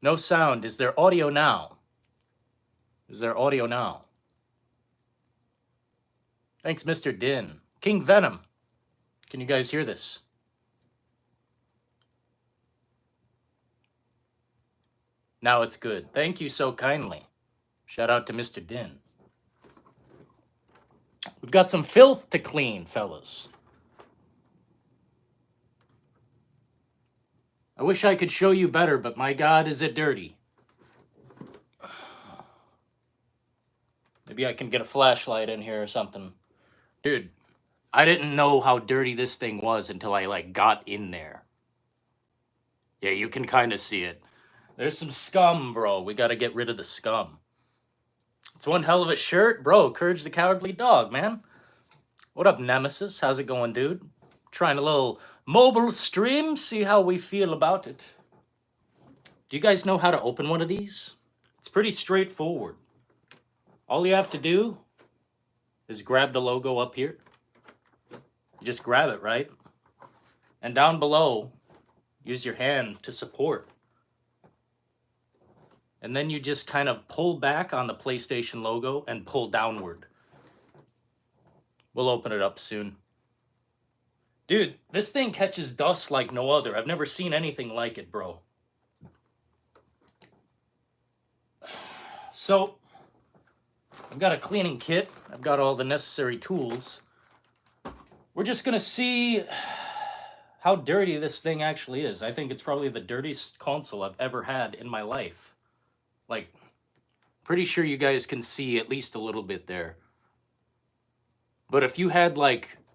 No sound. Is there audio now? Is there audio now? Thanks, Mr. Din. King Venom. Can you guys hear this? Now it's good. Thank you so kindly. Shout out to Mr. Din. We've got some filth to clean, fellas. I wish I could show you better, but my God, is it dirty. Maybe I can get a flashlight in here or something. Dude, I didn't know how dirty this thing was until I, got in there. Yeah, you can kind of see it. There's some scum, bro. We got to get rid of the scum. It's one hell of a shirt. Bro, Courage the Cowardly Dog, man. What up, Nemesis? How's it going, dude? Trying a little mobile stream, see how we feel about it. Do you guys know how to open one of these? It's pretty straightforward. All you have to do is grab the logo up here. You just grab it, right? And down below, use your hand to support. And then you just kind of pull back on the PlayStation logo and pull downward. We'll open it up soon. Dude, this thing catches dust like no other. I've never seen anything like it, bro. So, I've got a cleaning kit. I've got all the necessary tools. We're just going to see how dirty this thing actually is. I think it's probably the dirtiest console I've ever had in my life. Like, pretty sure you guys can see at least a little bit there. But if you had,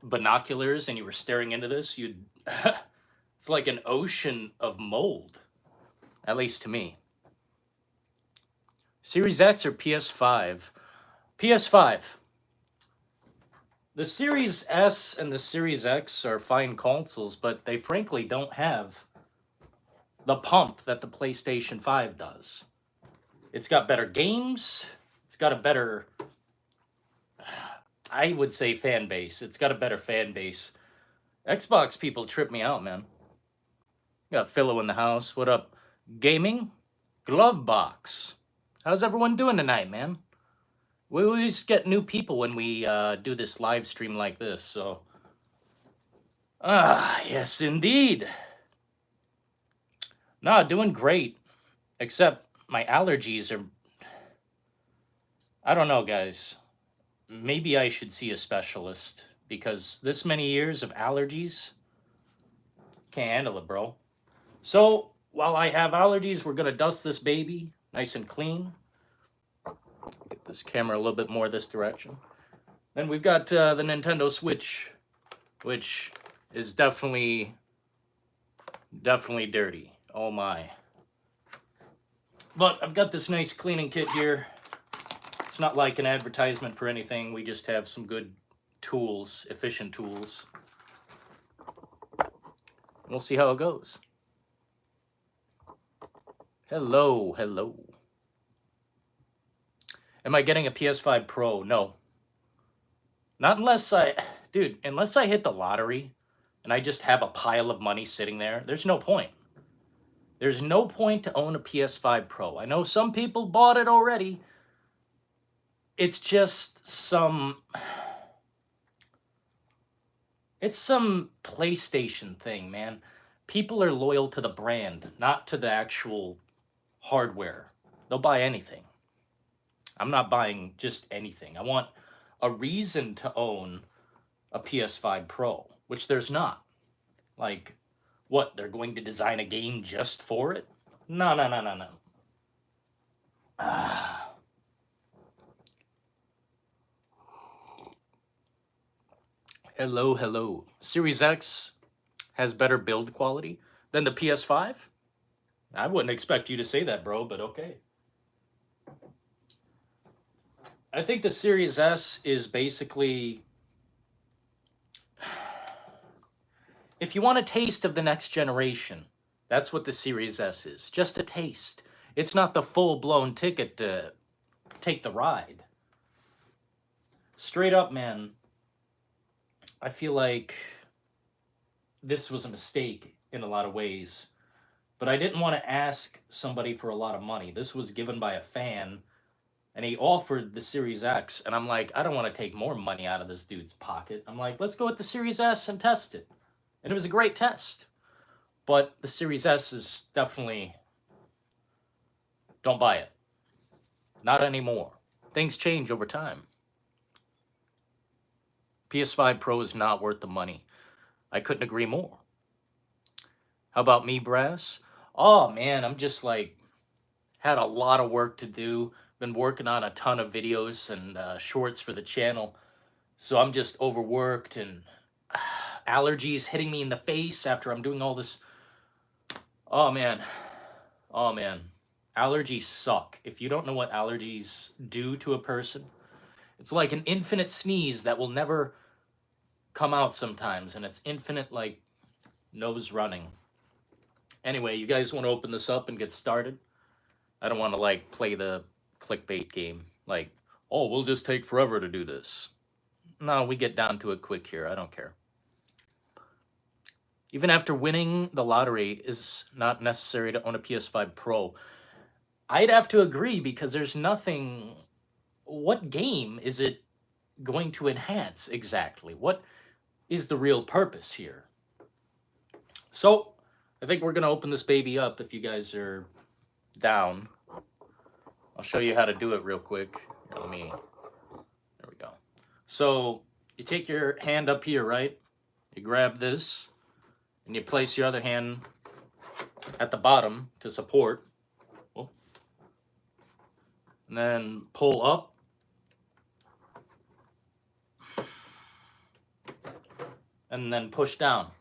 binoculars and you were staring into this, you'd... it's like an ocean of mold. At least to me. Series X or PS5? PS5. The Series S and the Series X are fine consoles, but they frankly don't have the pump that the PlayStation 5 does. It's got better games. It's got a better, I would say, fan base. It's got a better fan base. Xbox people trip me out, man. Got Philo in the house. What up? Gaming? Glove box. How's everyone doing tonight, man? We always get new people when we do this live stream like this, so. Yes, indeed. Nah, doing great. Except my allergies are... I don't know, guys. Maybe I should see a specialist, because this many years of allergies, can't handle it, bro. So, while I have allergies, we're going to dust this baby nice and clean. Get this camera a little bit more this direction. Then we've got the Nintendo Switch, which is definitely dirty. Oh my. But I've got this nice cleaning kit here. It's not like an advertisement for anything. We just have some good tools, efficient tools. We'll see how it goes. Hello, hello. Am I getting a PS5 Pro? No. Not unless unless I hit the lottery and I just have a pile of money sitting there, there's no point. There's no point to own a PS5 Pro. I know some people bought it already. It's just it's some PlayStation thing, man. People are loyal to the brand, not to the actual hardware. They'll buy anything. I'm not buying just anything. I want a reason to own a PS5 Pro, which there's not. Like, what, they're going to design a game just for it? No. Hello, hello. Series X has better build quality than the PS5? I wouldn't expect you to say that, bro, but okay. I think the Series S is basically... If you want a taste of the next generation, that's what the Series S is. Just a taste. It's not the full-blown ticket to take the ride. Straight up, man, I feel like this was a mistake in a lot of ways. but I didn't want to ask somebody for a lot of money. This was given by a fan, and he offered the Series X, and I'm like, I don't want to take more money out of this dude's pocket. I'm like, let's go with the Series S and test it. And it was a great test. But the Series S is definitely, don't buy it. Not anymore. Things change over time. PS5 Pro is not worth the money. I couldn't agree more. How about me, Brass? Oh man, I'm just like, had a lot of work to do. Been working on a ton of videos and shorts for the channel. So I'm just overworked and allergies hitting me in the face after I'm doing all this. Oh man. Oh man. Allergies suck. If you don't know what allergies do to a person, it's like an infinite sneeze that will never come out sometimes, and it's infinite, like, nose running. Anyway, you guys want to open this up and get started? I don't want to, like, play the clickbait game. Like, oh, we'll just take forever to do this. No, we get down to it quick here. I don't care. Even after winning the lottery is not necessary to own a PS5 Pro. I'd have to agree, because there's nothing... What game is it going to enhance exactly? What is the real purpose here? So, I think we're going to open this baby up if you guys are down. I'll show you how to do it real quick. Here, let me... There we go. So, you take your hand up here, right? You grab this, and you place your other hand at the bottom to support. Oh. And then pull up. And then push down.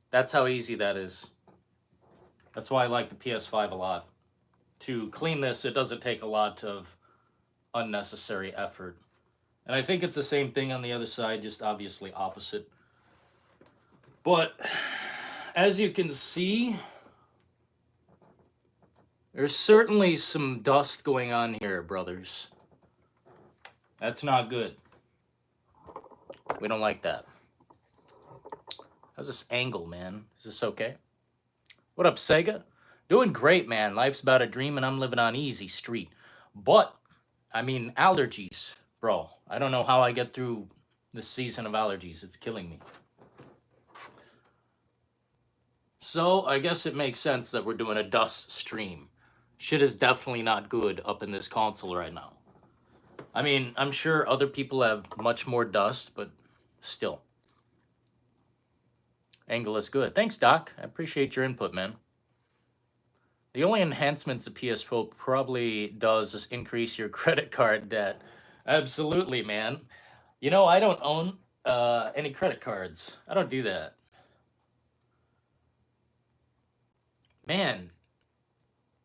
That's how easy that is. That's why I like the PS5 a lot. To clean this, it doesn't take a lot of unnecessary effort. And I think it's the same thing on the other side, just obviously opposite. But as you can see, there's certainly some dust going on here, brothers. That's not good. We don't like that. How's this angle, man? Is this okay? What up, Sega? Doing great, man. Life's about a dream and I'm living on easy street. But, I mean, allergies, bro. I don't know how I get through this season of allergies. It's killing me. So, I guess it makes sense that we're doing a dust stream. Shit is definitely not good up in this console right now. I mean, I'm sure other people have much more dust, but still. Angle is good. Thanks, Doc. I appreciate your input, man. The only enhancements a PS4 probably does is increase your credit card debt. Absolutely, man. You know, I don't own any credit cards. I don't do that. Man,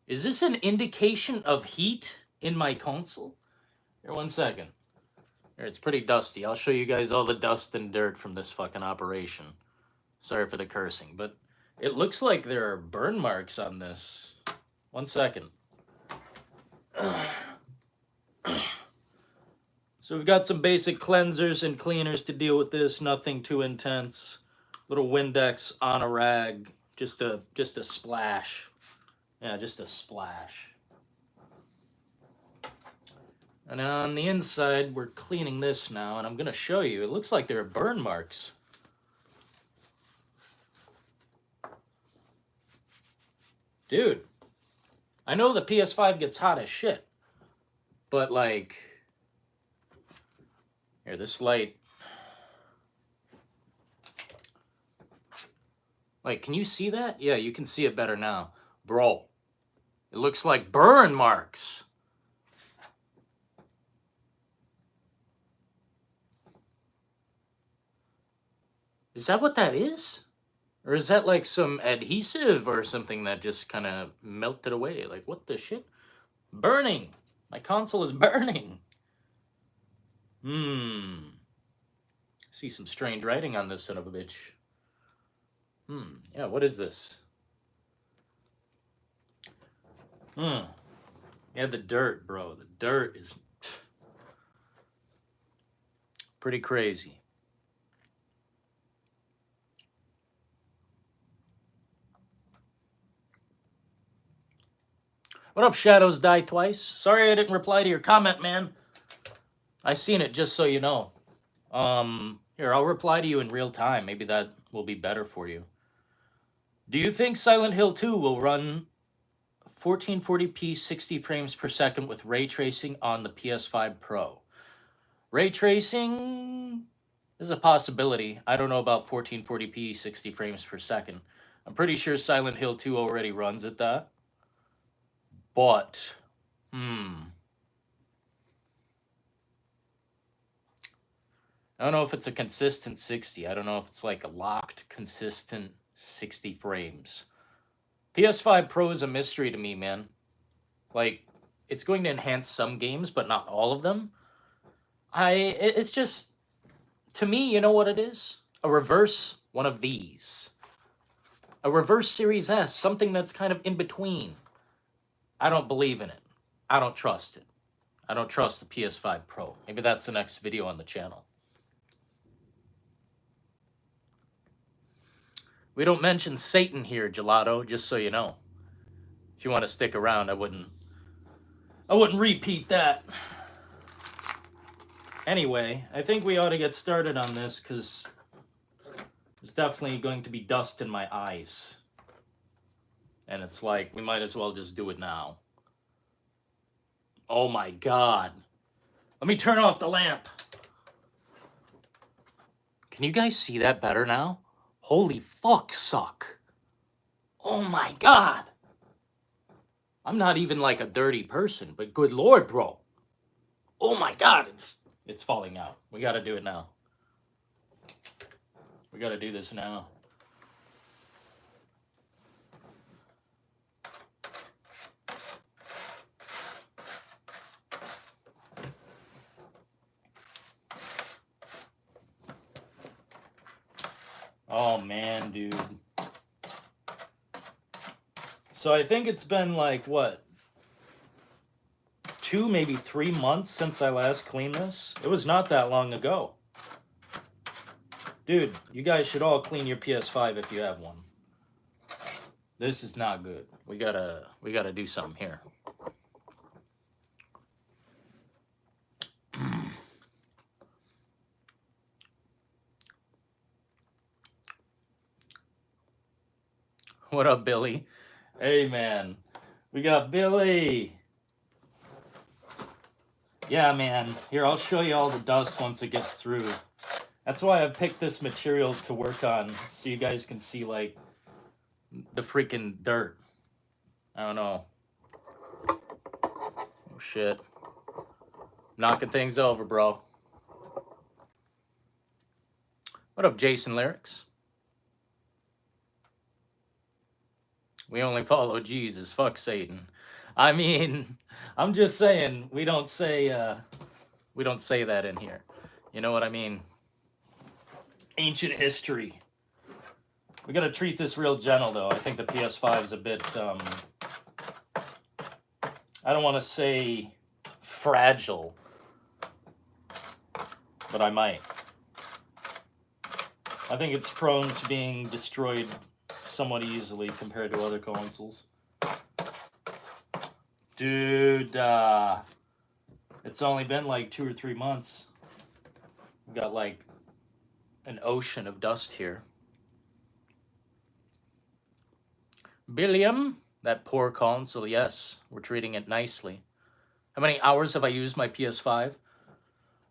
is this an indication of heat in my console? Here, 1 second. Here, it's pretty dusty. I'll show you guys all the dust and dirt from this fucking operation. Sorry for the cursing, but it looks like there are burn marks on this. 1 second. So we've got some basic cleansers and cleaners to deal with this. Nothing too intense. Little Windex on a rag. Just a splash. Yeah, just a splash. And on the inside, we're cleaning this now, and I'm going to show you. It looks like there are burn marks. Dude, I know the PS5 gets hot as shit, but like, here, this light, like, can you see that? Yeah, you can see it better now. Bro, it looks like burn marks. Is that what that is? Or is that like some adhesive or something that just kind of melted away? Like, what the shit? Burning! My console is burning! See some strange writing on this son of a bitch. Yeah, what is this? Yeah, the dirt, bro. The dirt is pretty crazy. What up, Shadows Die Twice? Sorry I didn't reply to your comment, man. I seen it, just so you know. Here, I'll reply to you in real time. Maybe that will be better for you. Do you think Silent Hill 2 will run 1440p 60 frames per second with ray tracing on the PS5 Pro? Ray tracing is a possibility. I don't know about 1440p 60 frames per second. I'm pretty sure Silent Hill 2 already runs at that. But, I don't know if it's a consistent 60. I don't know if it's like a locked, consistent 60 frames. PS5 Pro is a mystery to me, man. Like, it's going to enhance some games, but not all of them. It's just, to me, you know what it is? A reverse one of these. A reverse Series S, something that's kind of in between. I don't believe in it. I don't trust it. I don't trust the PS5 Pro. Maybe that's the next video on the channel. We don't mention Satan here, Gelato, just so you know. If you want to stick around, I wouldn't repeat that. Anyway, I think we ought to get started on this because there's definitely going to be dust in my eyes. And it's like, we might as well just do it now. Oh my God. Let me turn off the lamp. Can you guys see that better now? Holy fuck, suck. Oh my God. I'm not even like a dirty person, but good Lord, bro. Oh my God, it's falling out. We gotta do it now. We gotta do this now. Oh man, dude. So I think it's been like, what? 2, maybe 3 months since I last cleaned this. It was not that long ago. Dude, you guys should all clean your PS5 if you have one. This is not good. We gotta do something here. What up, Billy? Hey, man. We got Billy. Yeah, man. Here, I'll show you all the dust once it gets through. That's why I picked this material to work on, so you guys can see, like, the freaking dirt. I don't know. Oh, shit. Knocking things over, bro. What up, Jason Lyrics? We only follow Jesus. Fuck Satan. I mean, I'm just saying, we don't say that in here. You know what I mean? Ancient history. We gotta treat this real gentle, though. I think the PS5 is a bit, I don't want to say fragile, but I might. I think it's prone to being destroyed somewhat easily compared to other consoles. Dude, it's only been like 2 or 3 months. We got like an ocean of dust here. Billiam, that poor console, yes, we're treating it nicely. How many hours have I used my PS5?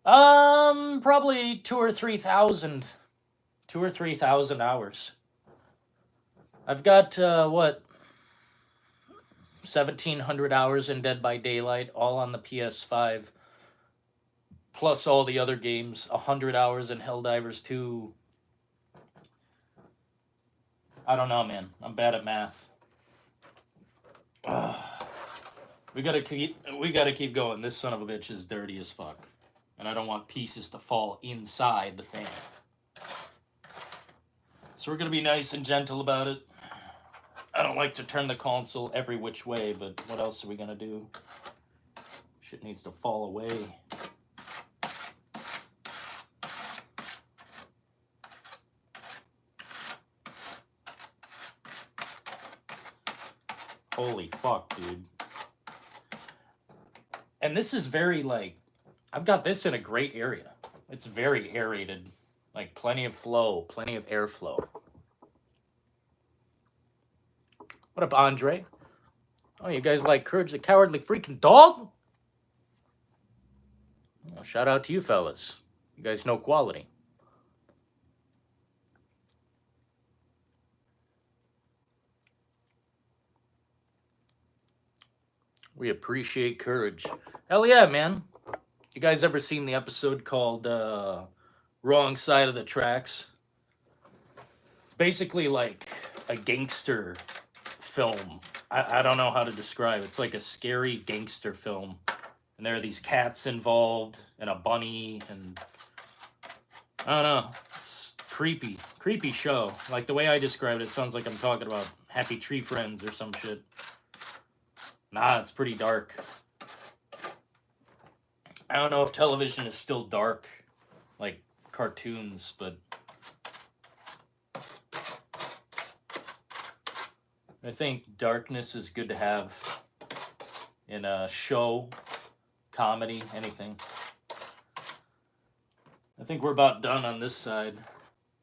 Probably 2,000 or 3,000. 2,000 or 3,000 hours. I've got, 1,700 hours in Dead by Daylight, all on the PS5. Plus all the other games, 100 hours in Helldivers 2. I don't know, man. I'm bad at math. We gotta keep going. This son of a bitch is dirty as fuck. And I don't want pieces to fall inside the thing. So we're gonna be nice and gentle about it. I don't like to turn the console every which way, but what else are we gonna do? Shit needs to fall away. Holy fuck, dude. And this is very, like, I've got this in a great area. It's very aerated. Like, plenty of flow, plenty of airflow. What up, Andre? Oh, you guys like Courage the Cowardly freaking Dog? Well, shout out to you fellas. You guys know quality. We appreciate Courage. Hell yeah, man. You guys ever seen the episode called Wrong Side of the Tracks? It's basically like a gangster film. I don't know how to describe it. It's like a scary gangster film. And there are these cats involved and a bunny and I don't know. It's creepy. Creepy show. Like the way I described it, it sounds like I'm talking about Happy Tree Friends or some shit. Nah, it's pretty dark. I don't know if television is still dark, like cartoons, but I think darkness is good to have in a show, comedy, anything. I think we're about done on this side.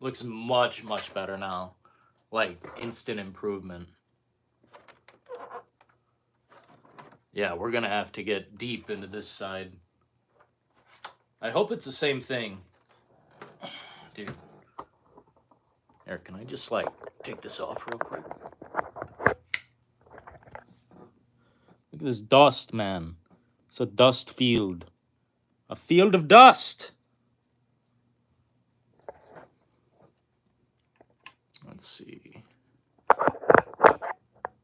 Looks much, much better now. Like, instant improvement. Yeah, we're gonna have to get deep into this side. I hope it's the same thing. Dude. Eric, can I just, like, take this off real quick? Look at this dust, man. It's a dust field. A field of dust! Let's see.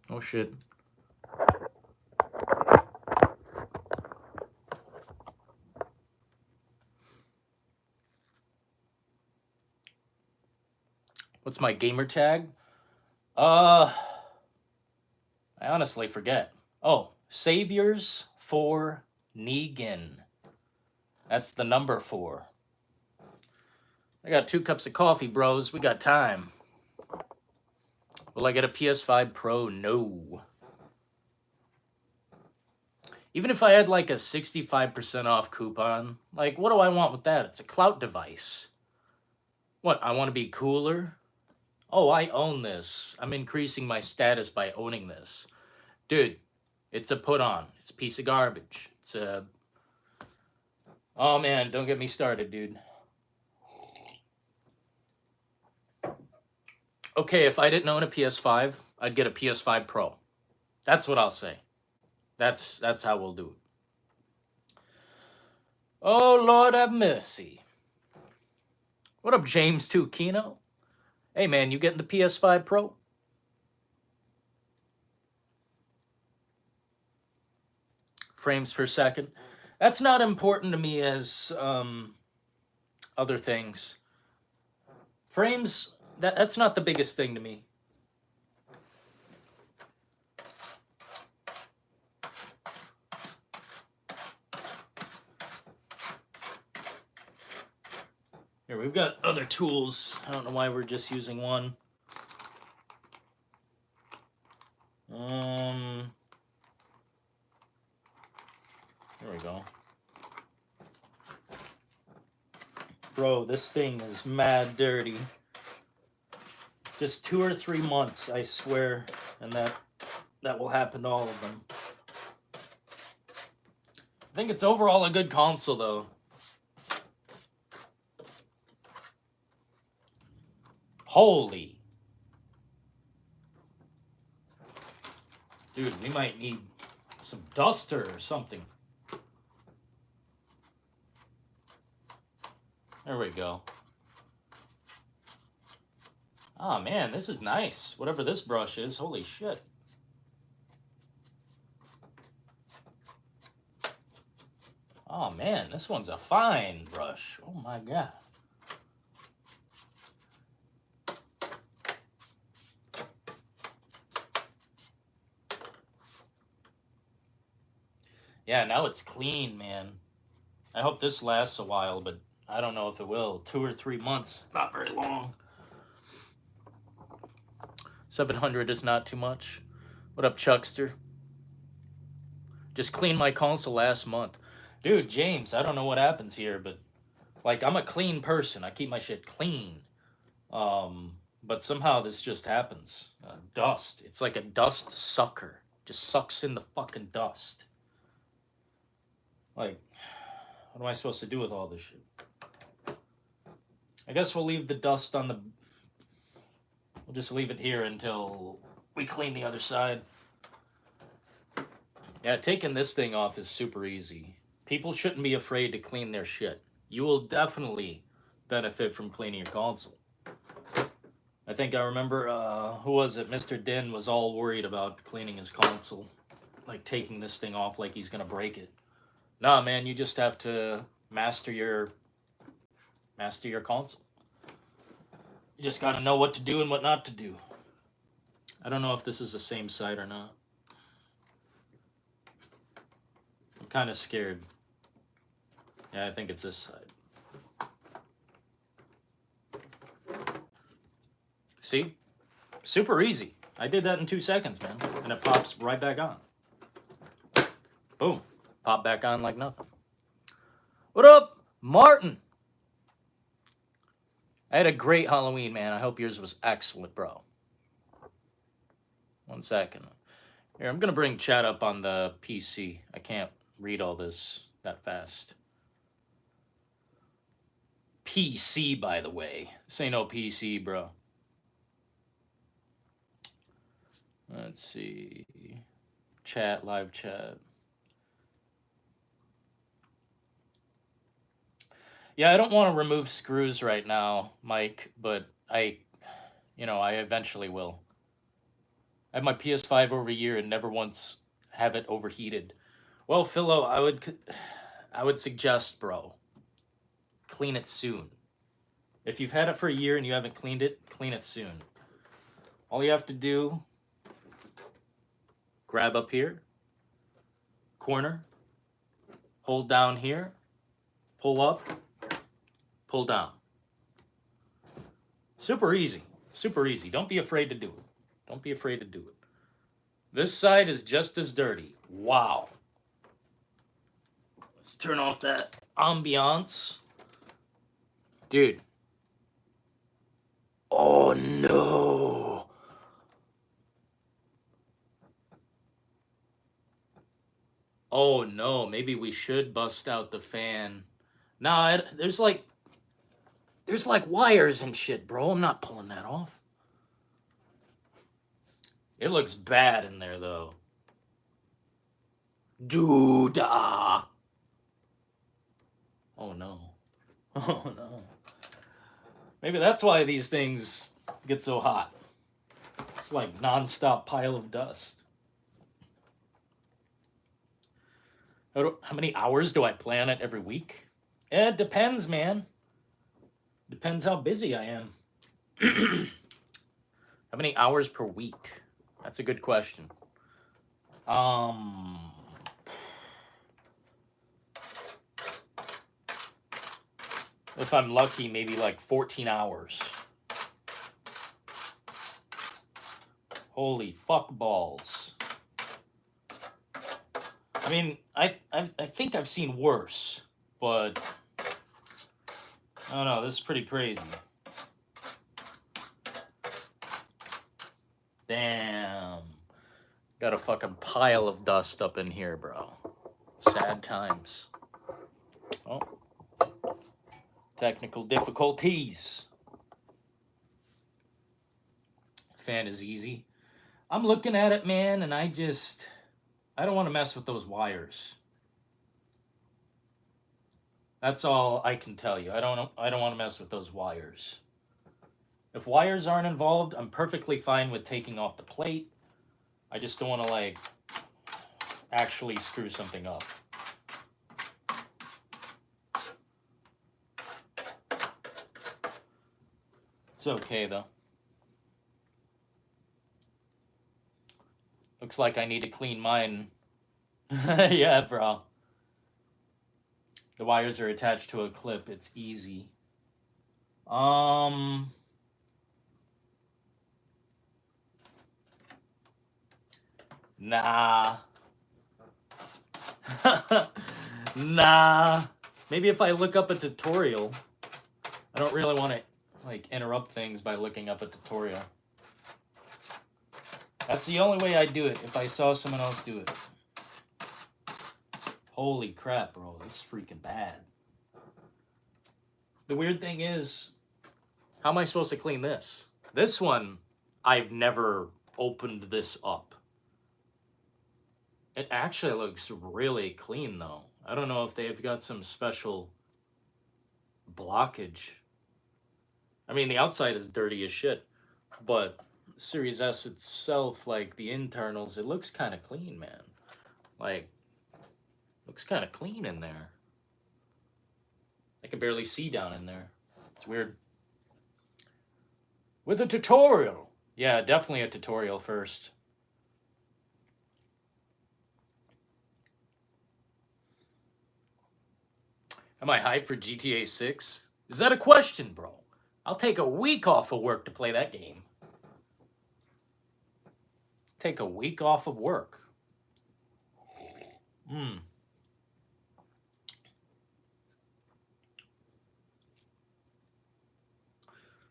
Oh, shit. What's my gamer tag? I honestly forget. Oh, Saviors for Negan. That's the number 4. I got 2 cups of coffee, bros. We got time. Will I get a PS5 Pro? No. Even if I had like a 65% off coupon, like, what do I want with that? It's a clout device. What, I want to be cooler? Oh, I own this. I'm increasing my status by owning this. Dude, it's a put on. It's a piece of garbage. It's a... Oh, man, don't get me started, dude. Okay, if I didn't own a PS5, I'd get a PS5 Pro. That's what I'll say. That's how we'll do it. Oh, Lord have mercy. What up, James 2 Kino? Hey, man, you getting the PS5 Pro? Frames per second. That's not important to me as other things. Frames, that's not the biggest thing to me. Here, we've got other tools. I don't know why we're just using one. There we go. Bro, this thing is mad dirty. Just 2 or 3 months, I swear, and that will happen to all of them. I think it's overall a good console, though. Holy. Dude, we might need some duster or something. There we go. Oh, man, this is nice. Whatever this brush is, holy shit. Oh, man, this one's a fine brush. Oh, my God. Yeah, now it's clean, man. I hope this lasts a while, but I don't know if it will. 2 or 3 months, not very long. 700 is not too much. What up, Chuckster? Just cleaned my console last month. Dude, James, I don't know what happens here, but like I'm a clean person. I keep my shit clean. But somehow this just happens. Dust. It's like a dust sucker. Just sucks in the fucking dust. Like, what am I supposed to do with all this shit? I guess we'll leave the dust on the... We'll just leave it here until we clean the other side. Yeah, taking this thing off is super easy. People shouldn't be afraid to clean their shit. You will definitely benefit from cleaning your console. I think I remember, who was it? Mr. Din was all worried about cleaning his console. Like taking this thing off like he's gonna break it. Nah, man, you just have to master your console. You just gotta know what to do and what not to do. I don't know if this is the same side or not. I'm kind of scared. Yeah, I think it's this side. See? Super easy. I did that in 2 seconds, man. And it pops right back on. Boom. Pop back on like nothing. What up, Martin? I had a great Halloween, man. I hope yours was excellent, bro. 1 second. Here, I'm going to bring chat up on the PC. I can't read all this that fast. PC, by the way. This ain't no PC, bro. Let's see. Chat, live chat. Yeah, I don't want to remove screws right now, Mike, but I eventually will. I have my PS5 over a year and never once have it overheated. Well, Philo, I would suggest, bro, clean it soon. If you've had it for a year and you haven't cleaned it, clean it soon. All you have to do, grab up here, corner, hold down here, pull up, pull down. Super easy. Super easy. Don't be afraid to do it. Don't be afraid to do it. This side is just as dirty. Wow. Let's turn off that ambiance. Dude. Oh no. Oh no, maybe we should bust out the fan. Nah, there's like wires and shit, bro. I'm not pulling that off. It looks bad in there, though. Doo-dah. Oh, no. Oh, no. Maybe that's why these things get so hot. It's like non-stop pile of dust. How many hours do I plan it every week? It depends, man. Depends how busy I am. How many hours per week? That's a good question. If I'm lucky, maybe like 14 hours. Holy fuck balls. I mean, I think I've seen worse, but I don't know, this is pretty crazy. Damn. Got a fucking pile of dust up in here, bro. Sad times. Oh. Technical difficulties. Fan is easy. I'm looking at it, man, and I don't want to mess with those wires. That's all I can tell you. I don't want to mess with those wires. If wires aren't involved, I'm perfectly fine with taking off the plate. I just don't want to, like, actually screw something up. It's okay, though. Looks like I need to clean mine. Yeah, bro. The wires are attached to a clip. It's easy. Nah. Nah. Maybe if I look up a tutorial. I don't really want to like interrupt things by looking up a tutorial. That's the only way I'd do it, if I saw someone else do it. Holy crap, bro. This is freaking bad. The weird thing is, how am I supposed to clean this? This one, I've never opened this up. It actually looks really clean, though. I don't know if they've got some special blockage. I mean, the outside is dirty as shit, but Series S itself, like the internals, it looks kind of clean, man. Like, looks kind of clean in there. I can barely see down in there. It's weird. With a tutorial. Yeah, definitely a tutorial first. Am I hyped for GTA 6? Is that a question, bro? I'll take a week off of work to play that game. Take a week off of work.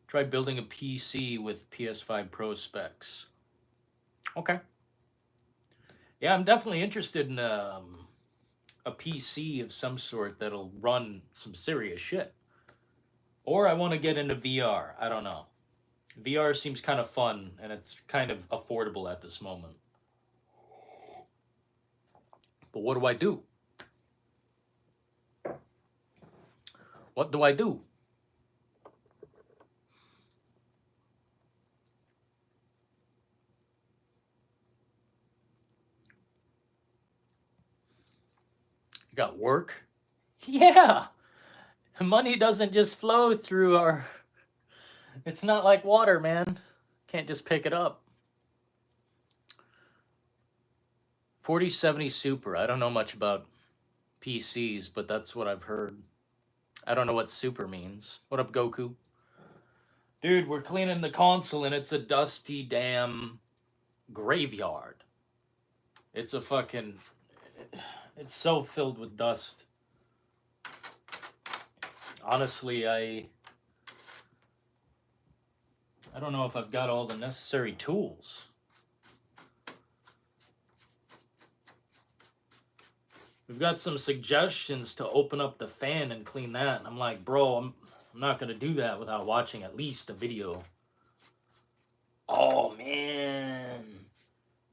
Try building a PC with PS5 Pro specs. Okay. Yeah, I'm definitely interested in a PC of some sort that'll run some serious shit. Or I want to get into VR. I don't know. VR seems kind of fun, and it's kind of affordable at this moment. But what do I do? What do I do? You got work? Yeah. Money doesn't just flow through our... It's not like water, man. Can't just pick it up. 4070 Super. I don't know much about PCs, but that's what I've heard. I don't know what Super means. What up, Goku? Dude, we're cleaning the console and it's a dusty damn graveyard. It's a fucking... It's so filled with dust. Honestly, I don't know if I've got all the necessary tools. We've got some suggestions to open up the fan and clean that. And I'm like, bro, I'm not going to do that without watching at least a video. Oh, man.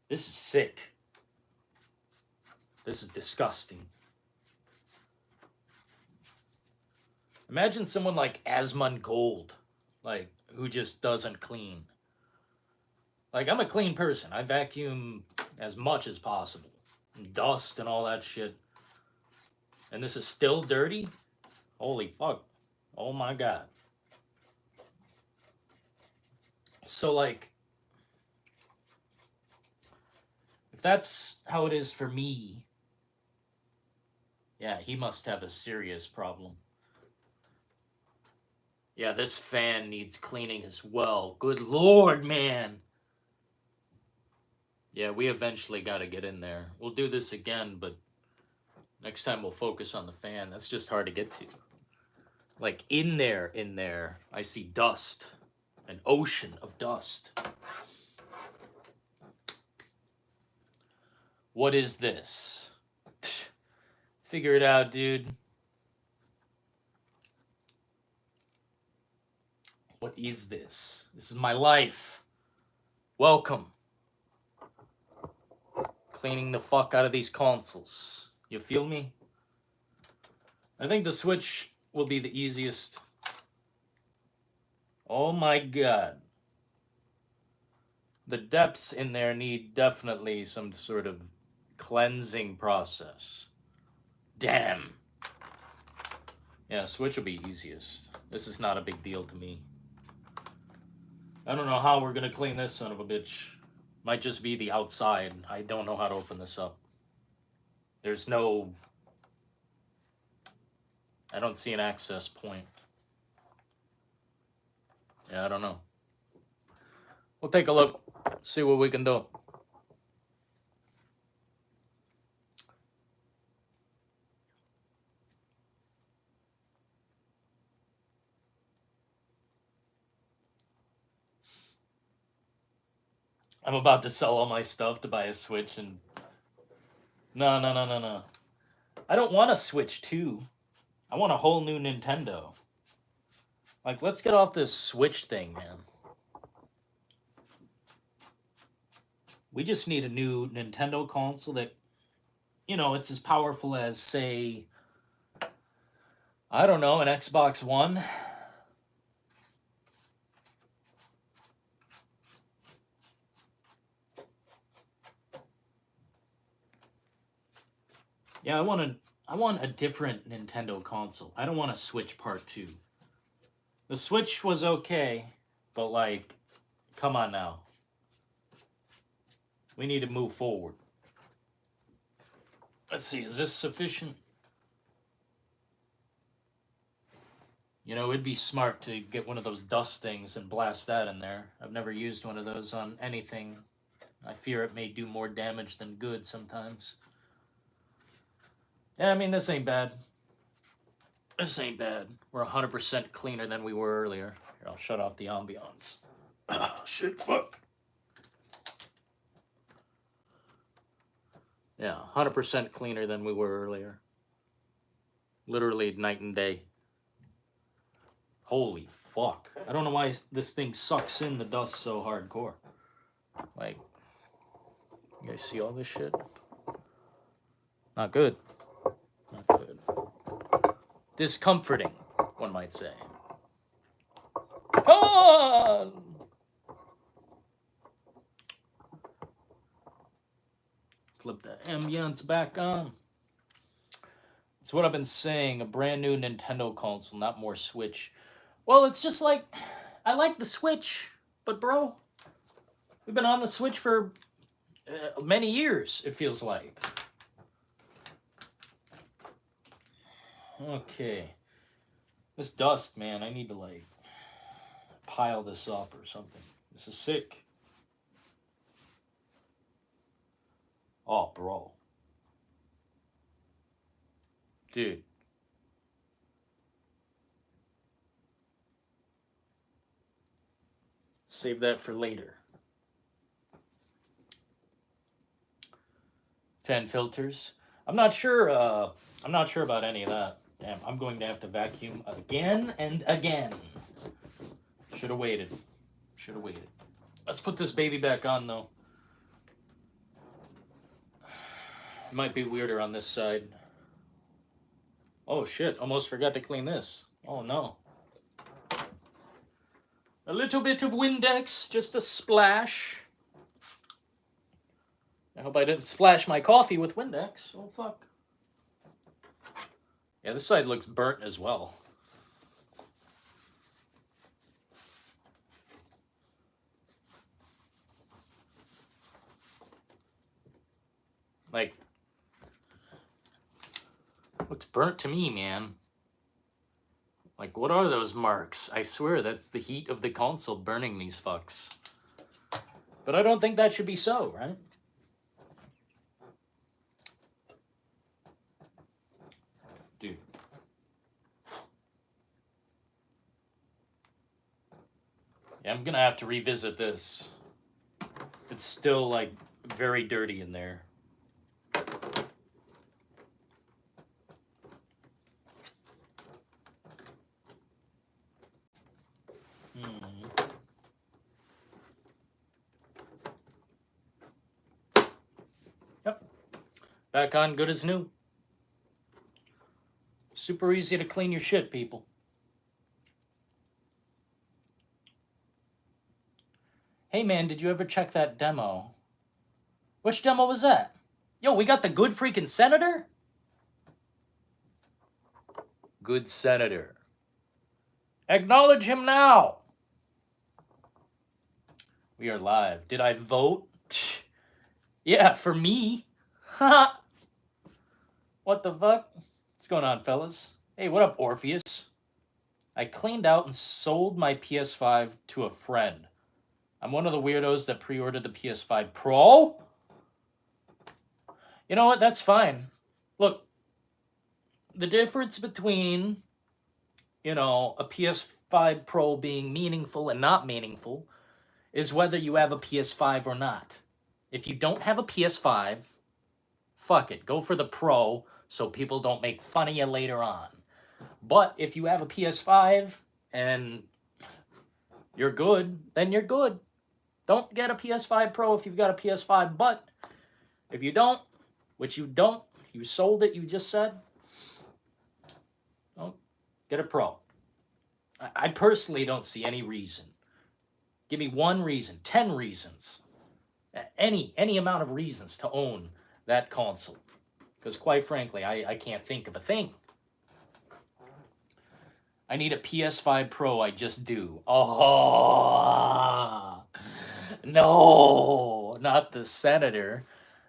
This is sick. This is disgusting. Imagine someone like Asmongold, like, who just doesn't clean. Like, I'm a clean person. I vacuum as much as possible. Dust and all that shit. And this is still dirty? Holy fuck. Oh my god. So, like, if that's how it is for me, yeah, he must have a serious problem. Yeah, this fan needs cleaning as well. Good lord, man. Yeah, we eventually got to get in there. We'll do this again, but next time we'll focus on the fan. That's just hard to get to. Like, in there, I see dust. An ocean of dust. What is this? Figure it out, dude. What is this? This is my life. Welcome. Cleaning the fuck out of these consoles. You feel me? I think the Switch will be the easiest. Oh my god. The depths in there need definitely some sort of cleansing process. Damn. Yeah, Switch will be easiest. This is not a big deal to me. I don't know how we're gonna clean this son of a bitch. Might just be the outside. I don't know how to open this up. There's no... I don't see an access point. Yeah, I don't know. We'll take a look. See what we can do. I'm about to sell all my stuff to buy a Switch and... No. I don't want a Switch 2. I want a whole new Nintendo. Like, let's get off this Switch thing, man. We just need a new Nintendo console that, you know, it's as powerful as, say, I don't know, an Xbox One. Yeah, I want a different Nintendo console. I don't want a Switch Part 2. The Switch was okay, but like, come on now. We need to move forward. Let's see, is this sufficient? You know, it'd be smart to get one of those dust things and blast that in there. I've never used one of those on anything. I fear it may do more damage than good sometimes. Yeah, I mean, this ain't bad. This ain't bad. We're 100% cleaner than we were earlier. Here, I'll shut off the ambiance. Oh, shit, fuck. Yeah, 100% cleaner than we were earlier. Literally night and day. Holy fuck. I don't know why this thing sucks in the dust so hardcore. Like, you guys see all this shit? Not good. Not good. Discomforting, one might say. Come on! Flip the ambience back on. It's what I've been saying, a brand new Nintendo console, not more Switch. Well, it's just like, I like the Switch, but bro, we've been on the Switch for many years, it feels like. Okay. This dust, man, I need to, like, pile this up or something. This is sick. Oh, bro. Dude. Save that for later. Fan filters. I'm not sure about any of that. Damn, I'm going to have to vacuum again and again. Should have waited. Let's put this baby back on, though. It might be weirder on this side. Oh, shit. Almost forgot to clean this. Oh, no. A little bit of Windex, just a splash. I hope I didn't splash my coffee with Windex. Oh, fuck. Yeah, this side looks burnt as well. Like, looks burnt to me, man. Like, what are those marks? I swear that's the heat of the console burning these fucks. But I don't think that should be so, right? Dude. Yeah, I'm gonna have to revisit this. It's still, like, very dirty in there. Yep. Back on good as new. Super easy to clean your shit, people. Hey, man, did you ever check that demo? Which demo was that? Yo, we got the good freaking senator? Good senator. Acknowledge him now. We are live. Did I vote? Yeah, for me. Ha! What the fuck? What's going on, fellas? Hey, what up, Orpheus? I cleaned out and sold my PS5 to a friend. I'm one of the weirdos that pre-ordered the PS5 Pro. You know what? That's fine. Look, the difference between, you know, a PS5 Pro being meaningful and not meaningful is whether you have a PS5 or not. If you don't have a PS5, fuck it. Go for the Pro so people don't make fun of you later on. But if you have a PS5 and you're good, then you're good. Don't get a PS5 Pro if you've got a PS5, but if you don't, which you don't, you sold it, you just said, well, get a Pro. I personally don't see any reason. Give me one reason, 10 reasons, any amount of reasons to own that console. Because quite frankly, I can't think of a thing. I need a PS5 Pro, I just do. Oh, no, not the Senator.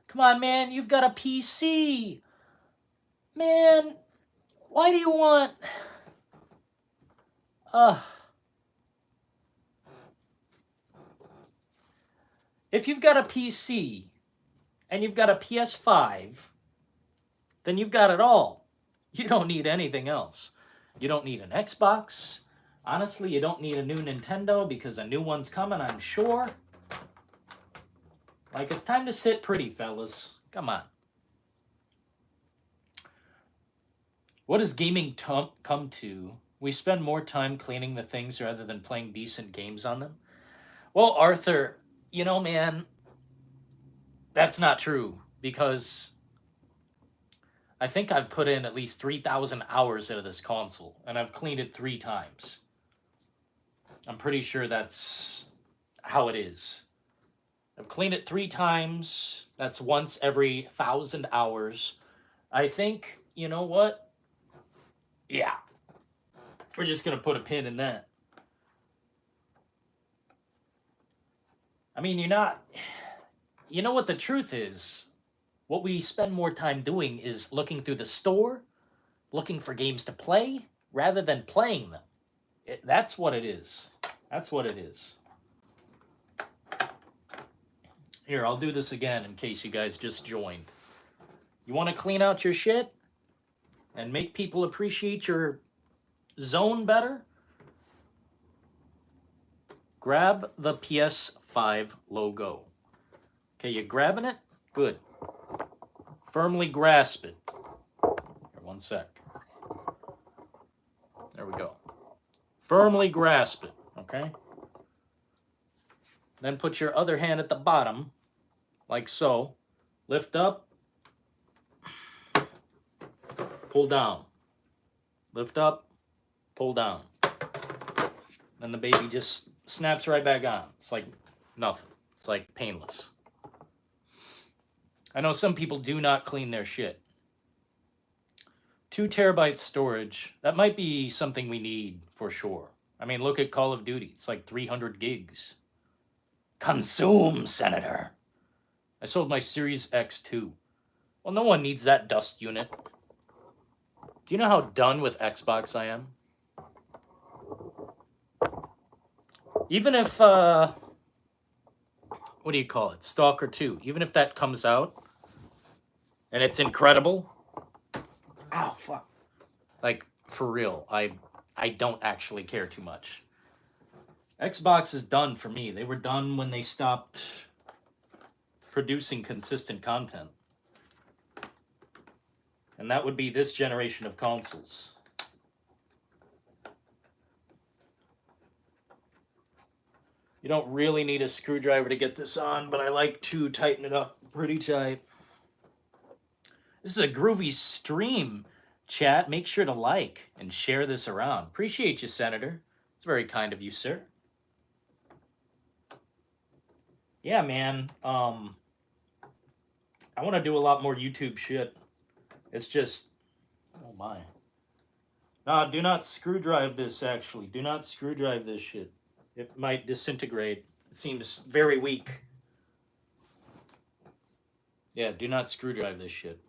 Come on, man, you've got a PC. Man, why do you want... If you've got a PC and you've got a PS5, then you've got it all. You don't need anything else. You don't need an Xbox. Honestly, you don't need a new Nintendo because a new one's coming, I'm sure. Like, it's time to sit pretty, fellas. Come on. What does gaming come to? We spend more time cleaning the things rather than playing decent games on them? Well, Arthur, you know, man, that's not true because I think I've put in at least 3,000 hours into this console, and I've cleaned it 3 times. I'm pretty sure that's how it is. I've cleaned it 3 times. That's once every 1,000 hours. I think, you know what? Yeah. We're just going to put a pin in that. I mean, you're not... You know what the truth is? What we spend more time doing is looking through the store, looking for games to play, rather than playing them. That's what it is. That's what it is. Here, I'll do this again in case you guys just joined. You want to clean out your shit and make people appreciate your zone better? Grab the PS5 logo. Okay, you grabbing it? Good. Firmly grasp it. Here, one sec. There we go. Firmly grasp it, okay? Then put your other hand at the bottom, like so. Lift up. Pull down. Lift up. Pull down. Then the baby just snaps right back on. It's like nothing. It's like painless. I know some people do not clean their shit. 2 terabyte storage. That might be something we need for sure. I mean, look at Call of Duty. It's like 300 gigs. Consume, Senator. I sold my Series X too. Well, no one needs that dust unit. Do you know how done with Xbox I am? Even if, what do you call it? Stalker 2. Even if that comes out, and it's incredible. Ow, fuck. Like, for real, I don't actually care too much. Xbox is done for me. They were done when they stopped producing consistent content. And that would be this generation of consoles. You don't really need a screwdriver to get this on, but I like to tighten it up pretty tight. This is a groovy stream, chat. Make sure to like and share this around. Appreciate you, Senator. It's very kind of you, sir. Yeah, man. I want to do a lot more YouTube shit. It's just... Oh, my. Nah, do not screw-drive this, actually. Do not screw-drive this shit. It might disintegrate. It seems very weak. Yeah, do not screw-drive this shit.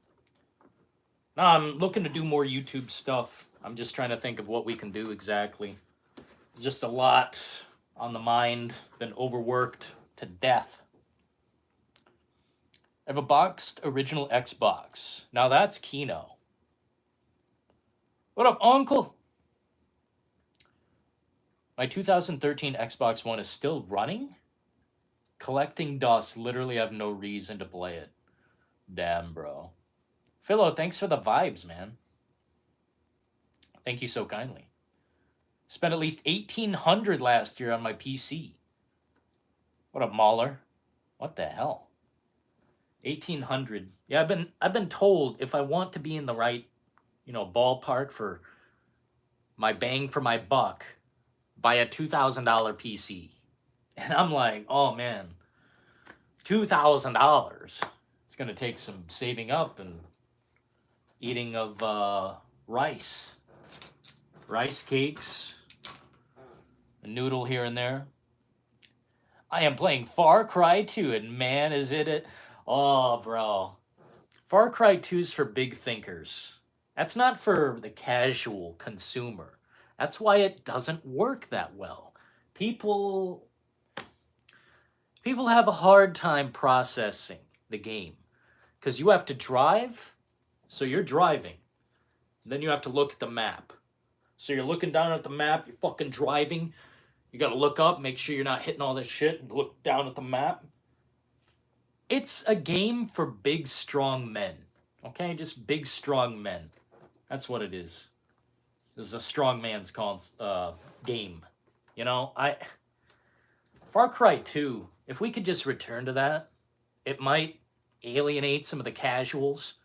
No, I'm looking to do more YouTube stuff. I'm just trying to think of what we can do exactly. There's just a lot on the mind. Been overworked to death. I have a boxed original Xbox. Now that's Kino. What up, Uncle? My 2013 Xbox One is still running? Collecting dust. Literally have no reason to play it. Damn, bro. Philo, thanks for the vibes, man. Thank you so kindly. Spent at least 1,800 last year on my PC. What a mauler. What the hell? 1,800. Yeah, I've been told if I want to be in the right, ballpark for my bang for my buck, buy a $2,000 PC. And I'm like, oh man, $2,000. It's gonna take some saving up and eating of rice cakes, a noodle here and there. I am playing Far Cry 2, and man, is it oh, bro. Far Cry 2 is for big thinkers. That's not for the casual consumer. That's why it doesn't work that well. People have a hard time processing the game because you have to drive, so you're driving. Then you have to look at the map. So you're looking down at the map, you're fucking driving. You gotta look up, make sure you're not hitting all this shit, and look down at the map. It's a game for big, strong men. Okay? Just big, strong men. That's what it is. This is a strong man's game. Far Cry 2, if we could just return to that, it might alienate some of the casuals.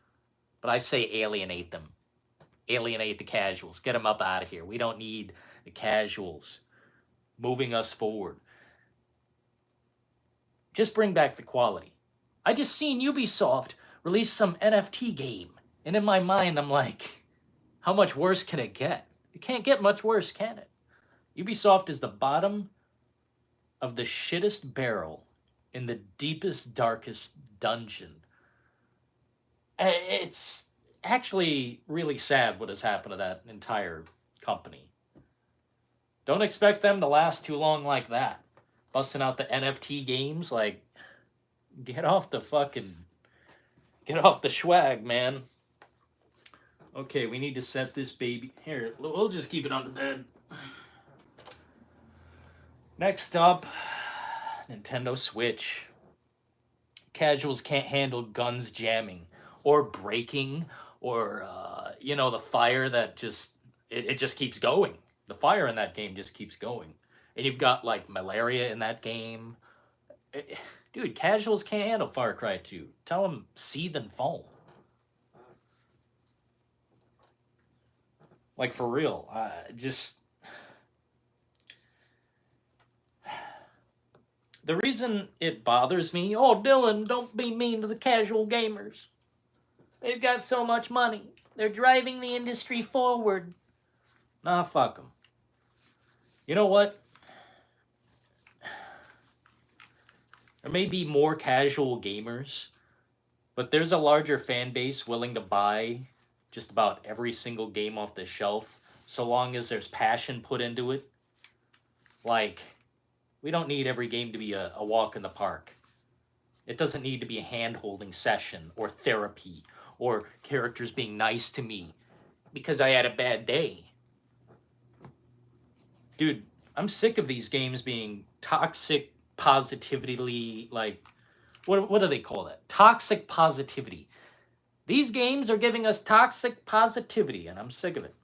But I say alienate them. Alienate the casuals. Get them up out of here. We don't need the casuals moving us forward. Just bring back the quality. I just seen Ubisoft release some NFT game. And in my mind, I'm like, how much worse can it get? It can't get much worse, can it? Ubisoft is the bottom of the shittest barrel in the deepest, darkest dungeon. It's actually really sad what has happened to that entire company. Don't expect them to last too long like that. Busting out the NFT games, like, get off the swag, man. Okay, we need to set this baby. Here, we'll just keep it on the bed. Next up, Nintendo Switch. Casuals can't handle guns jamming or breaking or, the fire that it just keeps going. The fire in that game just keeps going. And you've got, like, malaria in that game. Dude, casuals can't handle Far Cry 2. Tell them seethe and foam. Like, for real. The reason it bothers me, oh, Dillon, don't be mean to the casual gamers. They've got so much money. They're driving the industry forward. Nah, fuck them. You know what? There may be more casual gamers, but there's a larger fan base willing to buy just about every single game off the shelf, so long as there's passion put into it. Like, we don't need every game to be a walk in the park. It doesn't need to be a hand-holding session or therapy or characters being nice to me because I had a bad day. Dude, I'm sick of these games being toxic positivity, like, what do they call that? Toxic positivity. These games are giving us toxic positivity, and I'm sick of it.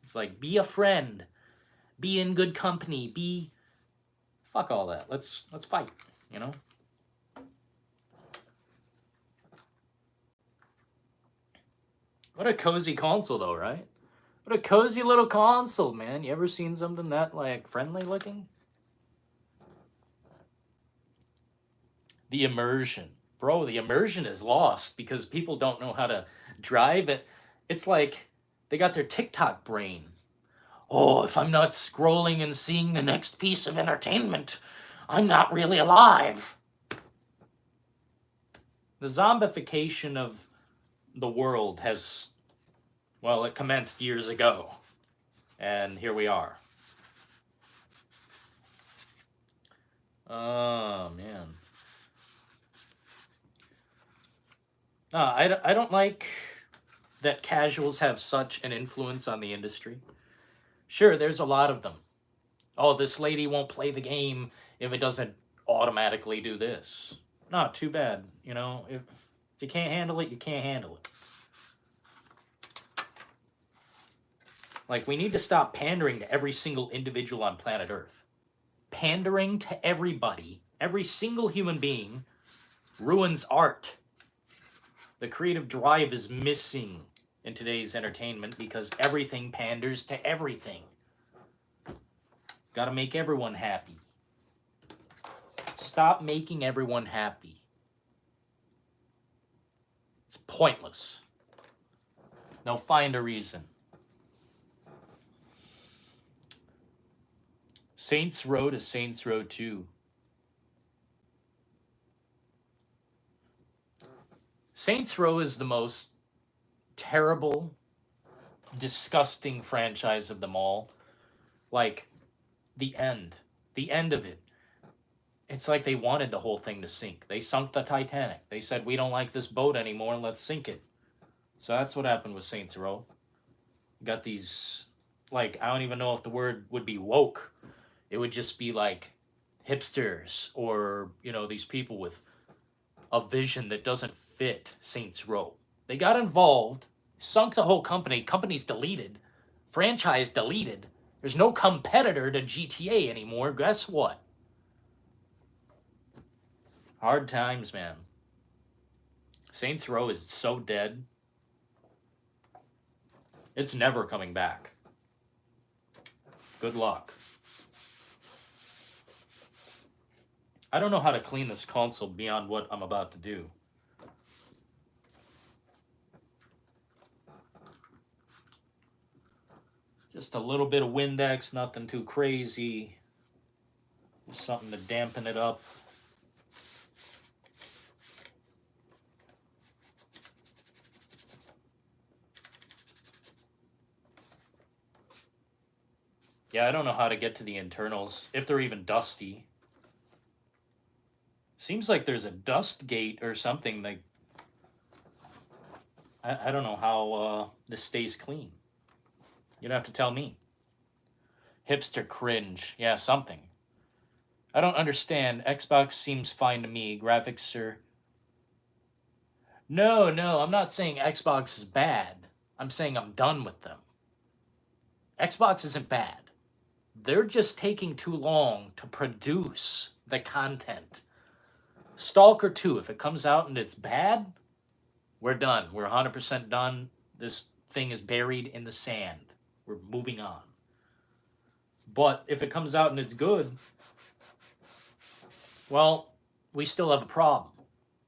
It's like, be a friend. Be in good company. Fuck all that. Let's fight, What a cozy console, though, right? What a cozy little console, man. You ever seen something that, like, friendly looking? The immersion. Bro, the immersion is lost because people don't know how to drive it. It's like they got their TikTok brain. Oh, if I'm not scrolling and seeing the next piece of entertainment, I'm not really alive. The zombification of the world has, well, it commenced years ago. And here we are. Oh, man. No, I don't like that casuals have such an influence on the industry. Sure, there's a lot of them. Oh, this lady won't play the game if it doesn't automatically do this. Not too bad, you know. If you can't handle it, you can't handle it. Like, we need to stop pandering to every single individual on planet Earth. Pandering to everybody, every single human being, ruins art. The creative drive is missing in today's entertainment because everything panders to everything. Gotta make everyone happy. Stop making everyone happy. It's pointless. They'll find a reason. Saints Row to Saints Row 2. Saints Row is the most terrible, disgusting franchise of them all. Like, the end of it. It's like they wanted the whole thing to sink. They sunk the Titanic. They said, we don't like this boat anymore, let's sink it. So that's what happened with Saints Row. Got these, like, I don't even know if the word would be woke. It would just be like hipsters or, you know, these people with a vision that doesn't fit Saints Row. They got involved, sunk the whole company. Company's deleted. Franchise deleted. There's no competitor to GTA anymore. Guess what? Hard times, man. Saints Row is so dead. It's never coming back. Good luck. I don't know how to clean this console beyond what I'm about to do. Just a little bit of Windex, nothing too crazy. Just something to dampen it up. Yeah, I don't know how to get to the internals, if they're even dusty. Seems like there's a dust gate or something. Like, I don't know how this stays clean. You'd have to tell me. Hipster cringe. Yeah, something. I don't understand. Xbox seems fine to me. Graphics are... No, I'm not saying Xbox is bad. I'm saying I'm done with them. Xbox isn't bad. They're just taking too long to produce the content. Stalker 2, if it comes out and it's bad, we're done. We're 100% done. This thing is buried in the sand. We're moving on. But if it comes out and it's good, well, we still have a problem.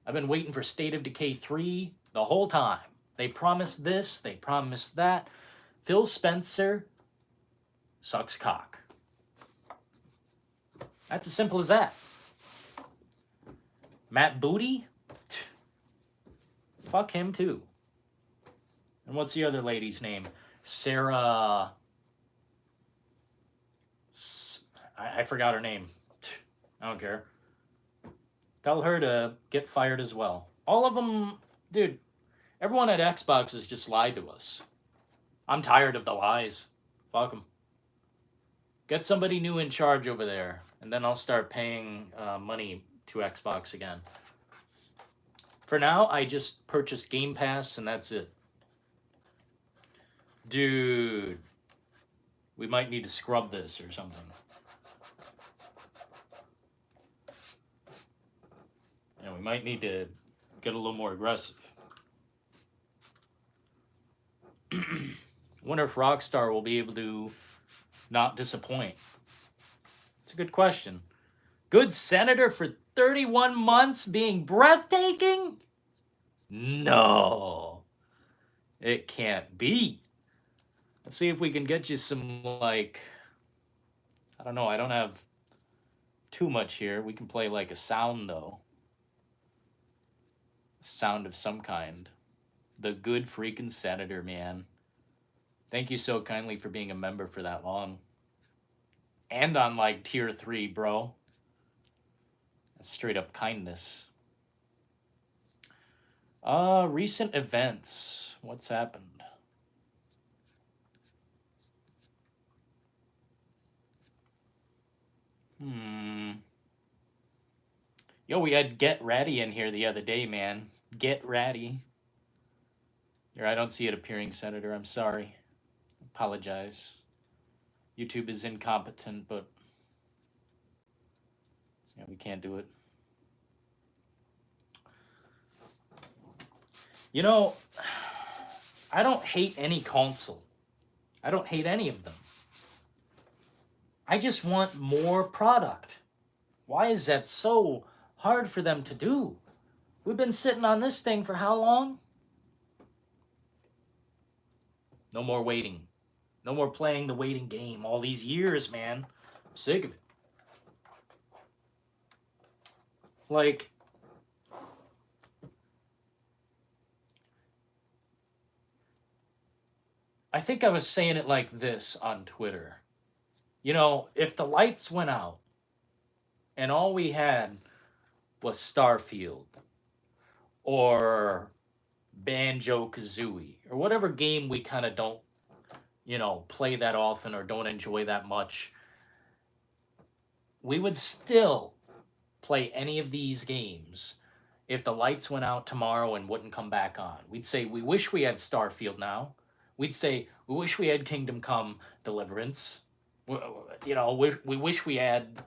I've been waiting for State of Decay 3 the whole time. They promised this, they promised that. Phil Spencer sucks cock. That's as simple as that. Matt Booty? Fuck him too. And what's the other lady's name? Sarah... I forgot her name. I don't care. Tell her to get fired as well. All of them... Dude, everyone at Xbox has just lied to us. I'm tired of the lies. Fuck them. Get somebody new in charge over there, and then I'll start paying money to Xbox again. For now, I just purchased Game Pass, and that's it. Dude, we might need to scrub this or something. Yeah, we might need to get a little more aggressive. Wonder if Rockstar will be able to not disappoint. It's a good question. Good senator for 31 months being breathtaking? No. It can't be. Let's see if we can get you some, like... I don't know, I don't have too much here. We can play, like, a sound, though. A sound of some kind. The good freaking senator, man. Thank you so kindly for being a member for that long. And on, like, tier 3, bro. That's straight up kindness. Recent events. What's happened? Yo, we had Get Ratty in here the other day, man. Get Ratty. Here, I don't see it appearing, Senator. I'm sorry. Apologize. YouTube is incompetent, but yeah, we can't do it. You know, I don't hate any console. I don't hate any of them. I just want more product. Why is that so hard for them to do? We've been sitting on this thing for how long? No more waiting. No more playing the waiting game all these years, man. I'm sick of it. Like, I think I was saying it like this on Twitter. You know, if the lights went out and all we had was Starfield or Banjo-Kazooie or whatever game we kind of don't, you know, play that often or don't enjoy that much, we would still play any of these games if the lights went out tomorrow and wouldn't come back on. We'd say, we wish we had Starfield now. We'd say, we wish we had Kingdom Come Deliverance. You know, we wish we had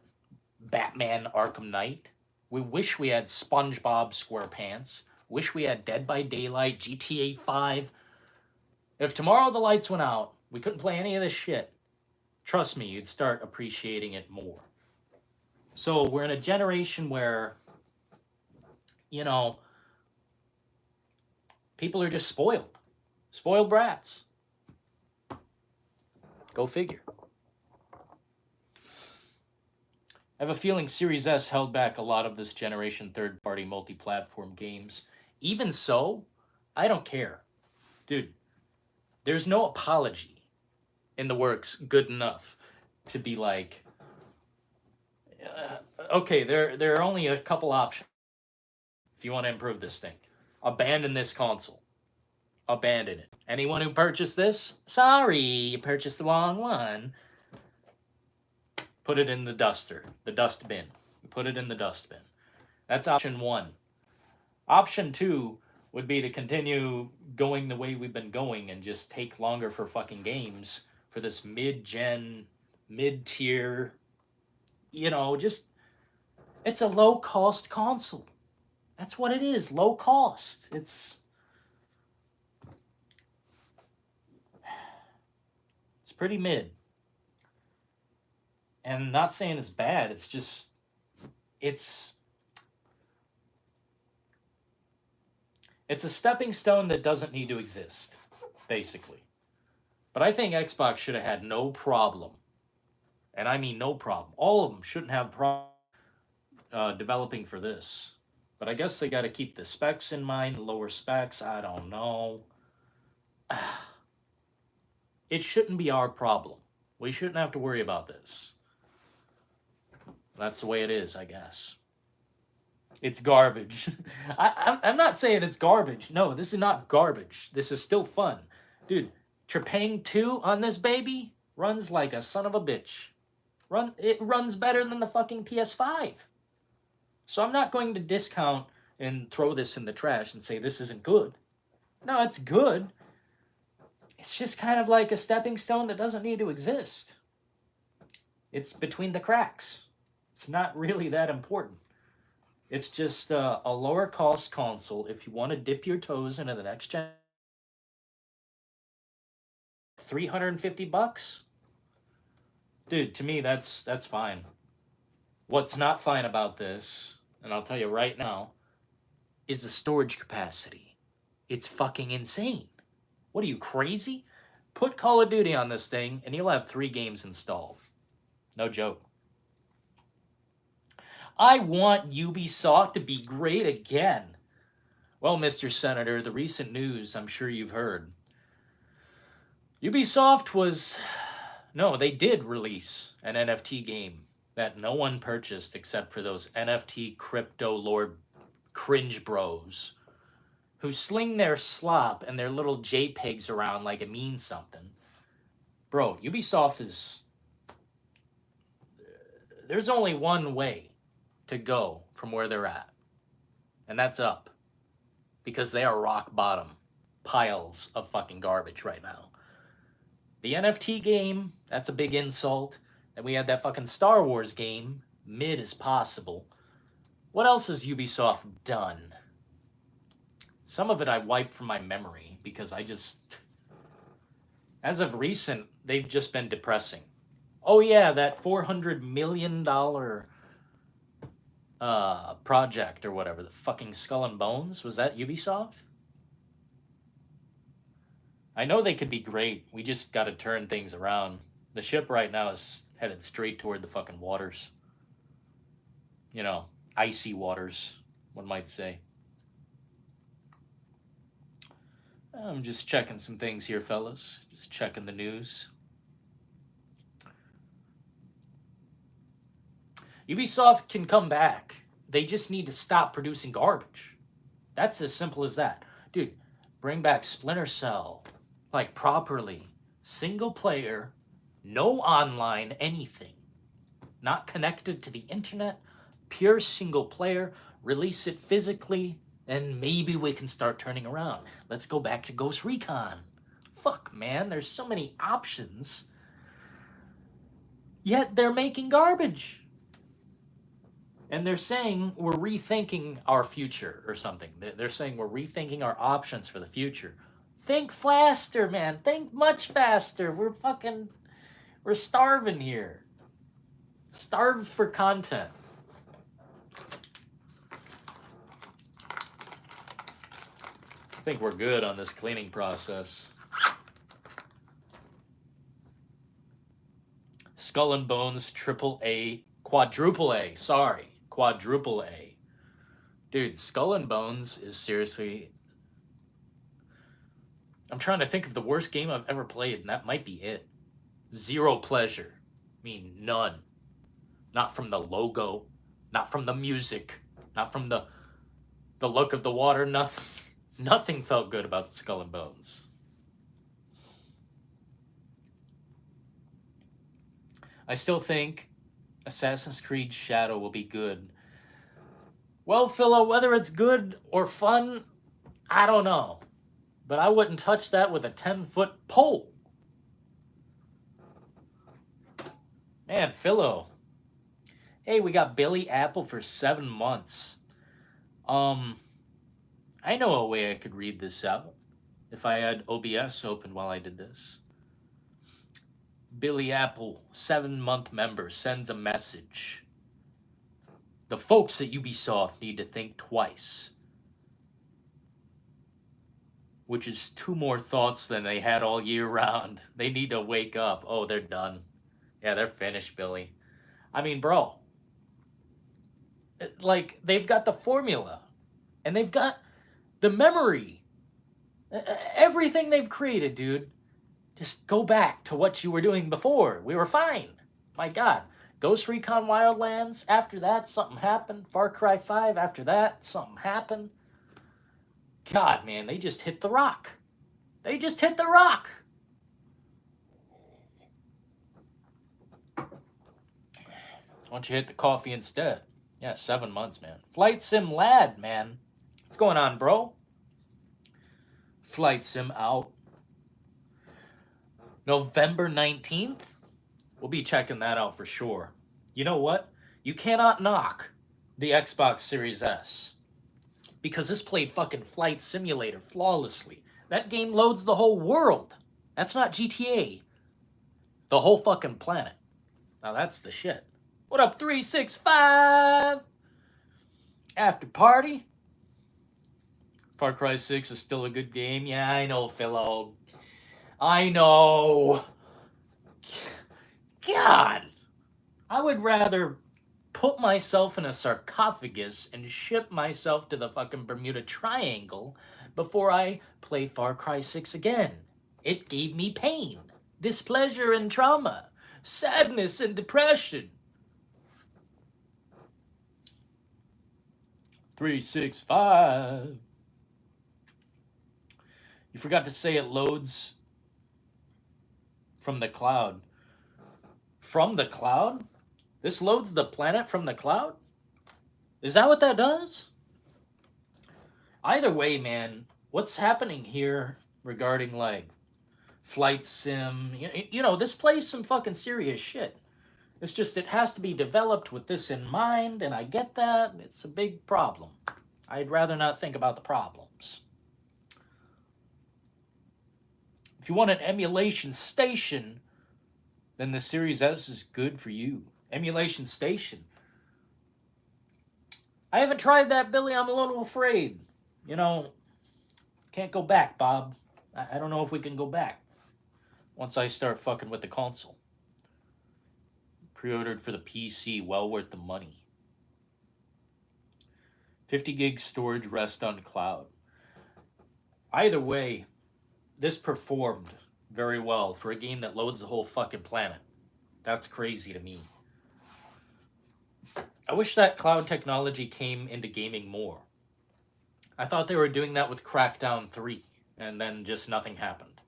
Batman Arkham Knight. We wish we had SpongeBob SquarePants. Wish we had Dead by Daylight, GTA 5. If tomorrow the lights went out, we couldn't play any of this shit. Trust me, you'd start appreciating it more. So we're in a generation where, you know, people are just spoiled. Spoiled brats. Go figure. I have a feeling Series S held back a lot of this generation third-party multi-platform games. Even so, I don't care. Dude, there's no apology in the works good enough to be like, okay, there are only a couple options if you want to improve this thing. Abandon this console. Abandon it. Anyone who purchased this, sorry, you purchased the wrong one. Put it in the duster, the dustbin. Put it in the dustbin. That's option one. Option two would be to continue going the way we've been going and just take longer for fucking games for this mid-gen, mid-tier, you know, just, it's a low-cost console. That's what it is, low cost. It's pretty mid. And not saying it's bad, it's just, it's a stepping stone that doesn't need to exist, basically. But I think Xbox should have had no problem, and I mean no problem, all of them shouldn't have problem developing for this. But I guess they got to keep the specs in mind, lower specs, I don't know. It shouldn't be our problem. We shouldn't have to worry about this. That's the way it is, I guess. It's garbage. I'm not saying it's garbage. No, this is not garbage. This is still fun. Dude, Trepang 2 on this baby runs like a son of a bitch. It runs better than the fucking PS5. So I'm not going to discount and throw this in the trash and say this isn't good. No, it's good. It's just kind of like a stepping stone that doesn't need to exist. It's between the cracks. It's not really that important. It's just a lower cost console if you want to dip your toes into the next gen. $350? Dude, to me that's fine. What's not fine about this, and I'll tell you right now, is the storage capacity. It's fucking insane. What are you, crazy? Put Call of Duty on this thing and you'll have 3 games installed. No joke. I want Ubisoft to be great again. Well, Mr. Senator, the recent news, I'm sure you've heard. Ubisoft they did release an NFT game that no one purchased except for those NFT crypto lord cringe bros who sling their slop and their little JPEGs around like it means something. Bro, Ubisoft is... There's only one way to go from where they're at. And that's up. Because they are rock bottom piles of fucking garbage right now. The NFT game, that's a big insult. Then we had that fucking Star Wars game, mid as possible. What else has Ubisoft done? Some of it I wiped from my memory because I just... As of recent, they've just been depressing. Oh yeah, that $400 million project or whatever, the fucking Skull and Bones, was that Ubisoft? I know they could be great. We just got to turn things around. The ship right now is headed straight toward the fucking waters. You know, icy waters, one might say. I'm just checking some things here, fellas. Just checking the news. Ubisoft can come back. They just need to stop producing garbage. That's as simple as that. Dude, bring back Splinter Cell. Like, properly. Single player. No online anything. Not connected to the internet. Pure single player. Release it physically. And maybe we can start turning around. Let's go back to Ghost Recon. Fuck, man. There's so many options. Yet they're making garbage. And they're saying we're rethinking our future or something. They're saying we're rethinking our options for the future. Think faster, man. Think much faster. We're starving here. Starved for content. I think we're good on this cleaning process. Skull and Bones AAA, quadruple A, sorry. Quadruple A. Dude, Skull and Bones is seriously... I'm trying to think of the worst game I've ever played, and that might be it. Zero pleasure. I mean, none. Not from the logo. Not from the music. Not from the look of the water. Nothing. Nothing felt good about Skull and Bones. I still think Assassin's Creed Shadow will be good. Well, Philo, whether it's good or fun, I don't know. But I wouldn't touch that with a 10-foot pole. Man, Philo. Hey, we got Billy Apple for 7 months. I know a way I could read this out if I had OBS open while I did this. Billy Apple, 7-month member, sends a message. The folks at Ubisoft need to think twice. Which is 2 more thoughts than they had all year round. They need to wake up. Oh, they're done. Yeah, they're finished, Billy. I mean, bro. Like, they've got the formula. And they've got the memory. Everything they've created, dude. Just go back to what you were doing before. We were fine. My God. Ghost Recon Wildlands. After that, something happened. Far Cry 5. After that, something happened. God, man, they just hit the rock. They just hit the rock. Why don't you hit the coffee instead? Yeah, 7 months, man. Flight Sim Lad, man. What's going on, bro? Flight Sim out. November 19th? We'll be checking that out for sure. You know what? You cannot knock the Xbox Series S. Because this played fucking Flight Simulator flawlessly. That game loads the whole world. That's not GTA. The whole fucking planet. Now that's the shit. What up, 365? After party? Far Cry 6 is still a good game. Yeah, I know, Philo. I know. God. I would rather put myself in a sarcophagus and ship myself to the fucking Bermuda Triangle before I play Far Cry 6 again. It gave me pain, displeasure and trauma, sadness and depression. 365. You forgot to say it loads from the cloud. From the cloud? This loads the planet from the cloud? Is that what that does? Either way, man, what's happening here regarding like flight sim, you know, this plays some fucking serious shit. It's just it has to be developed with this in mind, and I get that. It's a big problem. I'd rather not think about the problems. If you want an emulation station, then the Series S is good for you. Emulation station. I haven't tried that, Billy. I'm a little afraid. You know, can't go back, Bob. I don't know if we can go back once I start fucking with the console. Pre-ordered for the PC, well worth the money. 50 gig storage, rest on cloud. Either way, this performed very well for a game that loads the whole fucking planet. That's crazy to me. I wish that cloud technology came into gaming more. I thought they were doing that with Crackdown 3, and then just nothing happened.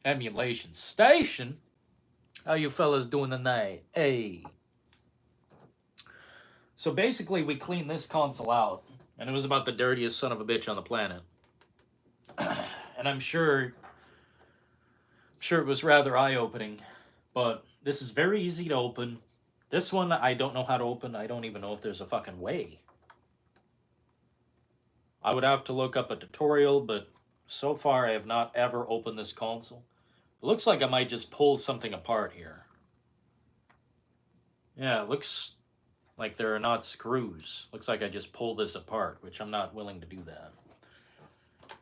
Emulation station? How you fellas doing tonight? Hey. So basically, we cleaned this console out, and it was about the dirtiest son of a bitch on the planet. And I'm sure it was rather eye-opening, but this is very easy to open. This one, I don't know how to open. I don't even know if there's a fucking way. I would have to look up a tutorial, but so far I have not ever opened this console. It looks like I might just pull something apart here. Yeah, it looks like there are not screws. Looks like I just pulled this apart, which I'm not willing to do that.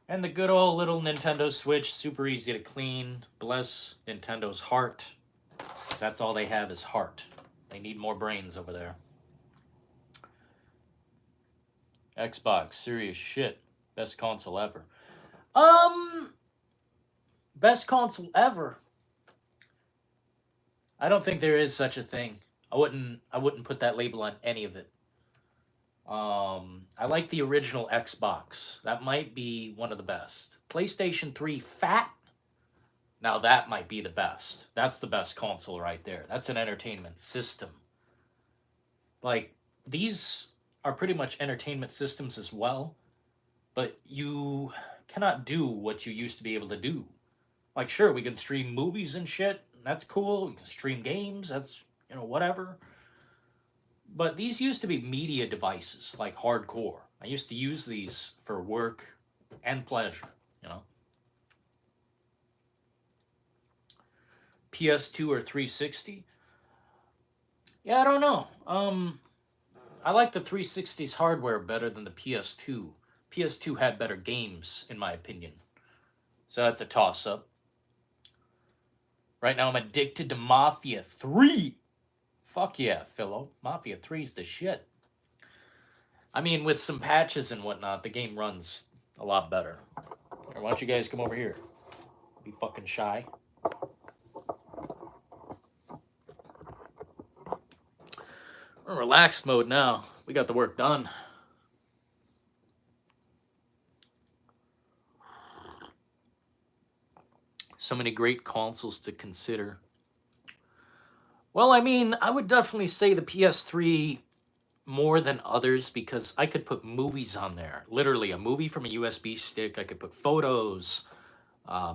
And the good old little Nintendo Switch, super easy to clean. Bless Nintendo's heart, because that's all they have is heart. They need more brains over there. Xbox, serious shit. Best console ever. Best console ever. I don't think there is such a thing. I wouldn't put that label on any of it. I like the original Xbox. That might be one of the best. PlayStation 3 Fat. Now that might be the best. That's the best console right there. That's an entertainment system. Like, these are pretty much entertainment systems as well, but you cannot do what you used to be able to do. Like, sure, we can stream movies and shit. That's cool. We can stream games. That's, whatever. But these used to be media devices, like hardcore. I used to use these for work and pleasure, PS2 or 360? Yeah, I don't know. I like the 360's hardware better than the PS2. PS2 had better games, in my opinion. So that's a toss-up. Right now I'm addicted to Mafia 3. Fuck yeah, Philo. Mafia 3's the shit. I mean, with some patches and whatnot, the game runs a lot better. Or why don't you guys come over here? Be fucking shy. We're in relaxed mode now. We got the work done. So many great consoles to consider. Well, I mean, I would definitely say the PS3 more than others because I could put movies on there. Literally, a movie from a USB stick. I could put photos,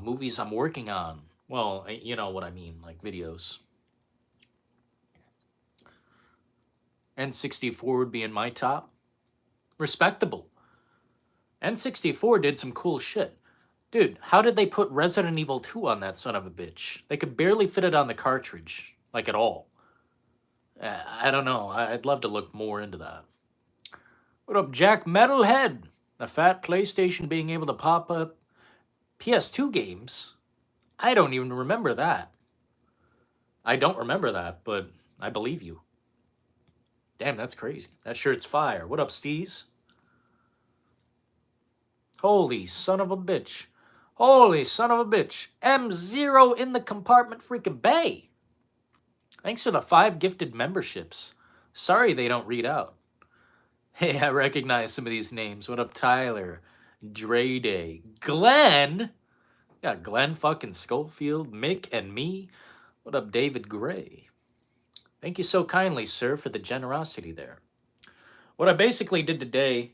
movies I'm working on. Well, you know what I mean, like videos. N64 would be in my top. Respectable. N64 did some cool shit. Dude, how did they put Resident Evil 2 on that son of a bitch? They could barely fit it on the cartridge, like at all. I don't know. I'd love to look more into that. What up, Jack Metalhead? The fat PlayStation being able to pop up PS2 games? I don't even remember that. I don't remember that, but I believe you. Damn, that's crazy. That shirt's fire. What up, Steez? Holy son of a bitch. Holy son of a bitch. M0 in the compartment freaking bay. Thanks for the 5 gifted memberships. Sorry they don't read out. Hey, I recognize some of these names. What up, Tyler? Dre Day. Glenn? Got Glenn fucking Schofield, Mick, and me. What up, David Gray? Thank you so kindly, sir, for the generosity there. What I basically did today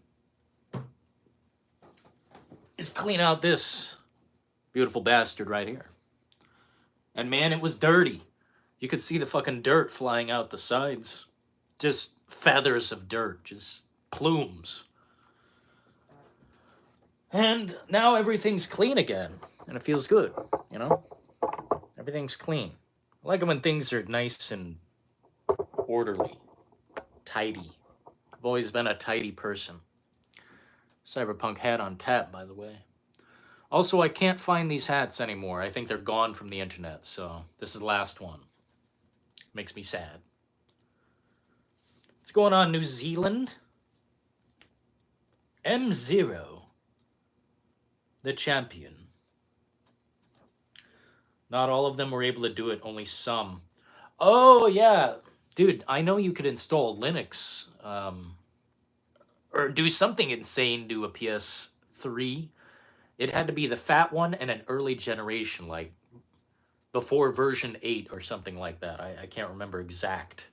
is clean out this beautiful bastard right here. And man, it was dirty. You could see the fucking dirt flying out the sides. Just feathers of dirt, just plumes. And now everything's clean again, and it feels good, you know? Everything's clean. I like it when things are nice and orderly, tidy. I've always been a tidy person. Cyberpunk hat on tap, by the way. Also, I can't find these hats anymore. I think they're gone from the internet, so this is the last one. Makes me sad. What's going on, New Zealand? M0, the champion. Not all of them were able to do it, only some. Oh, yeah. Dude, I know you could install Linux, or do something insane to a PS3. It had to be the fat one and an early generation, like before version 8 or something like that. I can't remember exact.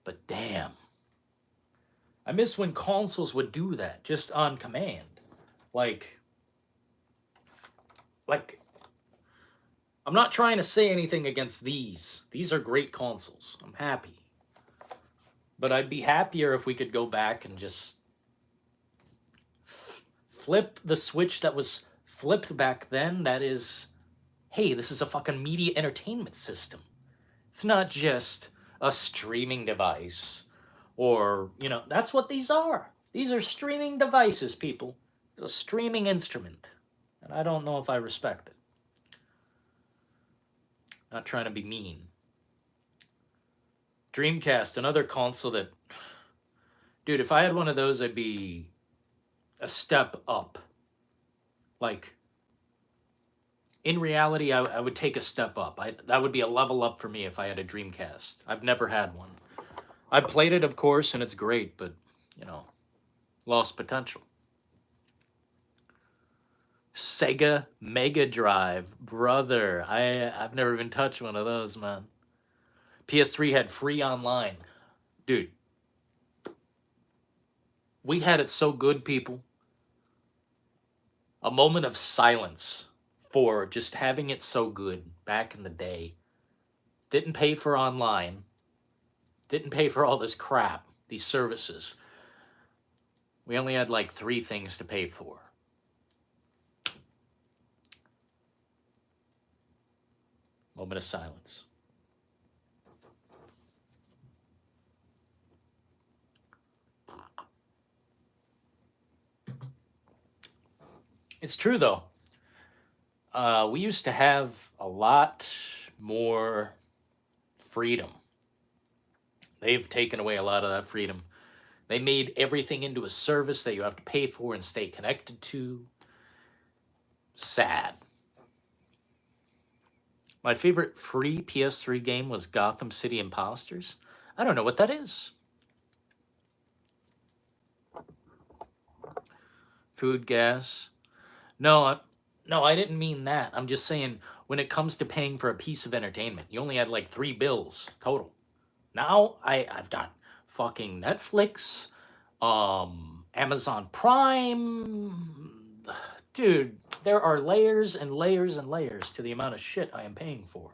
But damn. I miss when consoles would do that, just on command. Like, I'm not trying to say anything against these. These are great consoles. I'm happy. But I'd be happier if we could go back and just flip the switch that was flipped back then. That is, hey, this is a fucking media entertainment system. It's not just a streaming device. Or, you know, that's what these are. These are streaming devices, people. It's a streaming instrument. And I don't know if I respect it. Not trying to be mean. Dreamcast, another console that... Dude, if I had one of those, I'd be a step up. Like, in reality, I would take a step up. That would be a level up for me if I had a Dreamcast. I've never had one. I played it, of course, and it's great, but, you know, lost potential. Sega Mega Drive. Brother, I've never even touched one of those, man. PS3 had free online. Dude. We had it so good, people. A moment of silence for just having it so good back in the day. Didn't pay for online. Didn't pay for all this crap, these services. We only had like 3 things to pay for. Moment of silence. It's true, though. We used to have a lot more freedom. They've taken away a lot of that freedom. They made everything into a service that you have to pay for and stay connected to. Sad. My favorite free PS3 game was Gotham City Imposters. I don't know what that is. Food, gas. No, I didn't mean that. I'm just saying, when it comes to paying for a piece of entertainment, you only had like 3 bills total. Now, I've got fucking Netflix, Amazon Prime. Dude, there are layers and layers and layers to the amount of shit I am paying for.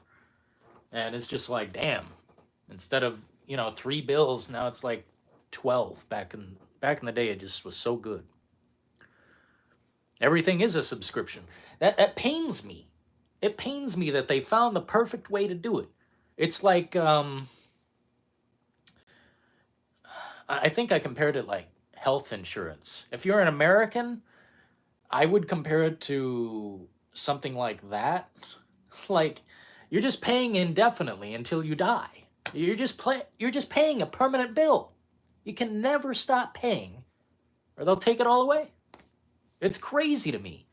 And it's just like, damn. Instead of, 3 bills, now it's like 12. Back in the day, it just was so good. Everything is a subscription. That pains me. It pains me that they found the perfect way to do it. It's like, I think I compared it like health insurance. If you're an American, I would compare it to something like that. Like, you're just paying indefinitely until you die. You're just paying a permanent bill. You can never stop paying, or they'll take it all away. It's crazy to me.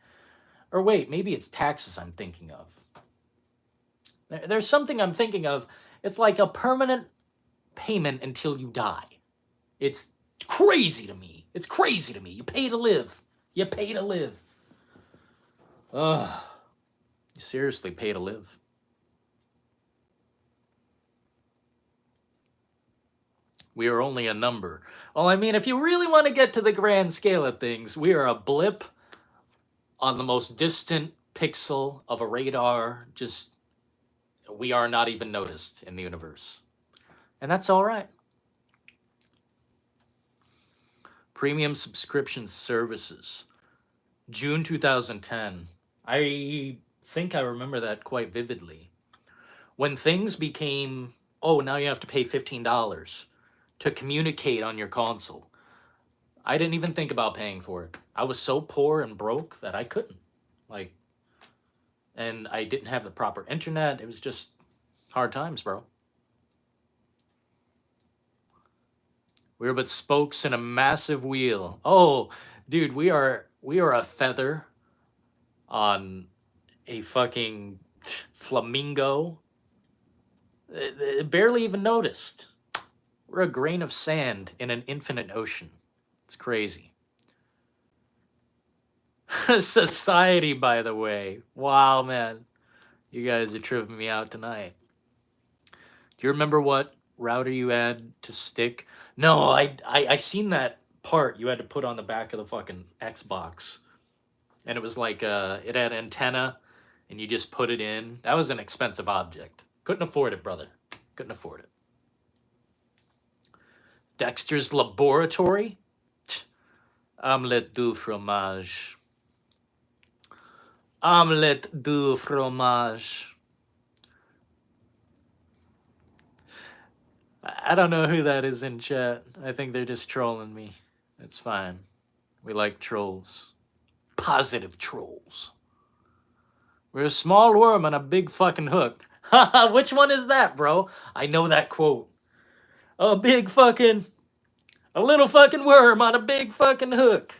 Or wait, maybe it's taxes I'm thinking of. There's something I'm thinking of. It's like a permanent payment until you die. It's crazy to me. It's crazy to me. You pay to live. You pay to live. Ugh. You seriously pay to live. We are only a number. Well, I mean, if you really want to get to the grand scale of things, we are a blip on the most distant pixel of a radar. Just, we are not even noticed in the universe. And that's all right. Premium subscription services. June 2010. I think I remember that quite vividly. When things became, oh, now you have to pay $15 to communicate on your console. I didn't even think about paying for it. I was so poor and broke that I couldn't. Like, and I didn't have the proper internet. It was just hard times, bro. We are but spokes in a massive wheel. Oh, dude, we are a feather on a fucking flamingo. Barely even noticed. We're a grain of sand in an infinite ocean. It's crazy. Society, by the way. Wow, man. You guys are tripping me out tonight. Do you remember what router you had to stick? No, I seen that part you had to put on the back of the fucking Xbox. And it was like, it had antenna, and you just put it in. That was an expensive object. Couldn't afford it, brother. Couldn't afford it. Dexter's Laboratory? Omelette du fromage. Omelette du fromage. I don't know who that is in chat. I think they're just trolling me. It's fine. We like trolls. Positive trolls. We're a small worm on a big fucking hook. Haha, which one is that, bro? I know that quote. A little fucking worm on a big fucking hook.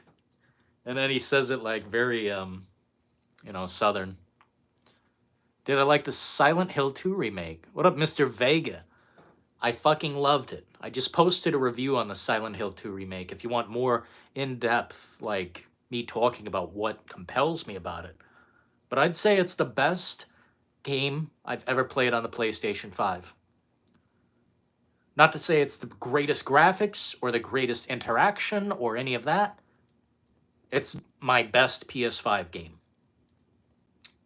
And then he says it like very, Southern. Did I like the Silent Hill 2 remake? What up, Mr. Vega? I fucking loved it. I just posted a review on the Silent Hill 2 remake. If you want more in-depth, like, me talking about what compels me about it. But I'd say it's the best game I've ever played on the PlayStation 5. Not to say it's the greatest graphics or the greatest interaction or any of that. It's my best PS5 game.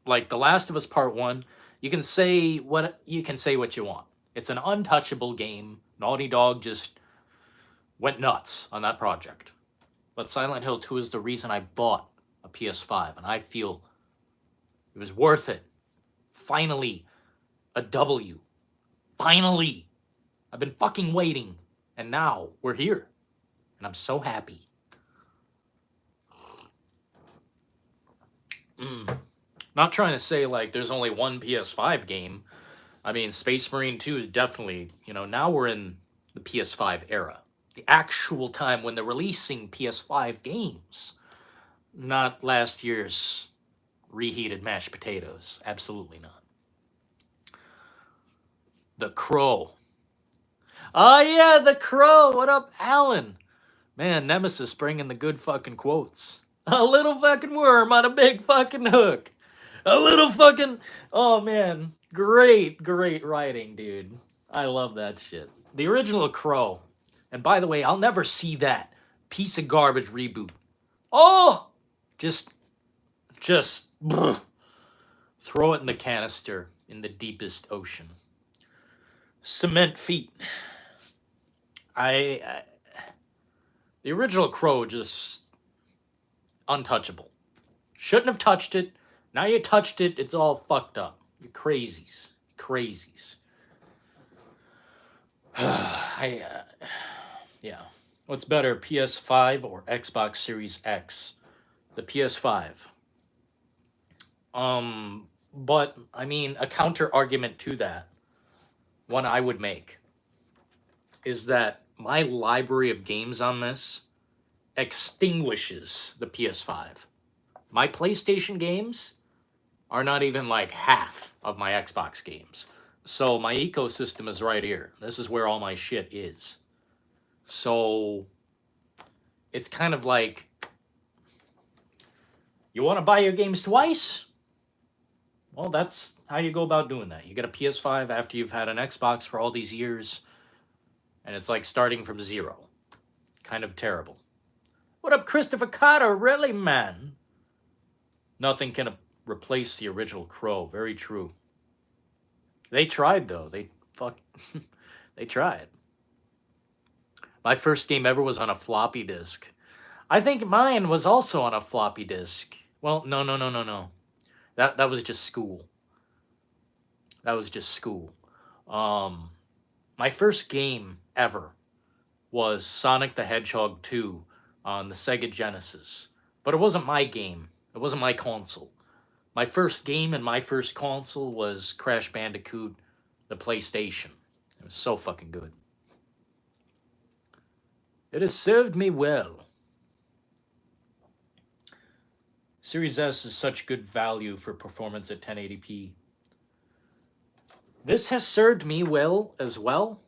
Like The Last of Us Part 1, you can say what you want. It's an untouchable game. Naughty Dog just went nuts on that project. But Silent Hill 2 is the reason I bought a PS5, and I feel it was worth it. Finally, a W. Finally. I've been fucking waiting, and now we're here, and I'm so happy. Not trying to say, like, there's only one PS5 game. I mean, Space Marine 2 definitely, now we're in the PS5 era. The actual time when they're releasing PS5 games. Not last year's reheated mashed potatoes. Absolutely not. The Crow. Oh, yeah, The Crow. What up, Alan? Man, Nemesis bringing the good fucking quotes. A little fucking worm on a big fucking hook. A little fucking... Oh, man. Great writing, dude. I love that shit. The original Crow. And by the way, I'll never see that piece of garbage reboot. Oh! Just throw it in the canister in the deepest ocean. Cement feet. The original Crow just untouchable. Shouldn't have touched it. Now you touched it, it's all fucked up. You crazies. Yeah. What's better, PS5 or Xbox Series X? The PS5. But, I mean, a counter argument to that, one I would make, is that my library of games on this extinguishes the PS5. My PlayStation games are not even like half of my Xbox games. So my ecosystem is right here. This is where all my shit is. So it's kind of like, you want to buy your games twice? Well, that's how you go about doing that. You get a PS5 after you've had an Xbox for all these years, And it's like starting from zero. Kind of terrible. What up, Christopher Carter? Really, man? Nothing can replace the original Crow. Very true. They tried, though. They tried. My first game ever was on a floppy disk. I think mine was also on a floppy disk. Well, no. That was just school. That was just school. My first game ever was Sonic the Hedgehog 2 on the Sega Genesis. But it wasn't my game. It wasn't my console. My first game and my first console was Crash Bandicoot, the PlayStation. It was so fucking good. It has served me well. Series S is such good value for performance at 1080p. This has served me well as well,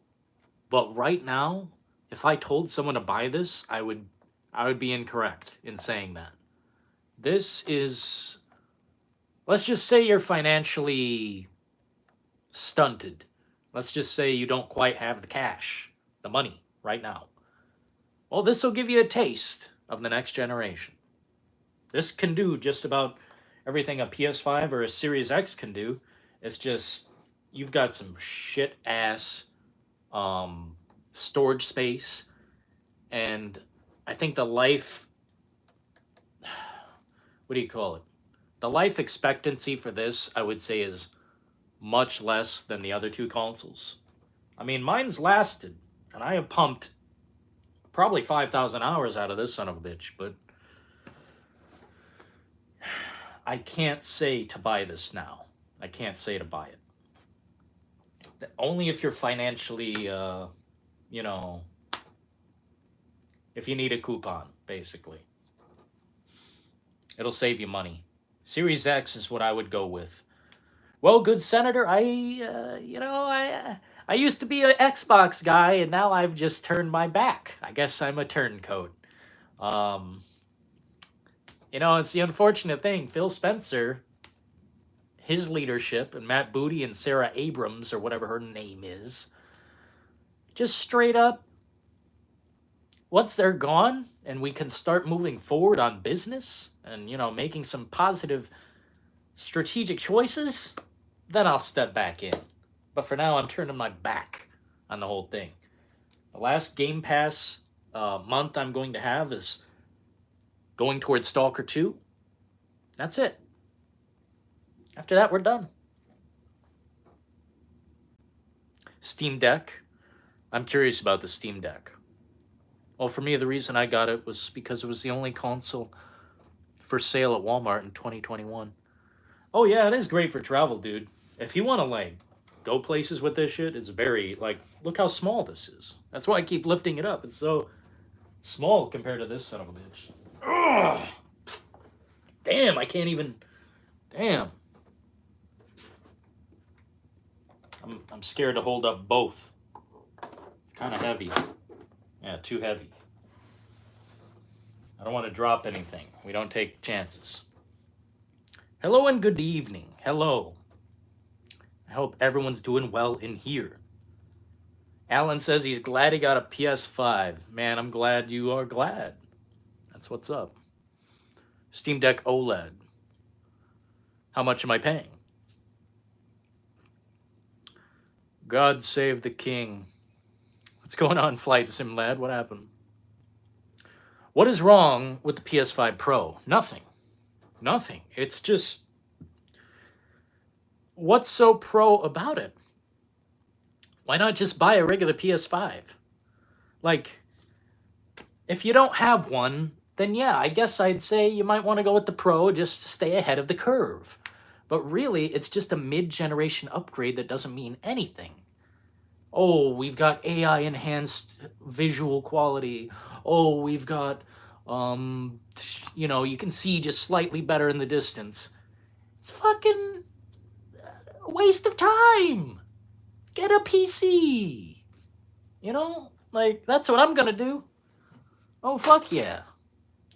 but right now, if I told someone to buy this, I would be incorrect in saying that. This is, let's just say you're financially stunted. Let's just say you don't quite have the cash, the money right now. Well, this will give you a taste of the next generation. This can do just about everything a PS5 or a Series X can do. It's just, you've got some shit ass storage space, and I think the life, what do you call it? The life expectancy for this, I would say, is much less than the other two consoles. I mean, mine's lasted, and I have pumped probably 5,000 hours out of this son of a bitch, but I can't say to buy this now. I can't say to buy it. Only if you're financially, you know, if you need a coupon, basically. It'll save you money. Series X is what I would go with. Well, good Senator, I used to be an Xbox guy, and now I've just turned my back. I guess I'm a turncoat. It's the unfortunate thing. Phil Spencer, his leadership, and Matt Booty and Sarah Abrams, or whatever her name is, just straight up, once they're gone and we can start moving forward on business and, making some positive strategic choices, then I'll step back in. But for now, I'm turning my back on the whole thing. The last Game Pass month I'm going to have is going towards Stalker 2. That's it. After that, we're done. Steam Deck. I'm curious about the Steam Deck. Well, for me, the reason I got it was because it was the only console for sale at Walmart in 2021. Oh, yeah, it is great for travel, dude. If you want to, go places with this shit, it's very, look how small this is. That's why I keep lifting it up. It's so small compared to this son of a bitch. Ugh. Damn, I can't even... Damn. I'm scared to hold up both. It's kind of heavy. Yeah, too heavy. I don't want to drop anything. We don't take chances. Hello and good evening. Hello. I hope everyone's doing well in here. Alan says he's glad he got a PS5. Man, I'm glad you are glad. That's what's up. Steam Deck OLED. How much am I paying? God save the king. What's going on, Flight Sim Lad? What happened? What is wrong with the PS5 Pro? Nothing. Nothing. It's just... What's so pro about it? Why not just buy a regular PS5? If you don't have one, then yeah, I guess I'd say you might want to go with the Pro just to stay ahead of the curve. But really, it's just a mid-generation upgrade that doesn't mean anything. Oh, we've got AI-enhanced visual quality. Oh, we've got, you can see just slightly better in the distance. It's fucking a waste of time. Get a PC. That's what I'm gonna do. Oh, fuck yeah.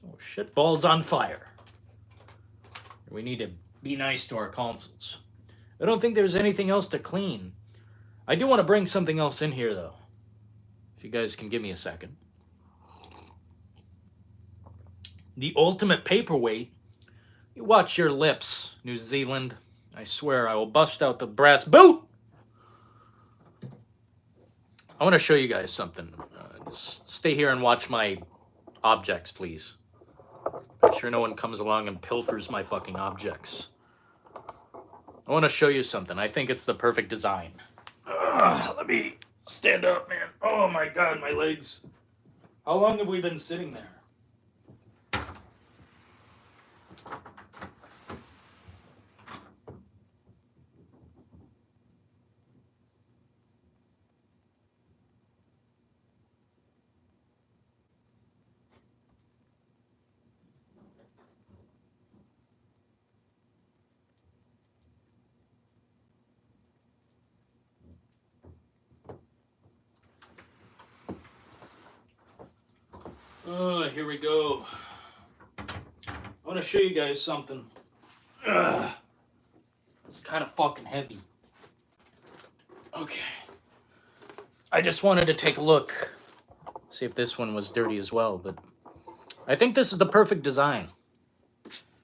Oh, shit balls on fire. We need to be nice to our consoles. I don't think there's anything else to clean. I do want to bring something else in here, though. If you guys can give me a second. The ultimate paperweight. You watch your lips, New Zealand. I swear I will bust out the brass boot. I want to show you guys something. Just stay here and watch my objects, please. Make sure no one comes along and pilfers my fucking objects. I want to show you something. I think it's the perfect design. Let me stand up, man. Oh my god, my legs. How long have we been sitting there? Oh, here we go. I want to show you guys something. It's kind of fucking heavy. Okay. I just wanted to take a look. See if this one was dirty as well, but I think this is the perfect design.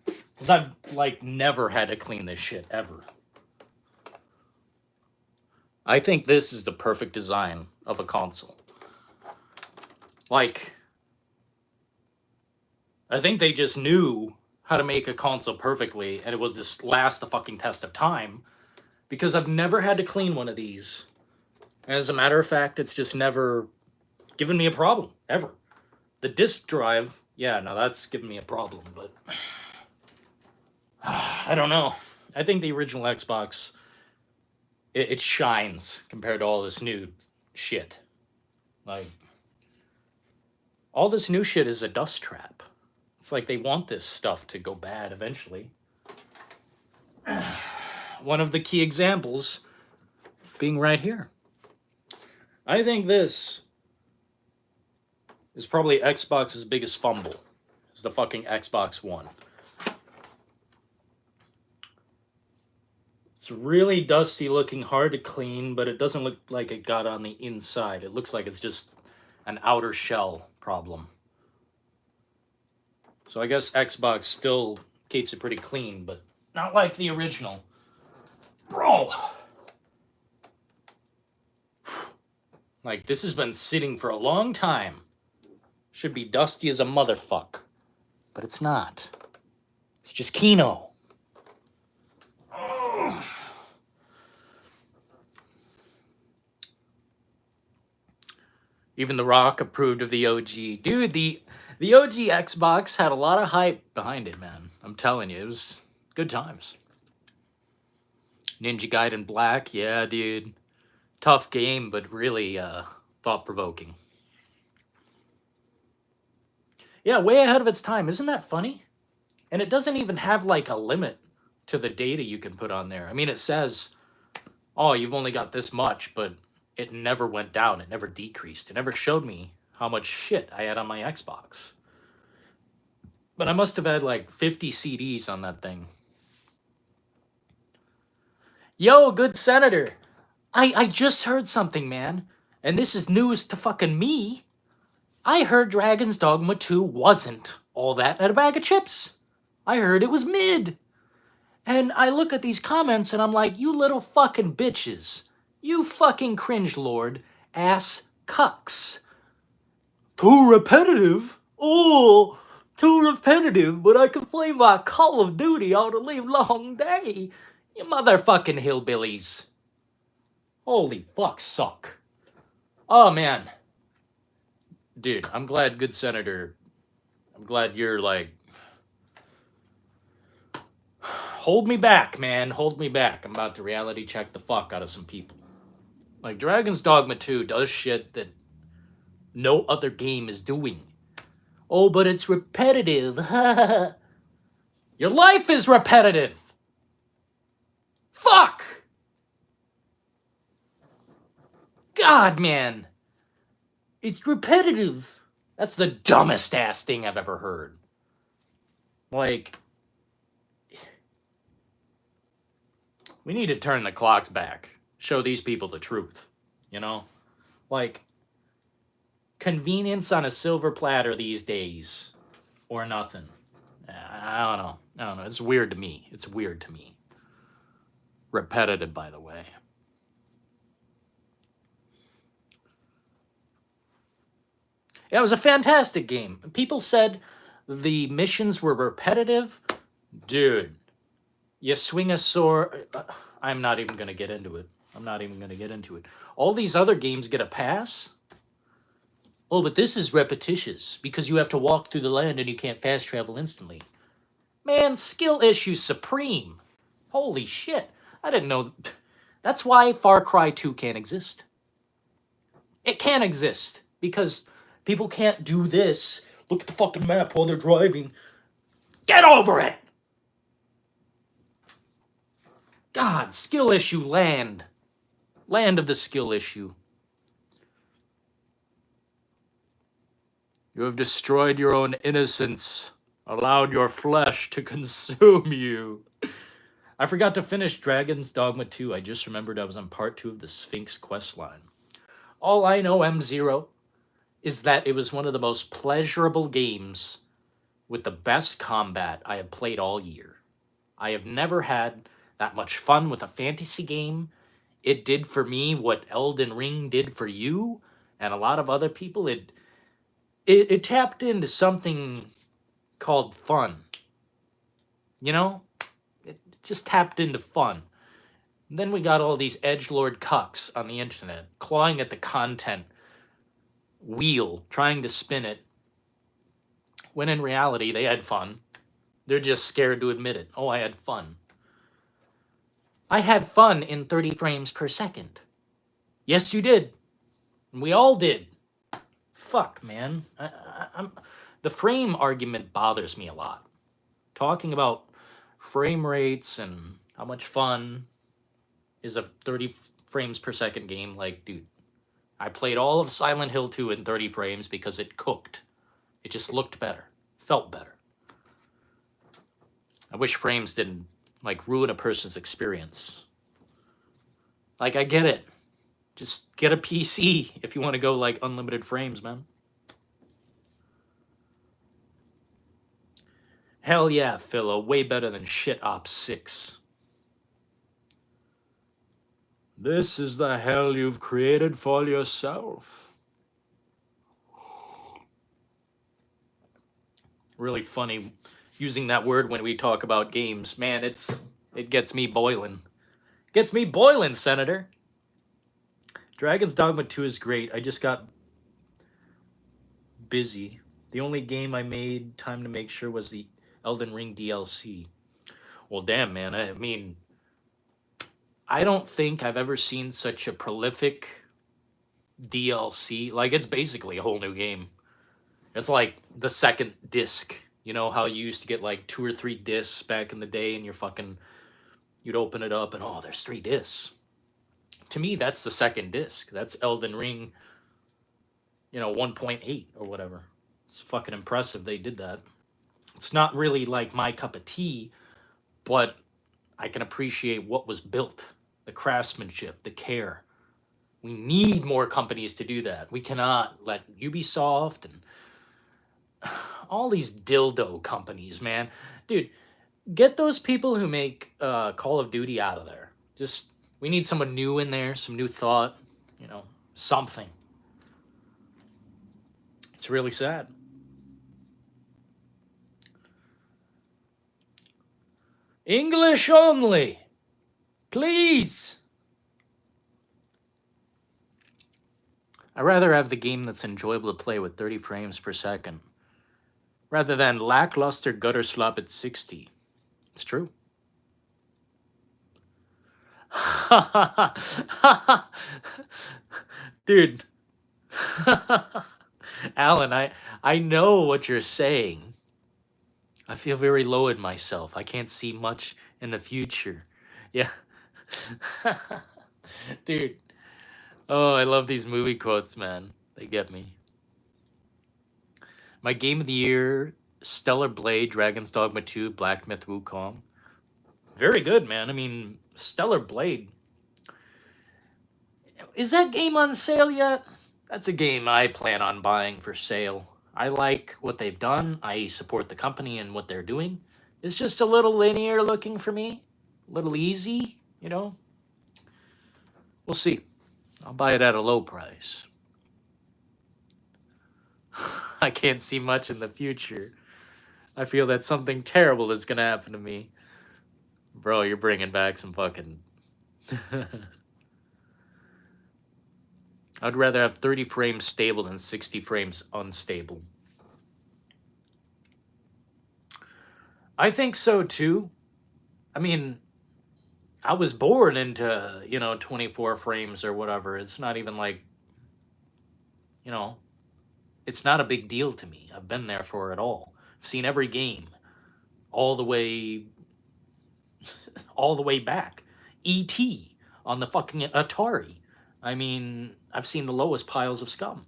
Because I've, like, never had to clean this shit, ever. I think this is the perfect design of a console. Like, I think they just knew how to make a console perfectly, and it will just last the fucking test of time. Because I've never had to clean one of these. As a matter of fact, it's just never given me a problem, ever. The disk drive, yeah, now that's given me a problem, but I don't know. I think the original Xbox, it shines compared to all this new shit. Like, all this new shit is a dust trap. It's like they want this stuff to go bad eventually. One of the key examples being right here. I think this is probably Xbox's biggest fumble. It's the fucking Xbox One. It's really dusty looking, hard to clean, but it doesn't look like it got on the inside. It looks like it's just an outer shell problem. So I guess Xbox still keeps it pretty clean, but not like the original. Bro! Like, this has been sitting for a long time. Should be dusty as a motherfuck. But it's not. It's just Kino. Oh. Even The Rock approved of the OG. Dude, the OG Xbox had a lot of hype behind it, man. I'm telling you, it was good times. Ninja Gaiden Black, yeah, dude. Tough game, but really thought-provoking. Yeah, way ahead of its time. Isn't that funny? And it doesn't even have, like, a limit to the data you can put on there. I mean, it says, oh, you've only got this much, but it never went down. It never decreased. It never showed me how much shit I had on my Xbox. But I must have had, like, 50 CDs on that thing. Yo, good senator. I just heard something, man. And this is news to fucking me. I heard Dragon's Dogma 2 wasn't all that and a bag of chips. I heard it was mid. And I look at these comments and I'm like, you little fucking bitches. You fucking cringe lord ass cucks. Too repetitive? Oh, too repetitive, but I can play my Call of Duty all the live long day. You motherfucking hillbillies. Holy fuck, suck. Oh, man. Dude, I'm glad, good senator. I'm glad you're like... Hold me back, man. Hold me back. I'm about to reality check the fuck out of some people. Like, Dragon's Dogma 2 does shit that no other game is doing. Oh, but it's repetitive. Your life is repetitive. Fuck! God, man. It's repetitive. That's the dumbest ass thing I've ever heard. Like, we need to turn the clocks back. Show these people the truth. You know? Like, convenience on a silver platter these days, or nothing. I don't know. I don't know. It's weird to me. It's weird to me. Repetitive, by the way. Yeah, it was a fantastic game. People said the missions were repetitive. Dude, you swing a sword. I'm not even going to get into it. I'm not even going to get into it. All these other games get a pass. Oh, but this is repetitious because you have to walk through the land and you can't fast travel instantly. Man, skill issue supreme. Holy shit. I didn't know. That's why Far Cry 2 can't exist. It can't exist because people can't do this. Look at the fucking map while they're driving. Get over it! God, skill issue land. Land of the skill issue. You have destroyed your own innocence, allowed your flesh to consume you. I forgot to finish Dragon's Dogma 2. I just remembered I was on part 2 of the Sphinx questline. All I know, M0, is that it was one of the most pleasurable games with the best combat I have played all year. I have never had that much fun with a fantasy game. It did for me what Elden Ring did for you and a lot of other people. It tapped into something called fun. You know? It just tapped into fun. And then we got all these edgelord cucks on the internet clawing at the content wheel, trying to spin it, when in reality they had fun. They're just scared to admit it. Oh, I had fun. I had fun in 30 frames per second. Yes, you did. We all did. Fuck, man. The frame argument bothers me a lot. Talking about frame rates and how much fun is a 30 frames per second game. Like, dude, I played all of Silent Hill 2 in 30 frames because it cooked. It just looked better. Felt better. I wish frames didn't, like, ruin a person's experience. Like, I get it. Just get a PC if you want to go, like, unlimited frames, man. Hell yeah, Philo. Way better than Shit Ops 6. This is the hell you've created for yourself. Really funny using that word when we talk about games. Man, it gets me boiling. Gets me boiling, Senator. Dragon's Dogma 2 is great. I just got busy. The only game I made time to make sure was the Elden Ring DLC. Well, damn, man. I mean, I don't think I've ever seen such a prolific DLC. Like, it's basically a whole new game. It's like the second disc. You know how you used to get like 2 or 3 discs back in the day and you'd open it up and, oh, there's 3 discs. To me, that's the second disc. That's Elden Ring, 1.8 or whatever. It's fucking impressive they did that. It's not really like my cup of tea, but I can appreciate what was built, the craftsmanship, the care. We need more companies to do that. We cannot let Ubisoft and all these dildo companies, man. Dude, get those people who make Call of Duty out of there. We need someone new in there, some new thought, something. It's really sad. English only. Please. I'd rather have the game that's enjoyable to play with 30 frames per second rather than lackluster gutter slop at 60. It's true. Dude. Alan, I know what you're saying. I feel very low in myself. I can't see much in the future. Yeah. Dude. Oh, I love these movie quotes, man. They get me. My game of the year, Stellar Blade, Dragon's Dogma 2, Black Myth Wukong. Very good, man. I mean, Stellar Blade. Is that game on sale yet? That's a game I plan on buying for sale. I like what they've done. I support the company and what they're doing. It's just a little linear looking for me. A little easy, you know? We'll see. I'll buy it at a low price. I can't see much in the future. I feel that something terrible is gonna happen to me. Bro, you're bringing back some fucking... I'd rather have 30 frames stable than 60 frames unstable. I think so too. I mean, I was born into, 24 frames or whatever. It's not even like, you know, it's not a big deal to me. I've been there for it all. I've seen every game all the way back. E.T. on the fucking Atari. I mean, I've seen the lowest piles of scum.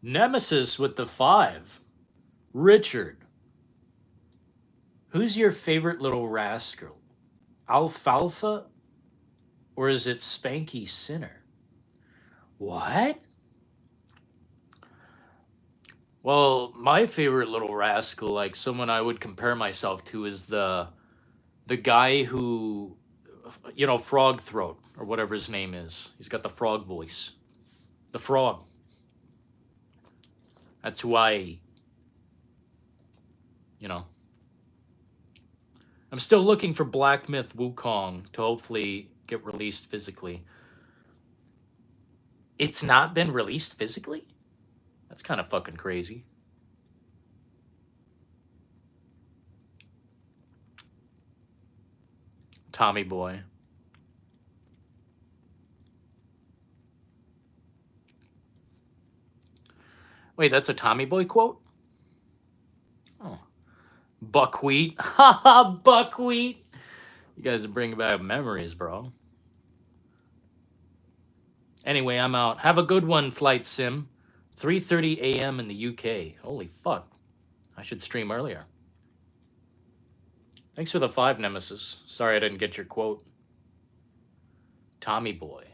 Nemesis with the 5. Richard. Who's your favorite little rascal? Alfalfa? Or is it Spanky Sinner? What? Well, my favorite little rascal, like someone I would compare myself to, is the guy who, Frog Throat, or whatever his name is. He's got the frog voice. The frog. That's who I'm still looking for Black Myth Wukong to hopefully get released physically. It's not been released physically? That's kind of fucking crazy. Tommy Boy. Wait, that's a Tommy Boy quote? Oh. Buckwheat. Haha, buckwheat. You guys are bringing back memories, bro. Anyway, I'm out. Have a good one, Flight Sim. 3:30 a.m. in the UK. Holy fuck. I should stream earlier. Thanks for the 5, Nemesis. Sorry I didn't get your quote. Tommy Boy.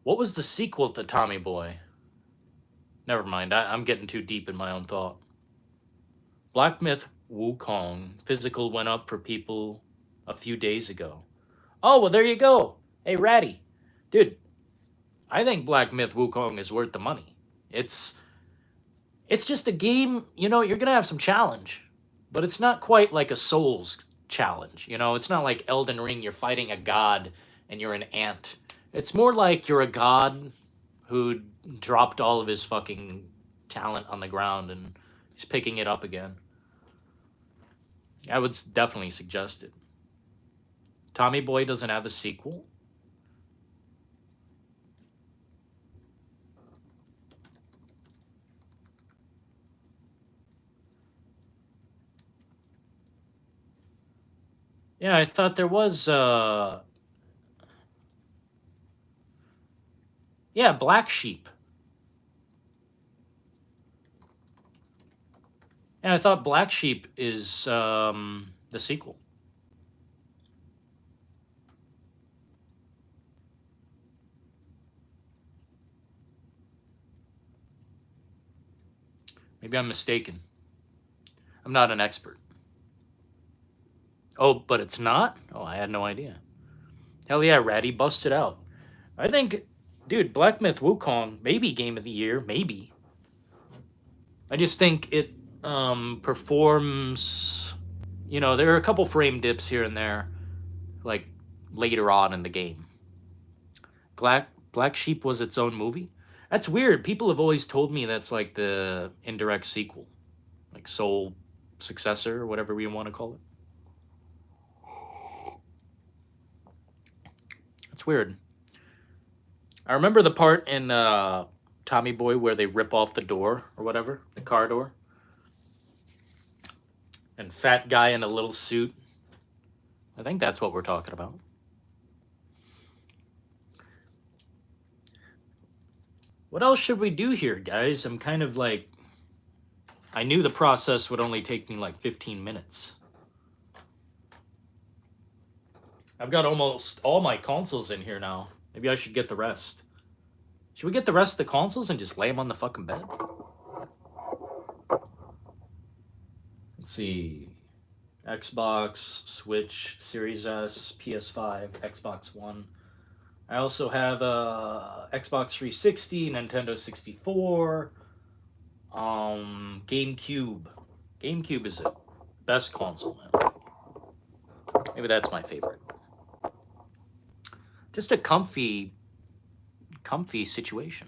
What was the sequel to Tommy Boy? Never mind. I'm getting too deep in my own thought. Black Myth Wukong. Physical went up for people a few days ago. Oh, well, there you go. Hey, Ratty. Dude, I think Black Myth Wukong is worth the money. It's just a game, you're going to have some challenge. But it's not quite like a Souls challenge. It's not like Elden Ring, you're fighting a god and you're an ant. It's more like you're a god who dropped all of his fucking talent on the ground and he's picking it up again. I would definitely suggest it. Tommy Boy doesn't have a sequel. Yeah, I thought there was, yeah, Black Sheep. Yeah, I thought Black Sheep is, the sequel. Maybe I'm mistaken. I'm not an expert. Oh, but it's not? Oh, I had no idea. Hell yeah, Ratty, bust it out. I think, dude, Black Myth Wukong, maybe Game of the Year, maybe. I just think it performs, there are a couple frame dips here and there, like later on in the game. Black Sheep was its own movie? That's weird. People have always told me that's like the indirect sequel, like Soul successor or whatever we want to call it. That's weird. I remember the part in Tommy Boy where they rip off the door or whatever, the car door. And fat guy in a little suit. I think that's what we're talking about. What else should we do here, guys? I'm kind of like... I knew the process would only take me like 15 minutes. I've got almost all my consoles in here now. Maybe I should get the rest. Should we get the rest of the consoles and just lay them on the fucking bed? Let's see. Xbox, Switch, Series S, PS5, Xbox One. I also have Xbox 360, Nintendo 64, GameCube. GameCube is the best console, man. Maybe that's my favorite. Just a comfy situation.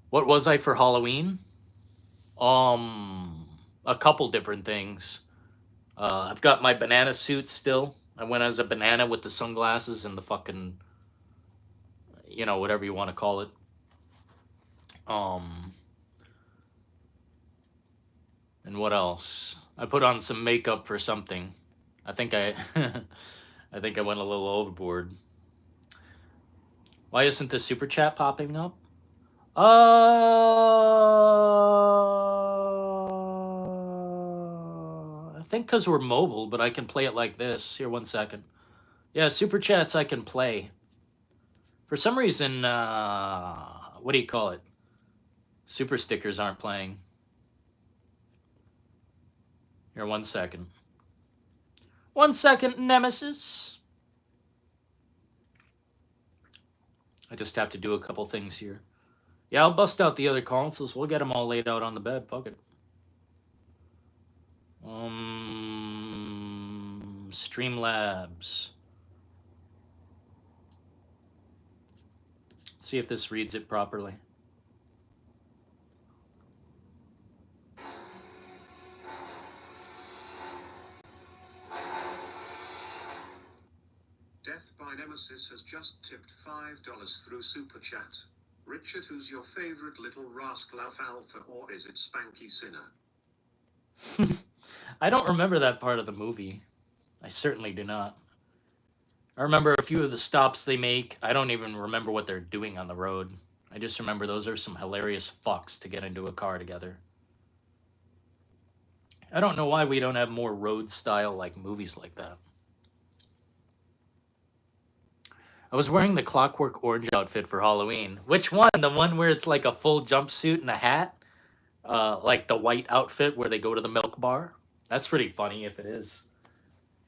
What was I for Halloween? A couple different things. I've got my banana suit still. I went as a banana with the sunglasses and the fucking, you know, whatever you want to call it. And what else? I put on some makeup for something. I think I went a little overboard. Why isn't the super chat popping up? I think because we're mobile, but I can play it like this. Here, 1 second. Yeah, super chats I can play. For some reason, what do you call it? Super stickers aren't playing. Here, 1 second. 1 second, Nemesis. I just have to do a couple things here. Yeah, I'll bust out the other consoles. We'll get them all laid out on the bed. Fuck it. Streamlabs. Let's see if this reads it properly. Death by Nemesis has just tipped $5 through Super Chat. Richard, who's your favorite little rascal, Alfalfa, or is it Spanky Sinner? I don't remember that part of the movie. I certainly do not. I remember a few of the stops they make. I don't even remember what they're doing on the road. I just remember those are some hilarious fucks to get into a car together. I don't know why we don't have more road style like movies like that. I was wearing the Clockwork Orange outfit for Halloween. Which one? The one where it's like a full jumpsuit and a hat? Like the white outfit where they go to the milk bar? That's pretty funny if it is.